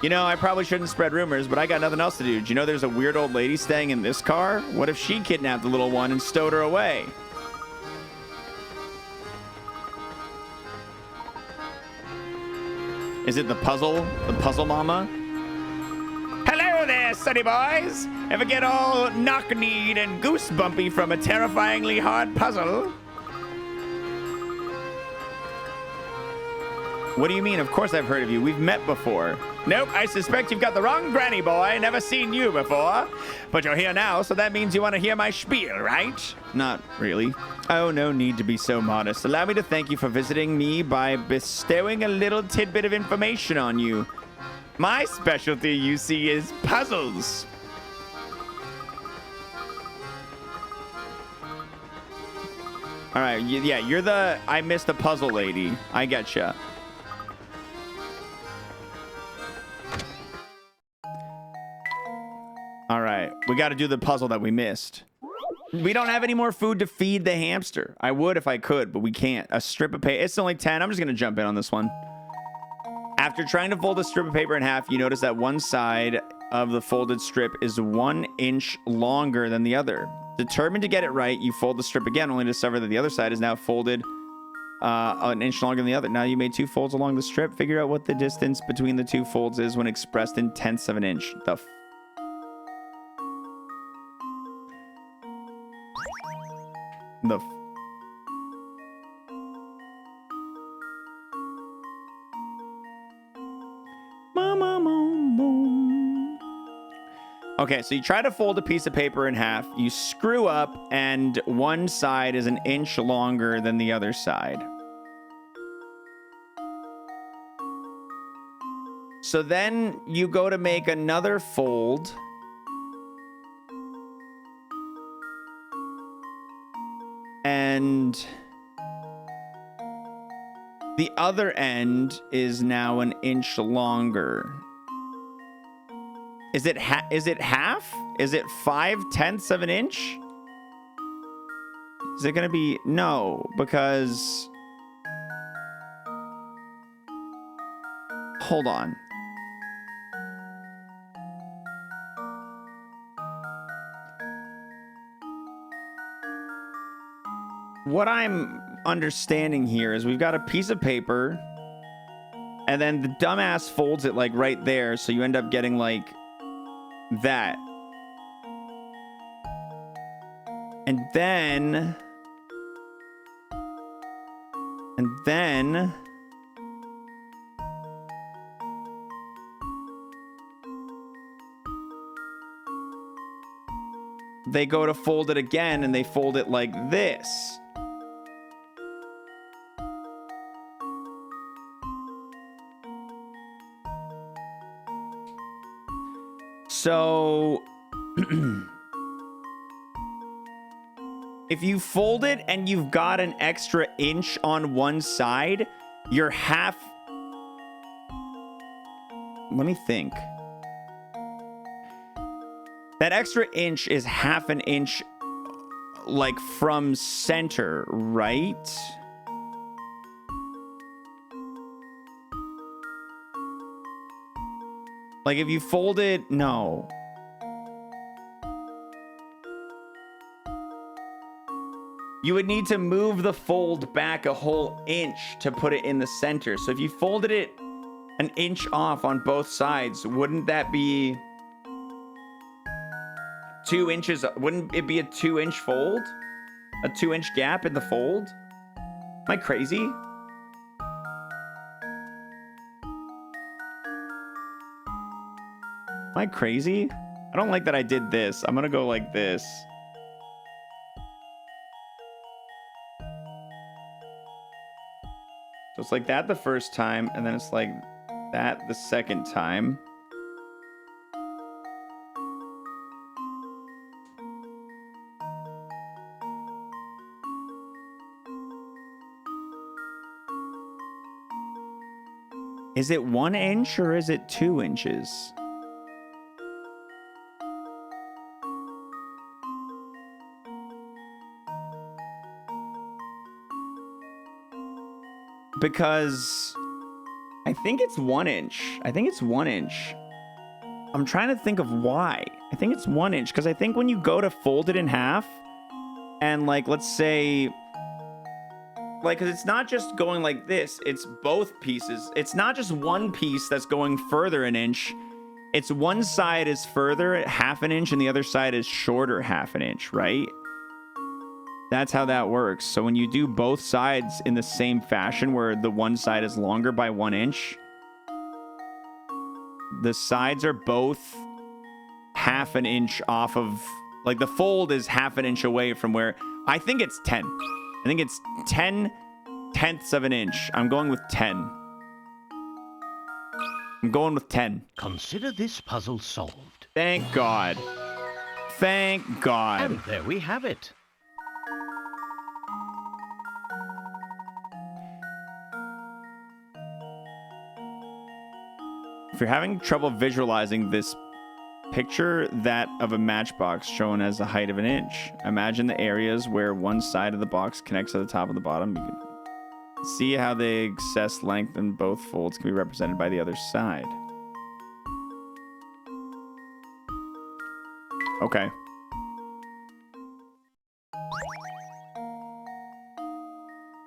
You know, I probably shouldn't spread rumors, but I got nothing else to do. Do you know there's a weird old lady staying in this car? What if she kidnapped the little one and stowed her away? Is it the puzzle mama? Hello there, sunny boys. Ever get all knock-kneed and goosebumpy from a terrifyingly hard puzzle? What do you mean? Of course I've heard of you. We've met before. Nope, I suspect you've got the wrong granny, boy. Never seen you before. But you're here now, so that means you want to hear my spiel, right? Not really. Oh, no need to be so modest. Allow me to thank you for visiting me by bestowing a little tidbit of information on you. My specialty, you see, is puzzles. All right, yeah, you're the I missed a puzzle lady. I getcha. All right, we got to do the puzzle that we missed. We don't have any more food to feed the hamster. I would if I could, but we can't. A strip of paper. It's only 10. I'm just going to jump in on this one. After trying to fold a strip of paper in half, you notice that one side of the folded strip is 1 inch longer than the other. Determined to get it right, you fold the strip again, only to discover that the other side is now folded 1 inch longer than the other. Now you made 2 folds along the strip. Figure out what the distance between the 2 folds is when expressed in tenths of an inch. Okay, so you try to fold a piece of paper in half, you screw up, and one side is 1 inch longer than the other side. So then you go to make another fold. And the other end is now 1 inch longer. Is it half? Is it 5/10 of an inch? Is it gonna be no? Because hold on. What I'm understanding here is we've got a piece of paper, and then the dumbass folds it like right there, so you end up getting like that. And then they go to fold it again, and they fold it like this. So if you fold it and you've got an extra inch on one side, you're half. Let me think. That extra inch is 1/2 inch, like from center, right? Like if you fold it, no. You would need to move the fold back a whole inch to put it in the center. So if you folded it 1 inch off on both sides, wouldn't that be 2 inches? Wouldn't it be a 2-inch fold? A 2-inch gap in the fold? Am I crazy? Am I crazy? I don't like that I did this. I'm gonna go like this. So it's like that the first time, and then it's like that the second time. Is it 1 inch or is it 2 inches? Because I think it's 1 inch. I think it's 1 inch. I'm trying to think of why. I think it's 1 inch because I think when you go to fold it in half and like, let's say, like, because it's not just going like this, it's both pieces. It's not just one piece that's going further 1 inch. It's one side is further at 1/2 inch and the other side is shorter 1/2 inch, right? That's how that works. So when you do both sides in the same fashion where the one side is longer by 1 inch, the sides are both 1/2 inch off of, like the fold is 1/2 inch away from where, I think it's 10. I think it's 10/10 of an inch. I'm going with 10. I'm going with 10. Consider this puzzle solved. Thank God. Thank God. And there we have it. If you're having trouble visualizing this, picture that of a matchbox shown as the height of an inch. Imagine the areas where one side of the box connects to the top of the bottom. You can see how the excess length in both folds can be represented by the other side. Okay.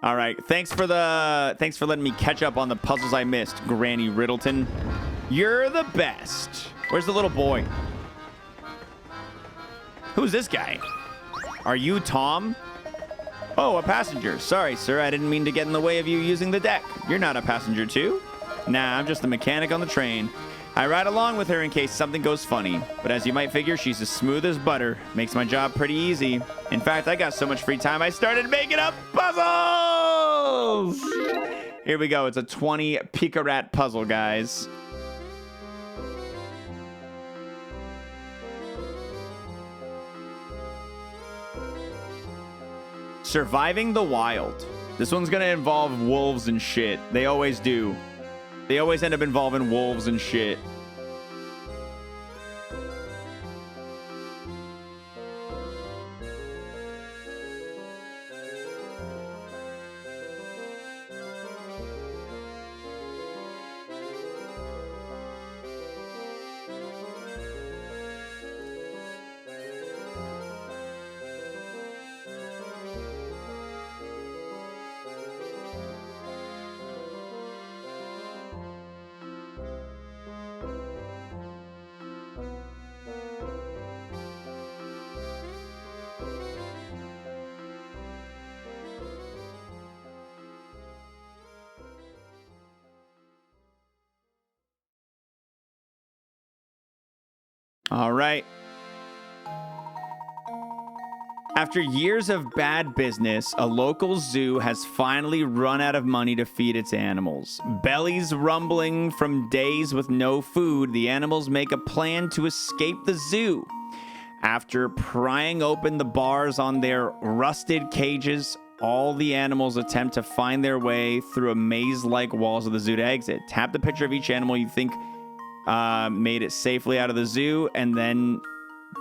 All right. Thanks for letting me catch up on the puzzles I missed, Granny Riddleton. You're the best. Where's the little boy? Who's this guy? Are you Tom? Oh, a passenger. Sorry, sir. I didn't mean to get in the way of you using the deck. You're not a passenger, too? Nah, I'm just the mechanic on the train. I ride along with her in case something goes funny. But as you might figure, she's as smooth as butter. Makes my job pretty easy. In fact, I got so much free time, I started making up puzzles! Here we go. It's a 20 Pika-Rat puzzle, guys. Surviving the wild. This one's gonna involve wolves and shit. They always do. They always end up involving wolves and shit. All right. After years of bad business, a local zoo has finally run out of money to feed its animals. Bellies rumbling from days with no food, the animals make a plan to escape the zoo. After prying open the bars on their rusted cages, all the animals attempt to find their way through a maze-like walls of the zoo to exit. Tap the picture of each animal you think made it safely out of the zoo, and then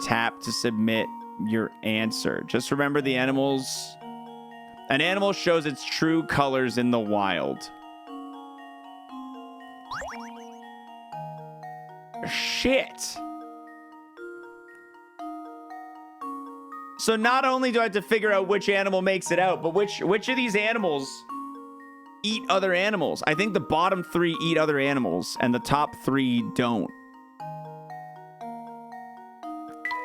tap to submit your answer. Just remember an animal shows its true colors in the wild. Shit. So not only do I have to figure out which animal makes it out, but which of these animals eat other animals. I think the bottom 3 eat other animals, and the top 3 don't.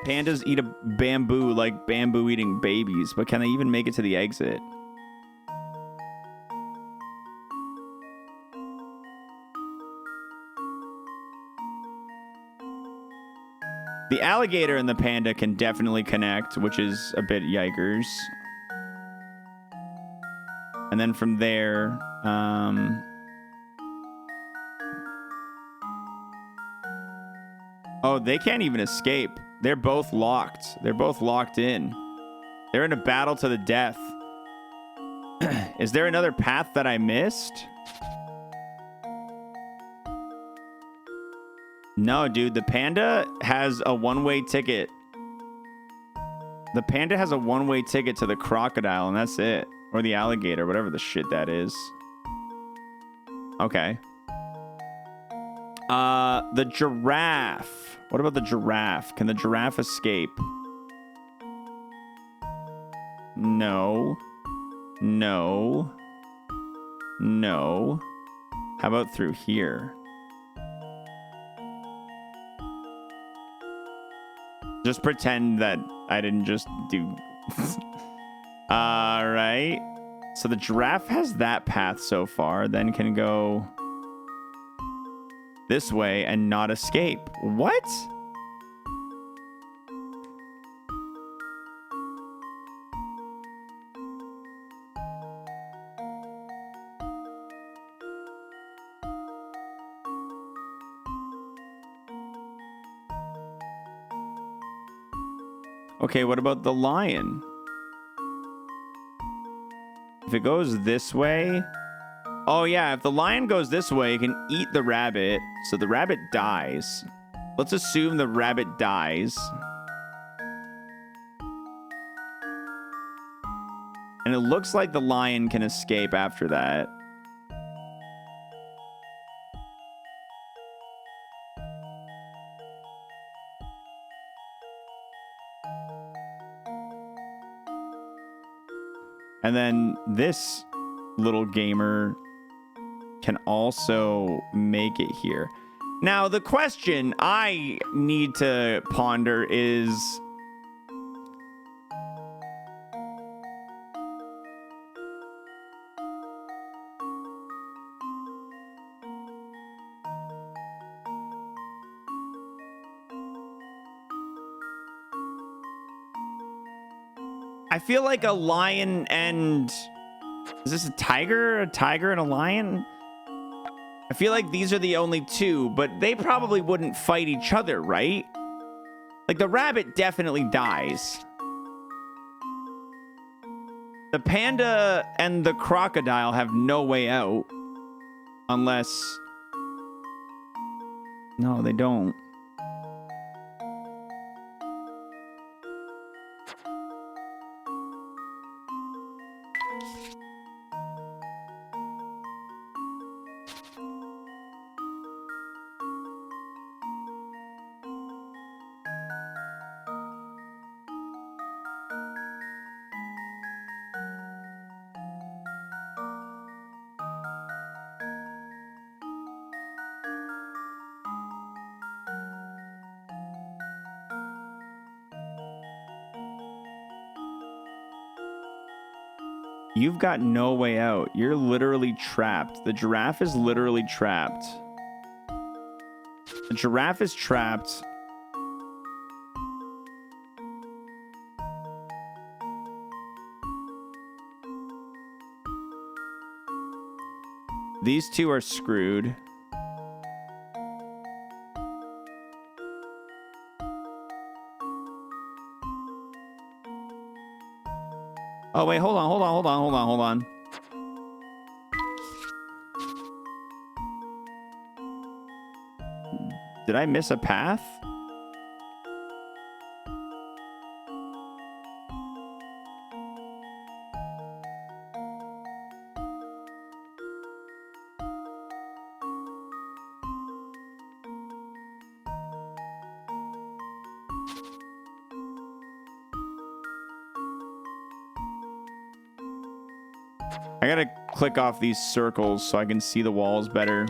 Pandas eat a bamboo like bamboo eating babies, but can they even make it to the exit? The alligator and the panda can definitely connect, which is a bit yikers. And then from there, oh, they can't even escape. They're both locked. They're both locked in. They're in a battle to the death. Is there another path that I missed? No, dude. The panda has a one-way ticket. The panda has a one-way ticket to the crocodile, and that's it. Or the alligator, whatever the shit that is. Okay. The giraffe. What about the giraffe? Can the giraffe escape? No. No. No. How about through here? Just pretend that I didn't just do... All right. So the giraffe has that path so far, then can go this way and not escape. What? Okay, what about the lion? If it goes this way... Oh, yeah, if the lion goes this way, it can eat the rabbit. So the rabbit dies. Let's assume the rabbit dies. And it looks like the lion can escape after that. And then this little gamer can also make it here. Now, the question I need to ponder is... I feel like a lion and... Is this a tiger? A tiger and a lion? I feel like these are the only two, but they probably wouldn't fight each other, right? Like, the rabbit definitely dies. The panda and the crocodile have no way out. Unless... No, they don't. You've got no way out. You're literally trapped. The giraffe is literally trapped. The giraffe is trapped. These two are screwed. Oh, wait, hold on. Did I miss a path? I gotta click off these circles so I can see the walls better.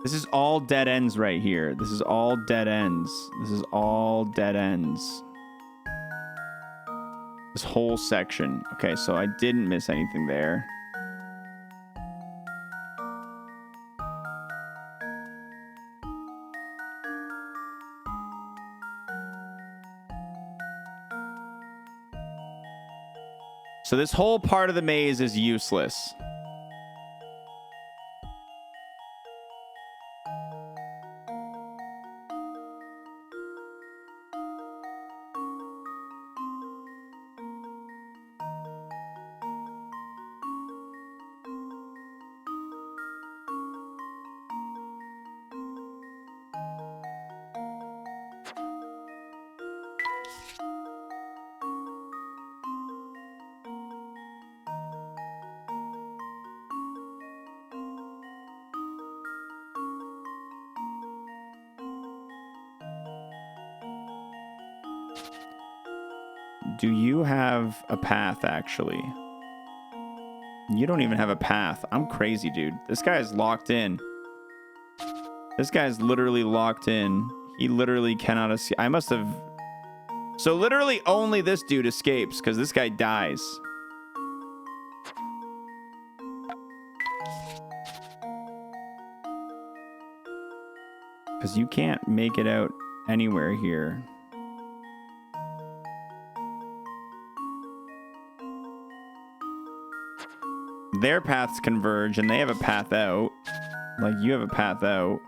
This is all dead ends right here. This is all dead ends. This is all dead ends. This whole section. Okay, so I didn't miss anything there. So this whole part of the maze is useless. Do you have a path, actually? You don't even have a path. I'm crazy, dude. This guy's locked in. This guy's literally locked in. He literally cannot escape. I must have... So literally only this dude escapes, because this guy dies. Because you can't make it out anywhere here. Their paths converge and they have a path out. Like, you have a path out.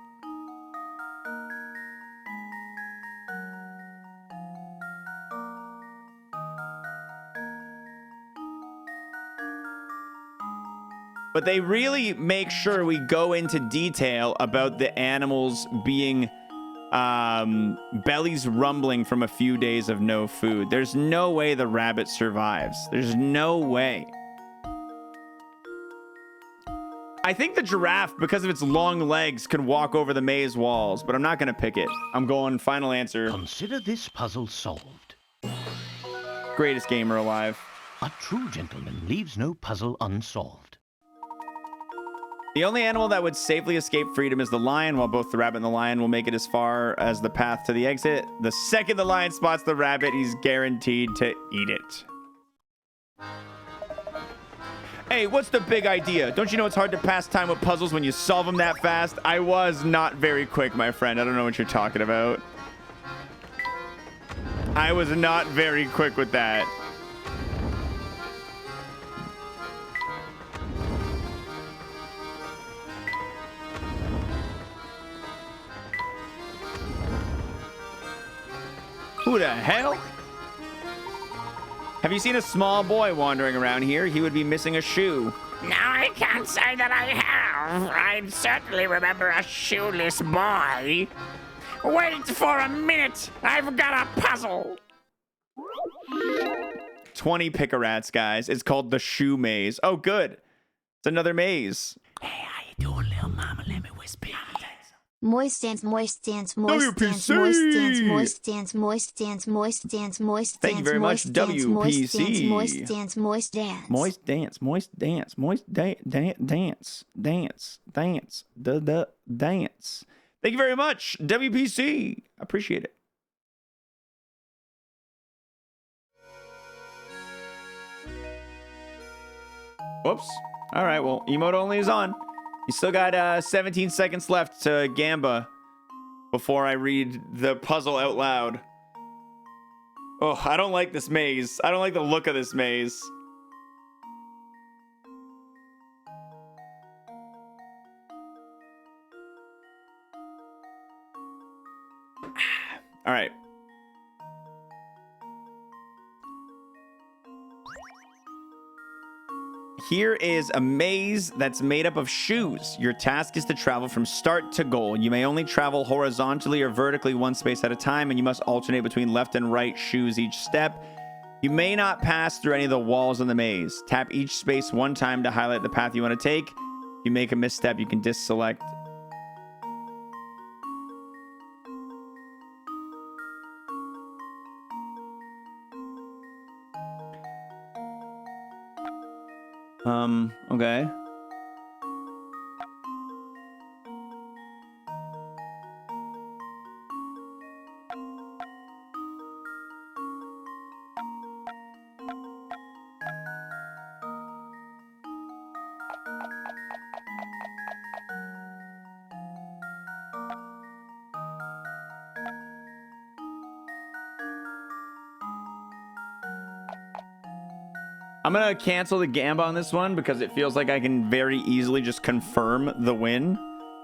But they really make sure we go into detail about the animals being bellies rumbling from a few days of no food. There's no way the rabbit survives. There's no way. I think the giraffe, because of its long legs, can walk over the maze walls, but I'm not going to pick it. I'm going final answer. Consider this puzzle solved. Greatest gamer alive. A true gentleman leaves no puzzle unsolved. The only animal that would safely escape freedom is the lion, while both the rabbit and the lion will make it as far as the path to the exit. The second the lion spots the rabbit, he's guaranteed to eat it. Hey, what's the big idea? Don't you know it's hard to pass time with puzzles when you solve them that fast? I was not very quick, my friend. I don't know what you're talking about. I was not very quick with that. Who the hell? Have you seen a small boy wandering around here? He would be missing a shoe. No, I can't say that I have. I certainly remember a shoeless boy. Wait for a minute. I've got a puzzle. 20 pick-a-rats, guys. It's called the shoe maze. Oh, good. It's another maze. Hey, how you doing, little mama? Let me whisper. Moist dance, moist dance, moist dance, WPC. moist dance, moist dance, moist dance, moist dance, moist dance. Thank you very much, WPC. Moist dance, moist dance. Moist dance, moist dance, moist dance, dance, dance. Thank you very much, WPC. Appreciate it. Whoops. All right, well, emote only is on. You still got 17 seconds left to Gamba before I read the puzzle out loud. Oh, I don't like this maze. I don't like the look of this maze. All right. Here is a maze that's made up of shoes. Your task is to travel from start to goal. You may only travel horizontally or vertically one space at a time, and you must alternate between left and right shoes each step. You may not pass through any of the walls in the maze. Tap each space one time to highlight the path you want to take. If you make a misstep, you can deselect. Okay. I'm gonna cancel the Gamba on this one because it feels like I can very easily just confirm the win.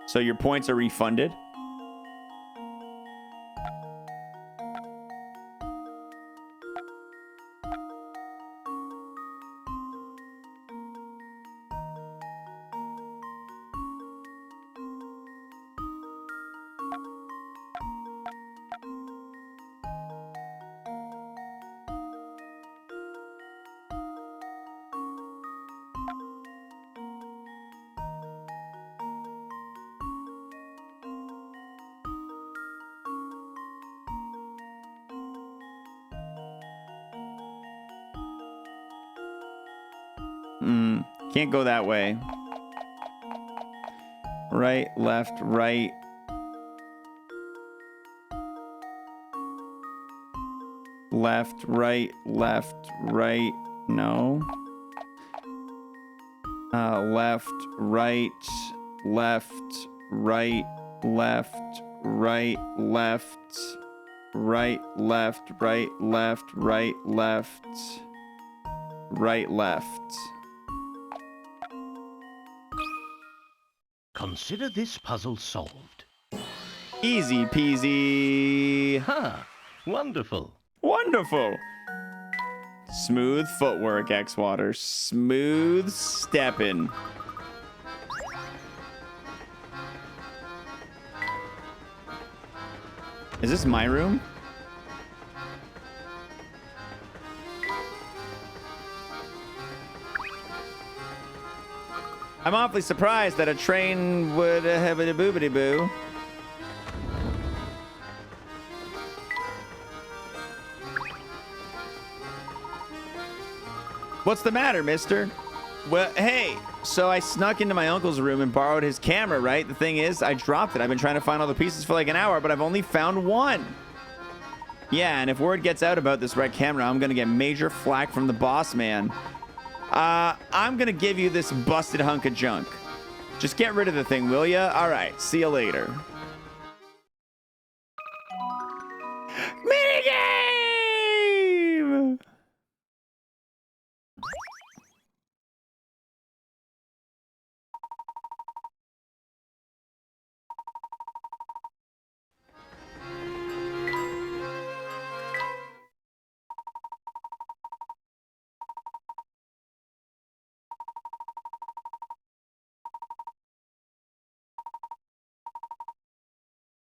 So your points are refunded. Can't go that way. Right, left, right. Left, right, no. Left, right, left, right, left, right, left, right, left, right, left, right, left, right, left. Consider this puzzle solved. Easy peasy. Ha! Wonderful. Wonderful. Smooth footwork, xwater. Smooth stepping. Is this my room? I'm awfully surprised that a train would have a boobity boo. What's the matter, mister? Well, hey, so I snuck into my uncle's room and borrowed his camera, right? The thing is, I dropped it. I've been trying to find all the pieces for like an hour, but I've only found one. Yeah, and if word gets out about this red camera, I'm gonna get major flack from the boss man. I'm gonna give you this busted hunk of junk. Just get rid of the thing, will ya? All right, see you later. Minigame!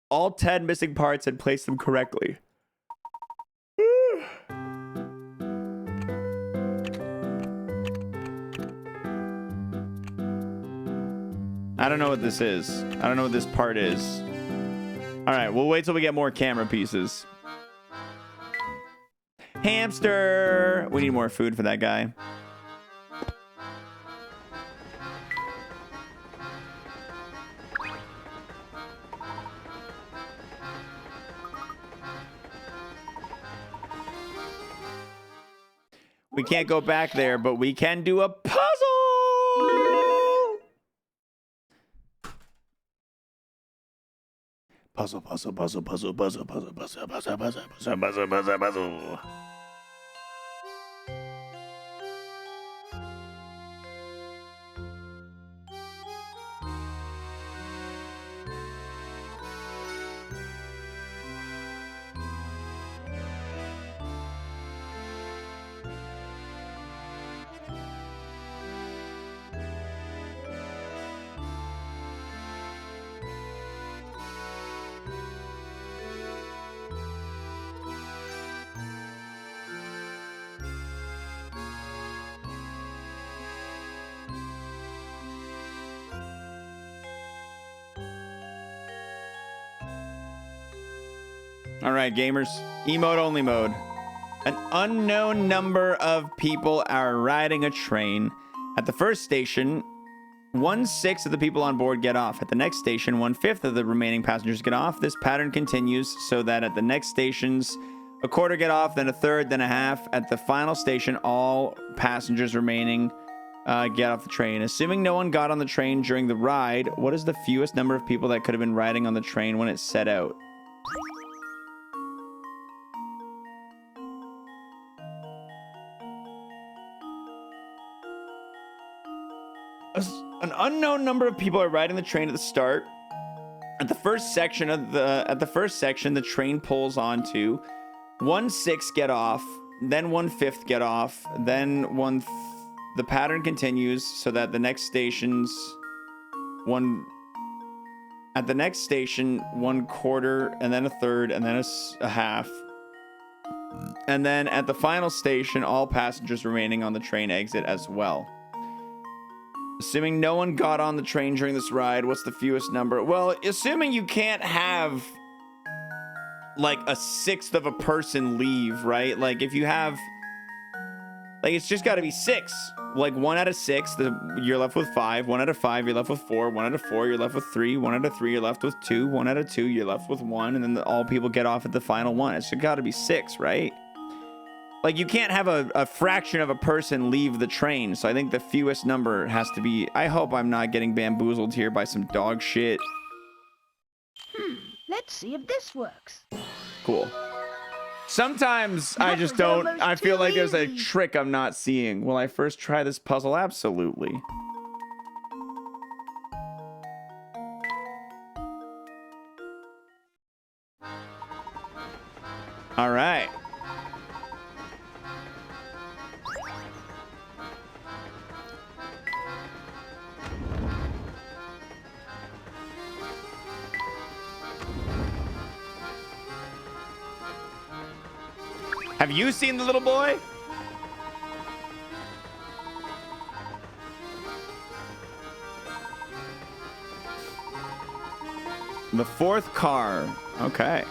All 10 missing parts and placed them correctly. I don't know what this is. I don't know what this part is. All right, we'll wait till we get more camera pieces. Hamster! We need more food for that guy. We can't go back there, but we can do a puzzle! Puzzle, puzzle, puzzle, puzzle, puzzle, puzzle, puzzle, puzzle, puzzle, puzzle, puzzle, puzzle, puzzle. All right, gamers. Emote only mode. An unknown number of people are riding a train. At the first station, 1/6 of the people on board get off. At the next station, 1/5 of the remaining passengers get off. This pattern continues so that at the next stations, a quarter get off, then a third, then a half. At the final station, all passengers remaining get off the train. Assuming no one got on the train during the ride, what is the fewest number of people that could have been riding on the train when it set out? An unknown number of people are riding the train at the start. At the first section, the train pulls onto. 1/6 get off, then 1/5 get off, then the pattern continues so that the next stations at the next station 1/4, and then a third, and then a half. And then at the final station, all passengers remaining on the train exit as well. Assuming no one got on the train during this ride, what's the fewest number? Well, assuming you can't have like 1/6 of a person leave, right? Like if you have, like it's just got to be 6. Like 1 out of 6, you're left with 5. 1 out of 5, you're left with 4. 1 out of 4, you're left with 3. 1 out of 3, you're left with 2. 1 out of 2, you're left with 1. And then all people get off at the final one. It's got to be 6, right? Like, you can't have a fraction of a person leave the train. So I think the fewest number has to be... I hope I'm not getting bamboozled here by some dog shit. Let's see if this works. Cool. Sometimes I just don't... I feel like there's a trick I'm not seeing. Will I first try this puzzle? Absolutely. All right. Have you seen the little boy? The fourth car. Okay.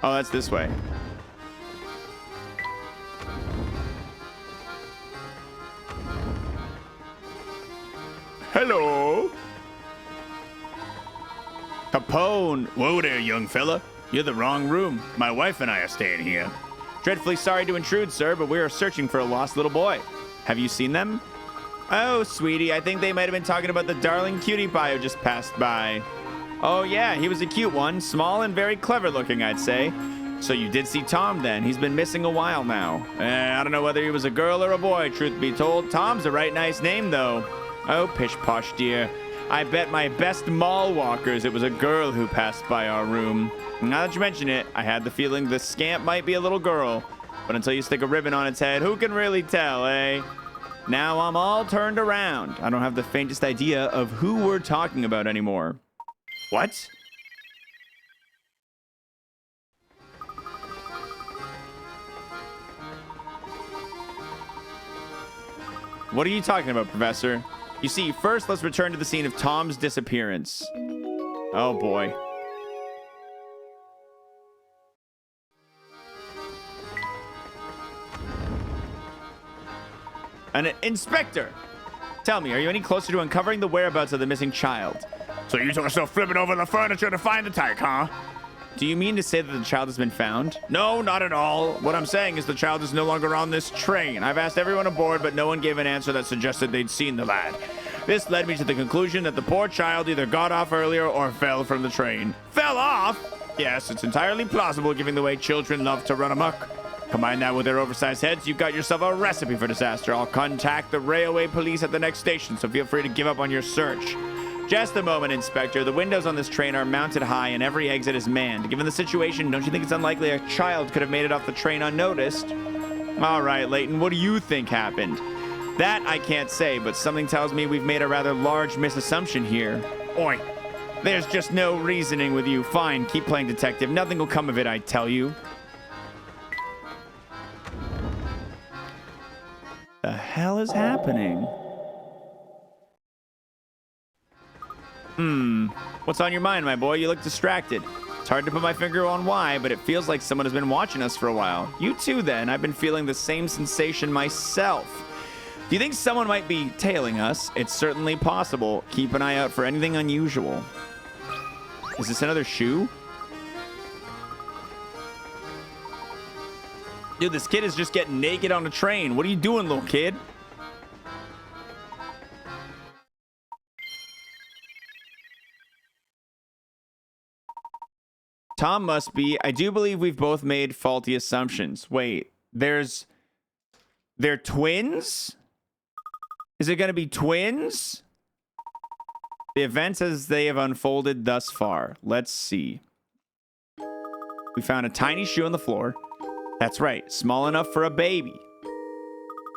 Oh, that's this way. Hello. Capone. Whoa there, young fella. You're the wrong room. My wife and I are staying here. Dreadfully sorry to intrude, sir, but we are searching for a lost little boy. Have you seen them? Oh, sweetie, I think they might have been talking about the darling cutie pie who just passed by. Oh, yeah, he was a cute one. Small and very clever looking, I'd say. So you did see Tom, then. He's been missing a while now. I don't know whether he was a girl or a boy, truth be told. Tom's a right nice name, though. Oh, pish-posh, dear. I bet my best mall walkers it was a girl who passed by our room. Now that you mention it, I had the feeling the scamp might be a little girl. But until you stick a ribbon on its head, who can really tell, eh? Now I'm all turned around. I don't have the faintest idea of who we're talking about anymore. What? What are you talking about, Professor? You see, first let's return to the scene of Tom's disappearance. Oh boy. An inspector! Tell me, are you any closer to uncovering the whereabouts of the missing child? So you took yourself flipping over the furniture to find the tyke, huh? Do you mean to say that the child has been found? No, not at all. What I'm saying is the child is no longer on this train. I've asked everyone aboard, but no one gave an answer that suggested they'd seen the lad. This led me to the conclusion that the poor child either got off earlier or fell from the train. Fell off? Yes, it's entirely plausible given the way children love to run amok. Combine that with their oversized heads, you've got yourself a recipe for disaster. I'll contact the railway police at the next station, so feel free to give up on your search. Just a moment, Inspector. The windows on this train are mounted high and every exit is manned. Given the situation, don't you think it's unlikely a child could have made it off the train unnoticed? All right, Layton, what do you think happened? That I can't say, but something tells me we've made a rather large misassumption here. Oi, there's just no reasoning with you. Fine, keep playing detective. Nothing will come of it, I tell you. The hell is happening? What's on your mind, my boy? You look distracted. It's hard to put my finger on why, but it feels like someone has been watching us for a while. You too, then. I've been feeling the same sensation myself. Do you think someone might be tailing us? It's certainly possible. Keep an eye out for anything unusual. Is this another shoe? Dude, this kid is just getting naked on a train. What are you doing, little kid? Tom must be. I do believe we've both made faulty assumptions. Wait, they're twins? Is it going to be twins? The events as they have unfolded thus far. Let's see. We found a tiny shoe on the floor. That's right, small enough for a baby.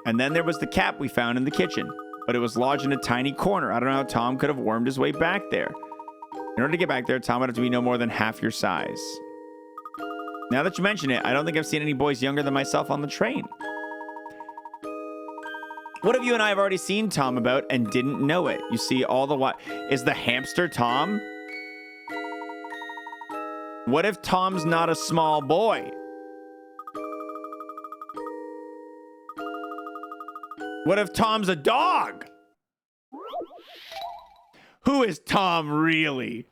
And then there was the cap we found in the kitchen, but it was lodged in a tiny corner. I don't know how Tom could have wormed his way back there. In order to get back there, Tom would have to be no more than half your size. Now that you mention it, I don't think I've seen any boys younger than myself on the train. What if you and I have already seen Tom about and didn't know it? You see, all the while... Is the hamster Tom? What if Tom's not a small boy? What if Tom's a dog? Who is Tom really?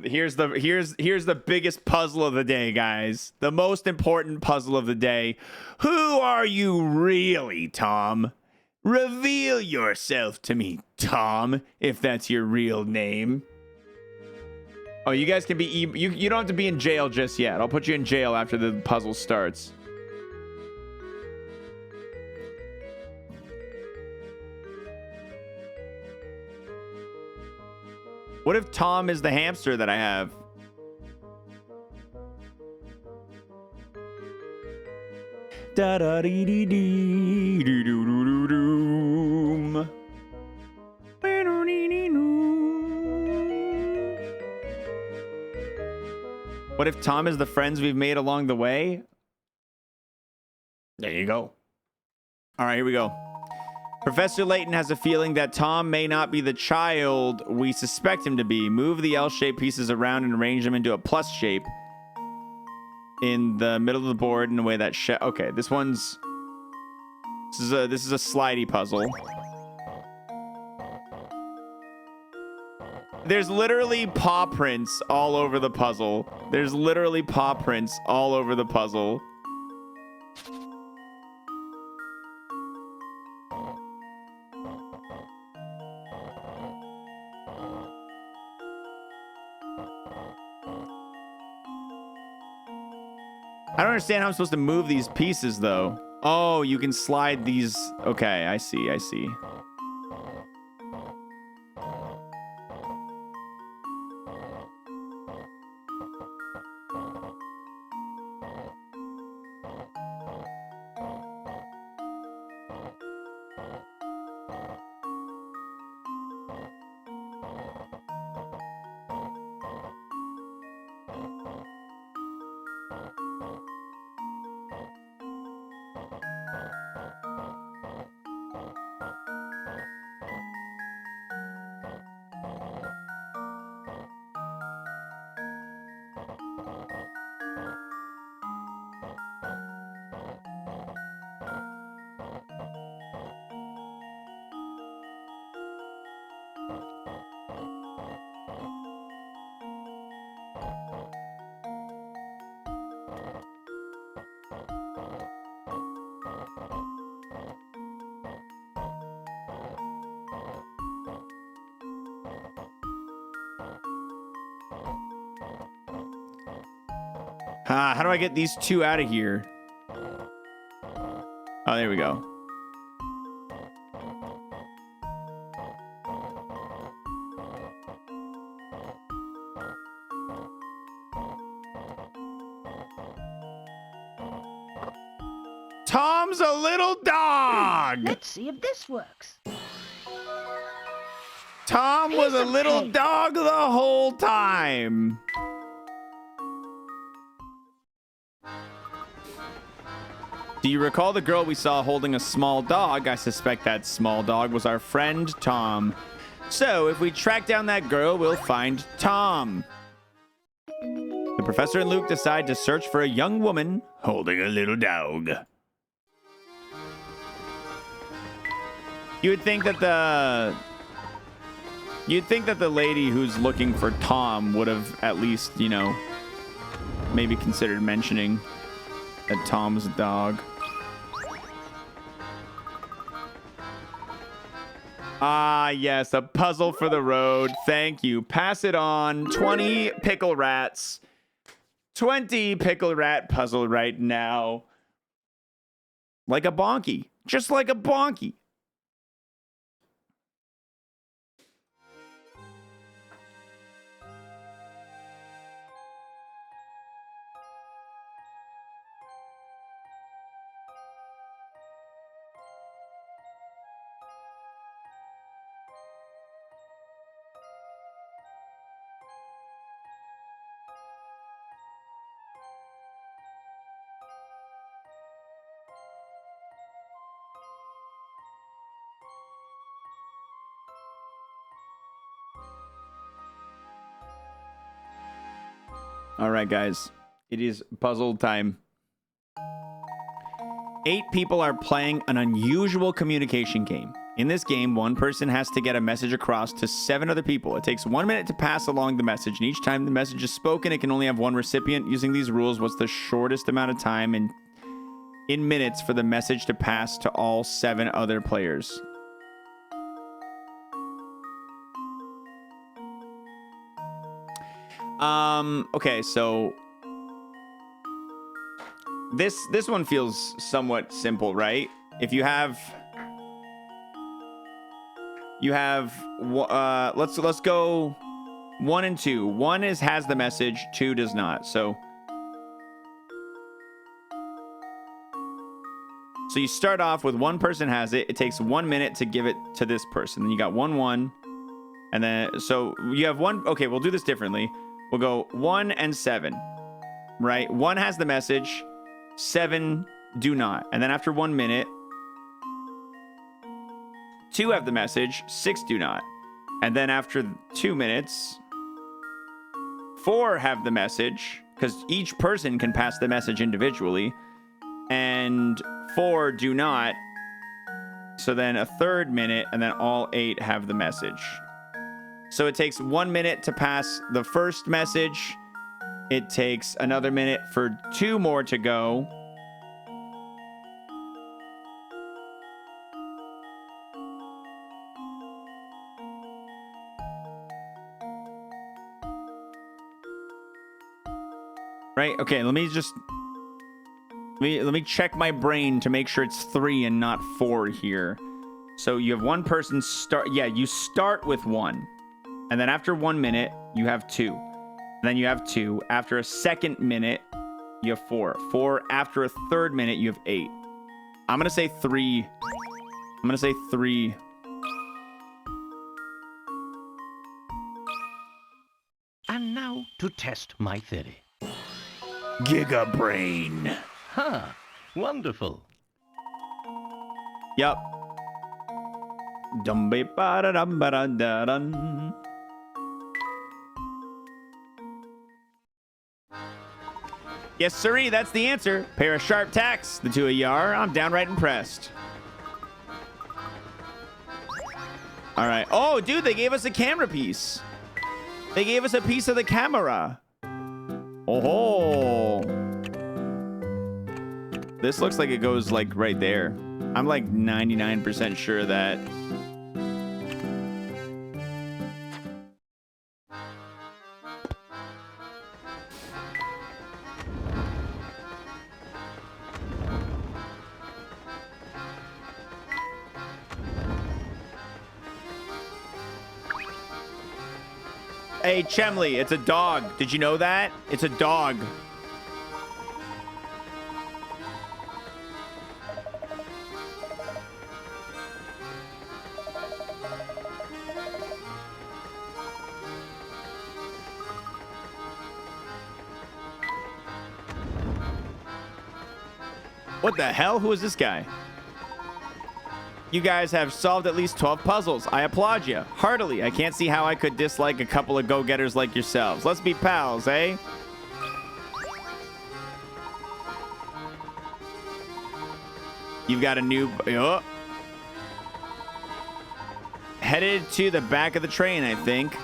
Here's the biggest puzzle of the day, guys. The most important puzzle of the day. Who are you really, Tom? Reveal yourself to me, Tom, if that's your real name. Oh, you guys can be... You don't have to be in jail just yet. I'll put you in jail after the puzzle starts. What if Tom is the hamster that I have? Da da dee dee dee doo doo doo doo doom. What if Tom is the friends we've made along the way? There you go. All right, here we go. Professor Layton has a feeling that Tom may not be the child we suspect him to be. Move the L-shaped pieces around and arrange them into a plus shape in the middle of the board in a way that... Okay, this one's... This is a slidey puzzle. There's literally paw prints all over the puzzle. There's literally paw prints all over the puzzle. I don't understand how I'm supposed to move these pieces, though. Oh, you can slide these. Okay, I see, I see. How do I get these two out of here? Oh, there we go. Tom's a little dog. Let's see if this works. Tom was a little dog the whole time. Do you recall the girl we saw holding a small dog? I suspect that small dog was our friend Tom. So if we track down that girl, we'll find Tom. The professor and Luke decide to search for a young woman holding a little dog. You'd think that the lady who's looking for Tom would have at least, you know, maybe considered mentioning that Tom's a dog. Ah, yes, a puzzle for the road. Thank you. Pass it on. 20 pickle rats. 20 pickle rat puzzle right now. Like a bonky. Just like a bonky. All right, guys. It is puzzle time. 8 people are playing an unusual communication game. In this game, one person has to get a message across to 7 other people. It takes 1 minute to pass along the message, and each time the message is spoken, it can only have one recipient. Using these rules, what's the shortest amount of time in minutes for the message to pass to all 7 other players? Okay, so this one feels somewhat simple, right? If you have let's go 1 and 2. 1 has the message, 2 does not. So you start off with one person has it. It takes 1 minute to give it to this person. Then you got 1 1. And then so you have 1. Okay, we'll do this differently. We'll go 1 and 7. Right? 1 has the message, 7 do not. And then after 1 minute, 2 have the message, 6 do not. And then after 2 minutes, 4 have the message, because each person can pass the message individually, and 4 do not. So then a third minute, and then all 8 have the message. So it takes 1 minute to pass the first message. It takes another minute for 2 more to go. Right? Okay, let me check my brain to make sure it's 3 and not 4 here. So you have one person start. Yeah, you start with 1. And then after 1 minute, you have 2. And then you have 2. After a second minute, you have 4. 4 after a third minute, you have 8. I'm going to say 3. I'm going to say 3. And now to test my theory. Giga Brain. Huh. Wonderful. Yup. Yes, sirree, that's the answer. Pair of sharp tacks, the two of you are. I'm downright impressed. All right. Oh, dude, they gave us a camera piece. They gave us a piece of the camera. Oh. This looks like it goes like right there. I'm like 99% sure that. Hey, Chemley, it's a dog. Did you know that? It's a dog. What the hell? Who is this guy? You guys have solved at least 12 puzzles. I applaud you. Heartily. I can't see how I could dislike a couple of go-getters like yourselves. Let's be pals, eh? You've got a new... Oh. Headed to the back of the train, I think.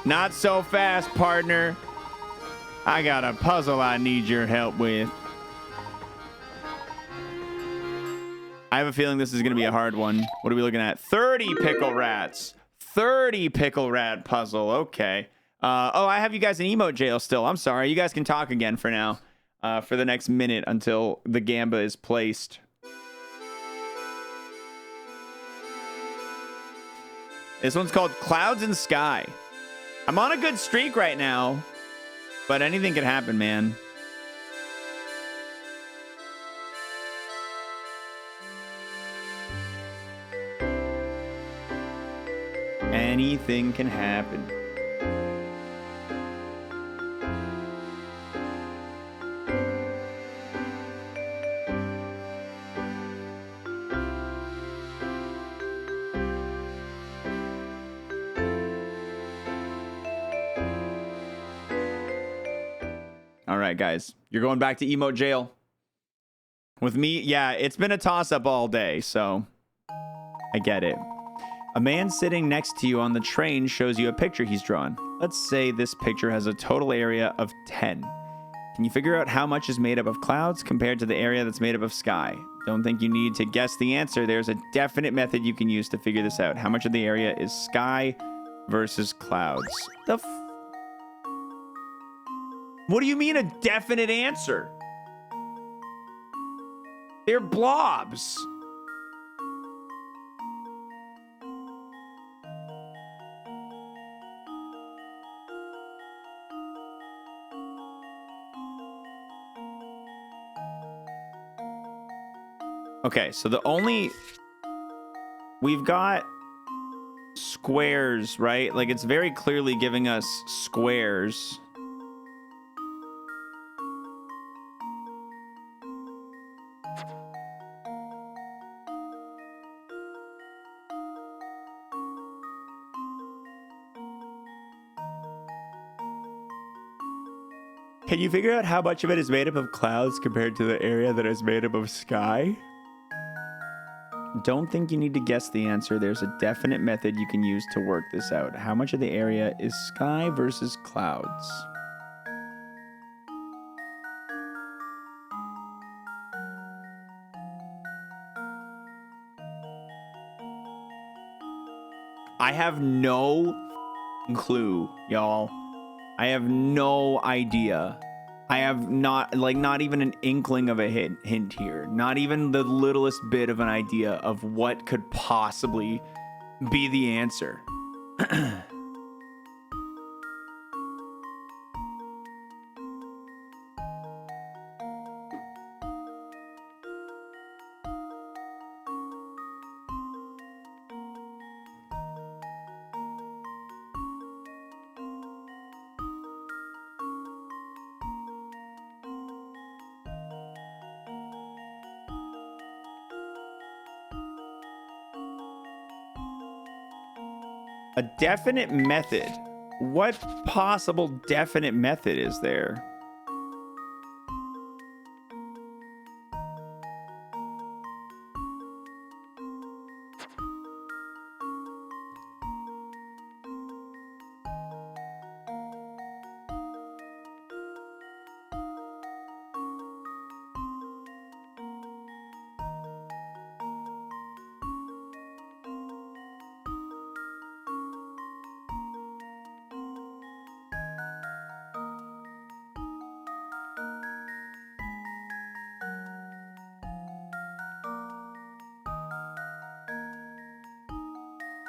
Not so fast, partner. I got a puzzle I need your help with. I have a feeling this is going to be a hard one. What are we looking at? 30 pickle rats. 30 pickle rat puzzle. Okay. Oh, I have you guys in emote jail still. I'm sorry. You guys can talk again for now. For the next minute until the gamba is placed. This one's called Clouds and Sky. I'm on a good streak right now, but anything can happen, man. Anything can happen. All right, guys. You're going back to emote jail. With me, yeah, it's been a toss-up all day, so I get it. A man sitting next to you on the train shows you a picture he's drawn. Let's say this picture has a total area of 10. Can you figure out how much is made up of clouds compared to the area that's made up of sky? Don't think you need to guess the answer. There's a definite method you can use to figure this out. How much of the area is sky versus clouds? What do you mean a definite answer? They're blobs. Okay, so we've got squares, right? Like, it's very clearly giving us squares. Can you figure out how much of it is made up of clouds compared to the area that is made up of sky? Don't think you need to guess the answer. There's a definite method you can use to work this out. How much of the area is sky versus clouds? I have no clue, y'all. I have no idea. I have not even an inkling of a hint here. Not even the littlest bit of an idea of what could possibly be the answer. A definite method. What possible definite method is there?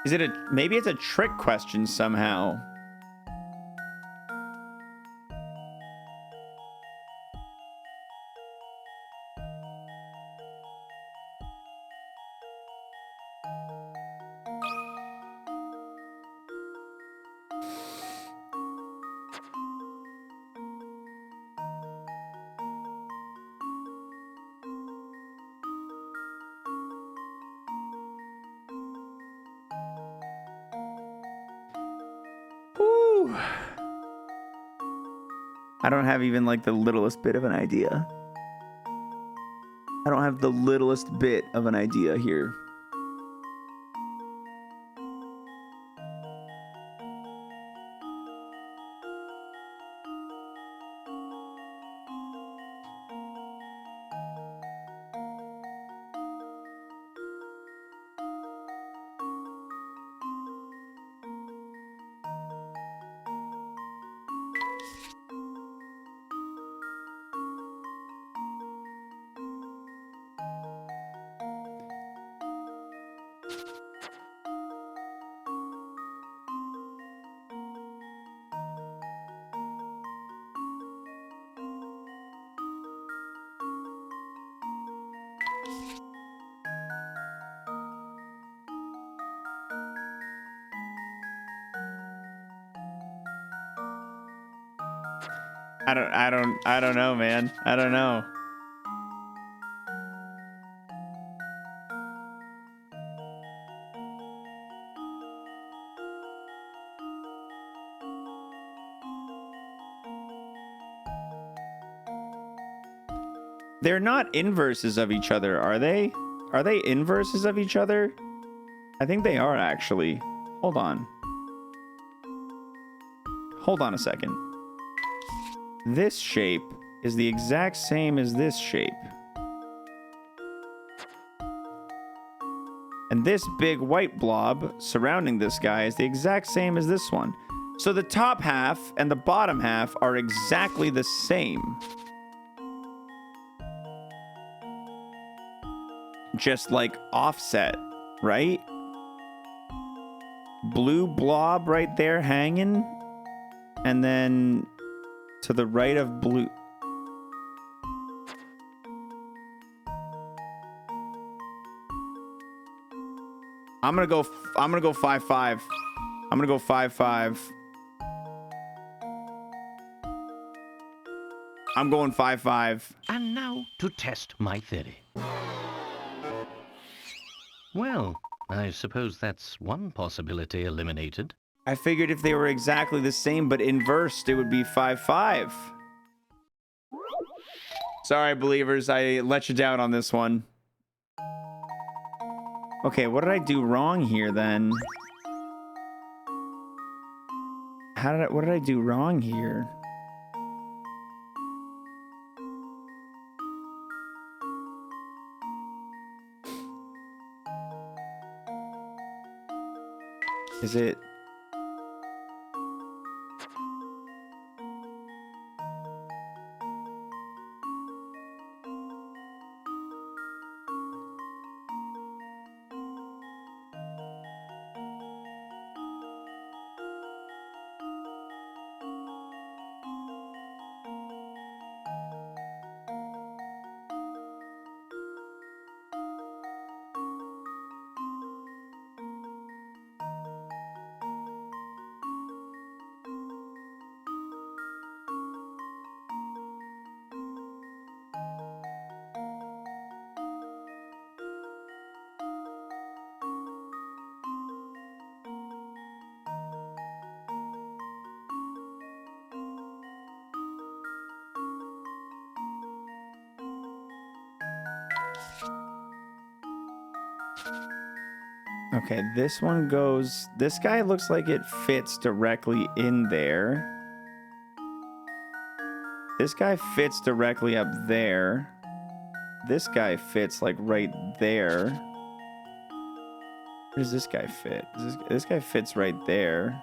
Is it maybe it's a trick question somehow? I don't have even like the littlest bit of an idea. I don't have the littlest bit of an idea here. I don't know, man. I don't know. They're not inverses of each other, are they? Are they inverses of each other? I think they are, actually. Hold on. Hold on a second. This shape is the exact same as this shape. And this big white blob surrounding this guy is the exact same as this one. So the top half and the bottom half are exactly the same. Just like offset, right? Blue blob right there hanging. And then to the right of blue. I'm gonna go 5-5. I'm gonna go 5-5. I'm going 5-5. And now to test my theory. Well, I suppose that's one possibility eliminated. I figured if they were exactly the same but inversed, it would be 5-5. Sorry, believers, I let you down on this one. Okay, what did I do wrong here then? What did I do wrong here? Is it? Okay, this one goes... This guy looks like it fits directly in there. This guy fits directly up there. This guy fits, like, right there. Where does this guy fit? This guy fits right there.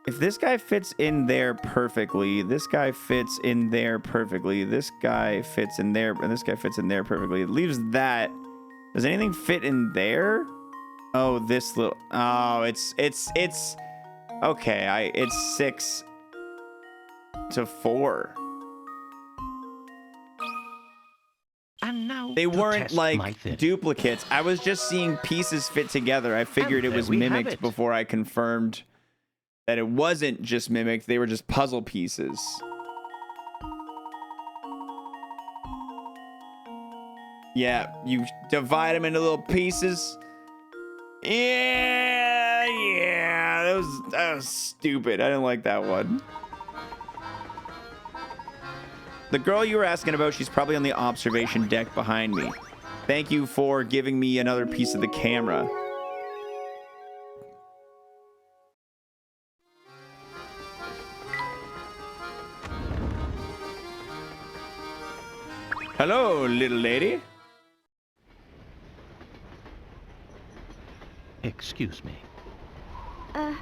If this guy fits in there perfectly, this guy fits in there perfectly, this guy fits in there, and this guy fits in there perfectly. It leaves that. Does anything fit in there? Oh, this little... Oh, it's... Okay, it's 6-4. And now they weren't like duplicates. I was just seeing pieces fit together. I figured it was mimicked before I confirmed that it wasn't just mimicked, they were just puzzle pieces. Yeah, you divide them into little pieces. Yeah, that was stupid. I didn't like that one. The girl you were asking about, she's probably on the observation deck behind me. Thank you for giving me another piece of the camera. Hello, little lady. Excuse me. Whoa!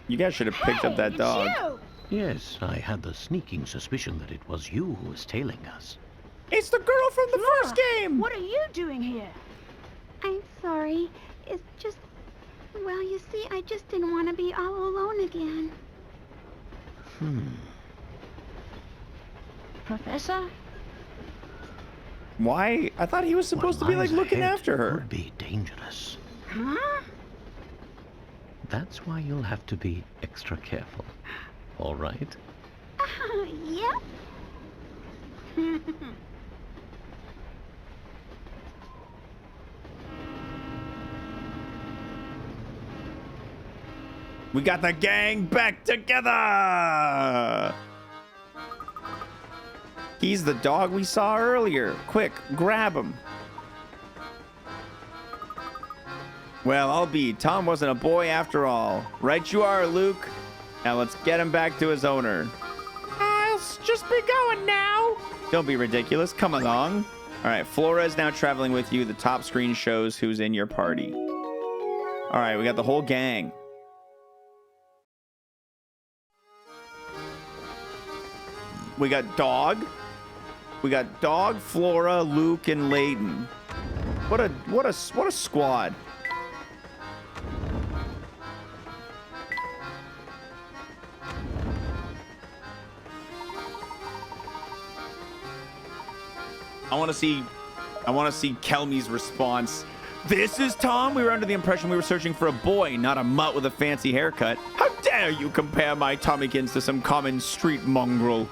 You guys should have picked up that dog. Yes, I had the sneaking suspicion that it was you who was tailing us. It's the girl from the first game! What are you doing here? I'm sorry. It's just... Well, you see, I just didn't want to be all alone again. Professor? Why? I thought he was supposed to be, like, looking after her. Could be dangerous. Huh? That's why you'll have to be extra careful. All right? Yep. We got the gang back together! He's the dog we saw earlier. Quick, grab him. Well, I'll be. Tom wasn't a boy after all. Right you are, Luke. Now let's get him back to his owner. I'll just be going now. Don't be ridiculous. Come along. All right, Flora is now traveling with you. The top screen shows who's in your party. All right, we got the whole gang. We got Dog. We got Dog, Flora, Luke, and Layton. What a squad. I want to see Kelmy's response. This is Tom. We were under the impression we were searching for a boy, not a mutt with a fancy haircut. How dare you compare my Tommykins to some common street mongrel?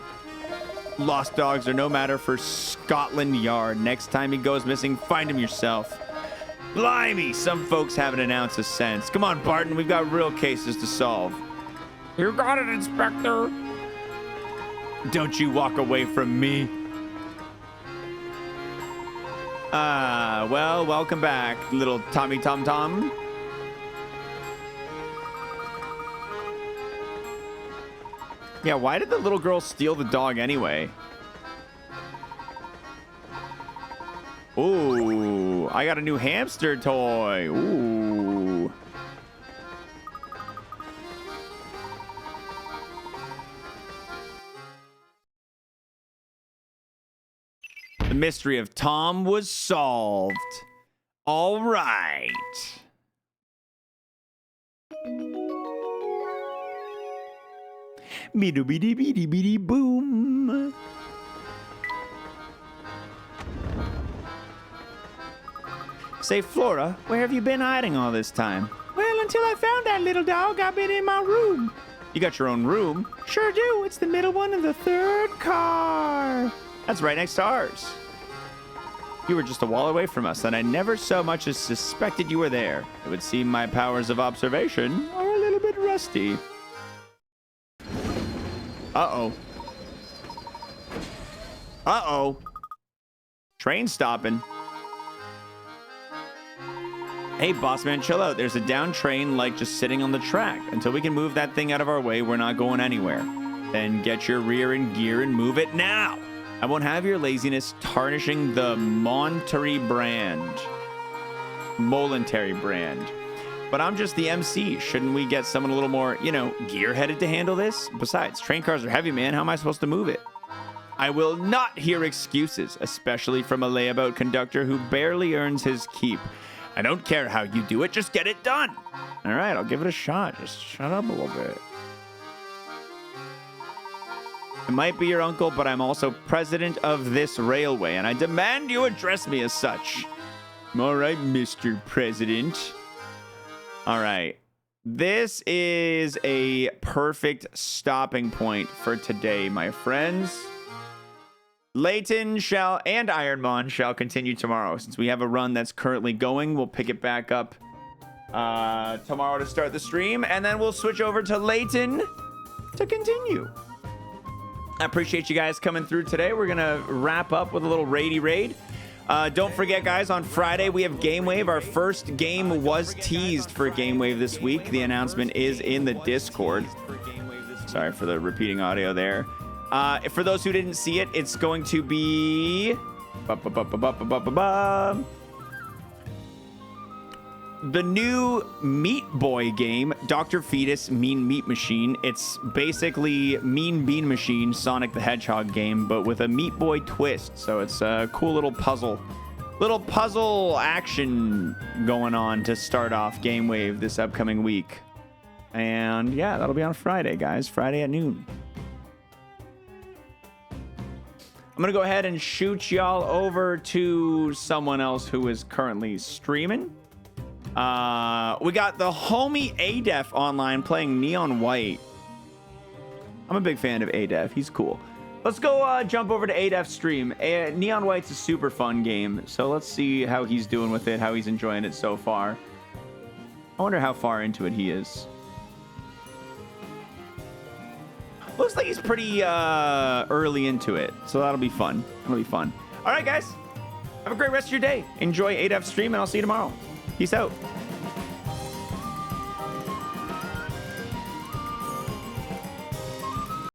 Lost dogs are no matter for Scotland Yard. Next time he goes missing, find him yourself. Blimey, some folks haven't an ounce of sense. Come on, Barton, we've got real cases to solve. You got it, Inspector. Don't you walk away from me. Well, welcome back, little Tommy Tom Tom. Yeah, why did the little girl steal the dog anyway? Ooh, I got a new hamster toy. Ooh. The mystery of Tom was solved. All right. Beady boom. Say, Flora, where have you been hiding all this time? Well, until I found that little dog, I've been in my room. You got your own room? Sure do. It's the middle one in the third car. That's right next to ours. You were just a wall away from us, and I never so much as suspected you were there. It would seem my powers of observation are a little bit rusty. Uh-oh. Uh-oh. Train stopping. Hey, boss man, chill out. There's a down train, like, just sitting on the track. Until we can move that thing out of our way, we're not going anywhere. Then get your rear in gear and move it now. I won't have your laziness tarnishing the Monterey brand. Momentary brand. But I'm just the MC. Shouldn't we get someone a little more, you know, gear-headed to handle this? Besides, train cars are heavy, man. How am I supposed to move it? I will not hear excuses, especially from a layabout conductor who barely earns his keep. I don't care how you do it. Just get it done. All right, I'll give it a shot. Just shut up a little bit. I might be your uncle, but I'm also president of this railway, and I demand you address me as such. All right, Mr. President. All right. This is a perfect stopping point for today, my friends. Layton and Ironmon shall continue tomorrow. Since we have a run that's currently going, we'll pick it back up tomorrow to start the stream, and then we'll switch over to Layton to continue. I appreciate you guys coming through today. We're going to wrap up with a little raidy raid. Don't forget, guys, on Friday, we have Game Wave. Our first game was teased for Game Wave this week. The announcement is in the Discord. Sorry for the repeating audio there. For those who didn't see it, it's going to be... the new Meat Boy game, Dr. Fetus Mean Meat Machine. It's basically Mean Bean Machine, Sonic the Hedgehog game, but with a Meat Boy twist. So it's a cool little puzzle action going on to start off Game Wave this upcoming week. And yeah, that'll be on Friday, guys. Friday at noon. I'm going to go ahead and shoot y'all over to someone else who is currently streaming. We got the homie Adef online playing Neon White. I'm a big fan of Adef. He's cool. Let's go jump over to Adef's stream. Neon White's a super fun game, so let's see how he's doing with it, how he's enjoying it so far. I wonder how far into it he is. Looks like he's pretty early into it, so that'll be fun. That'll be fun. All right, guys. Have a great rest of your day. Enjoy Adef's stream, and I'll see you tomorrow. Peace out.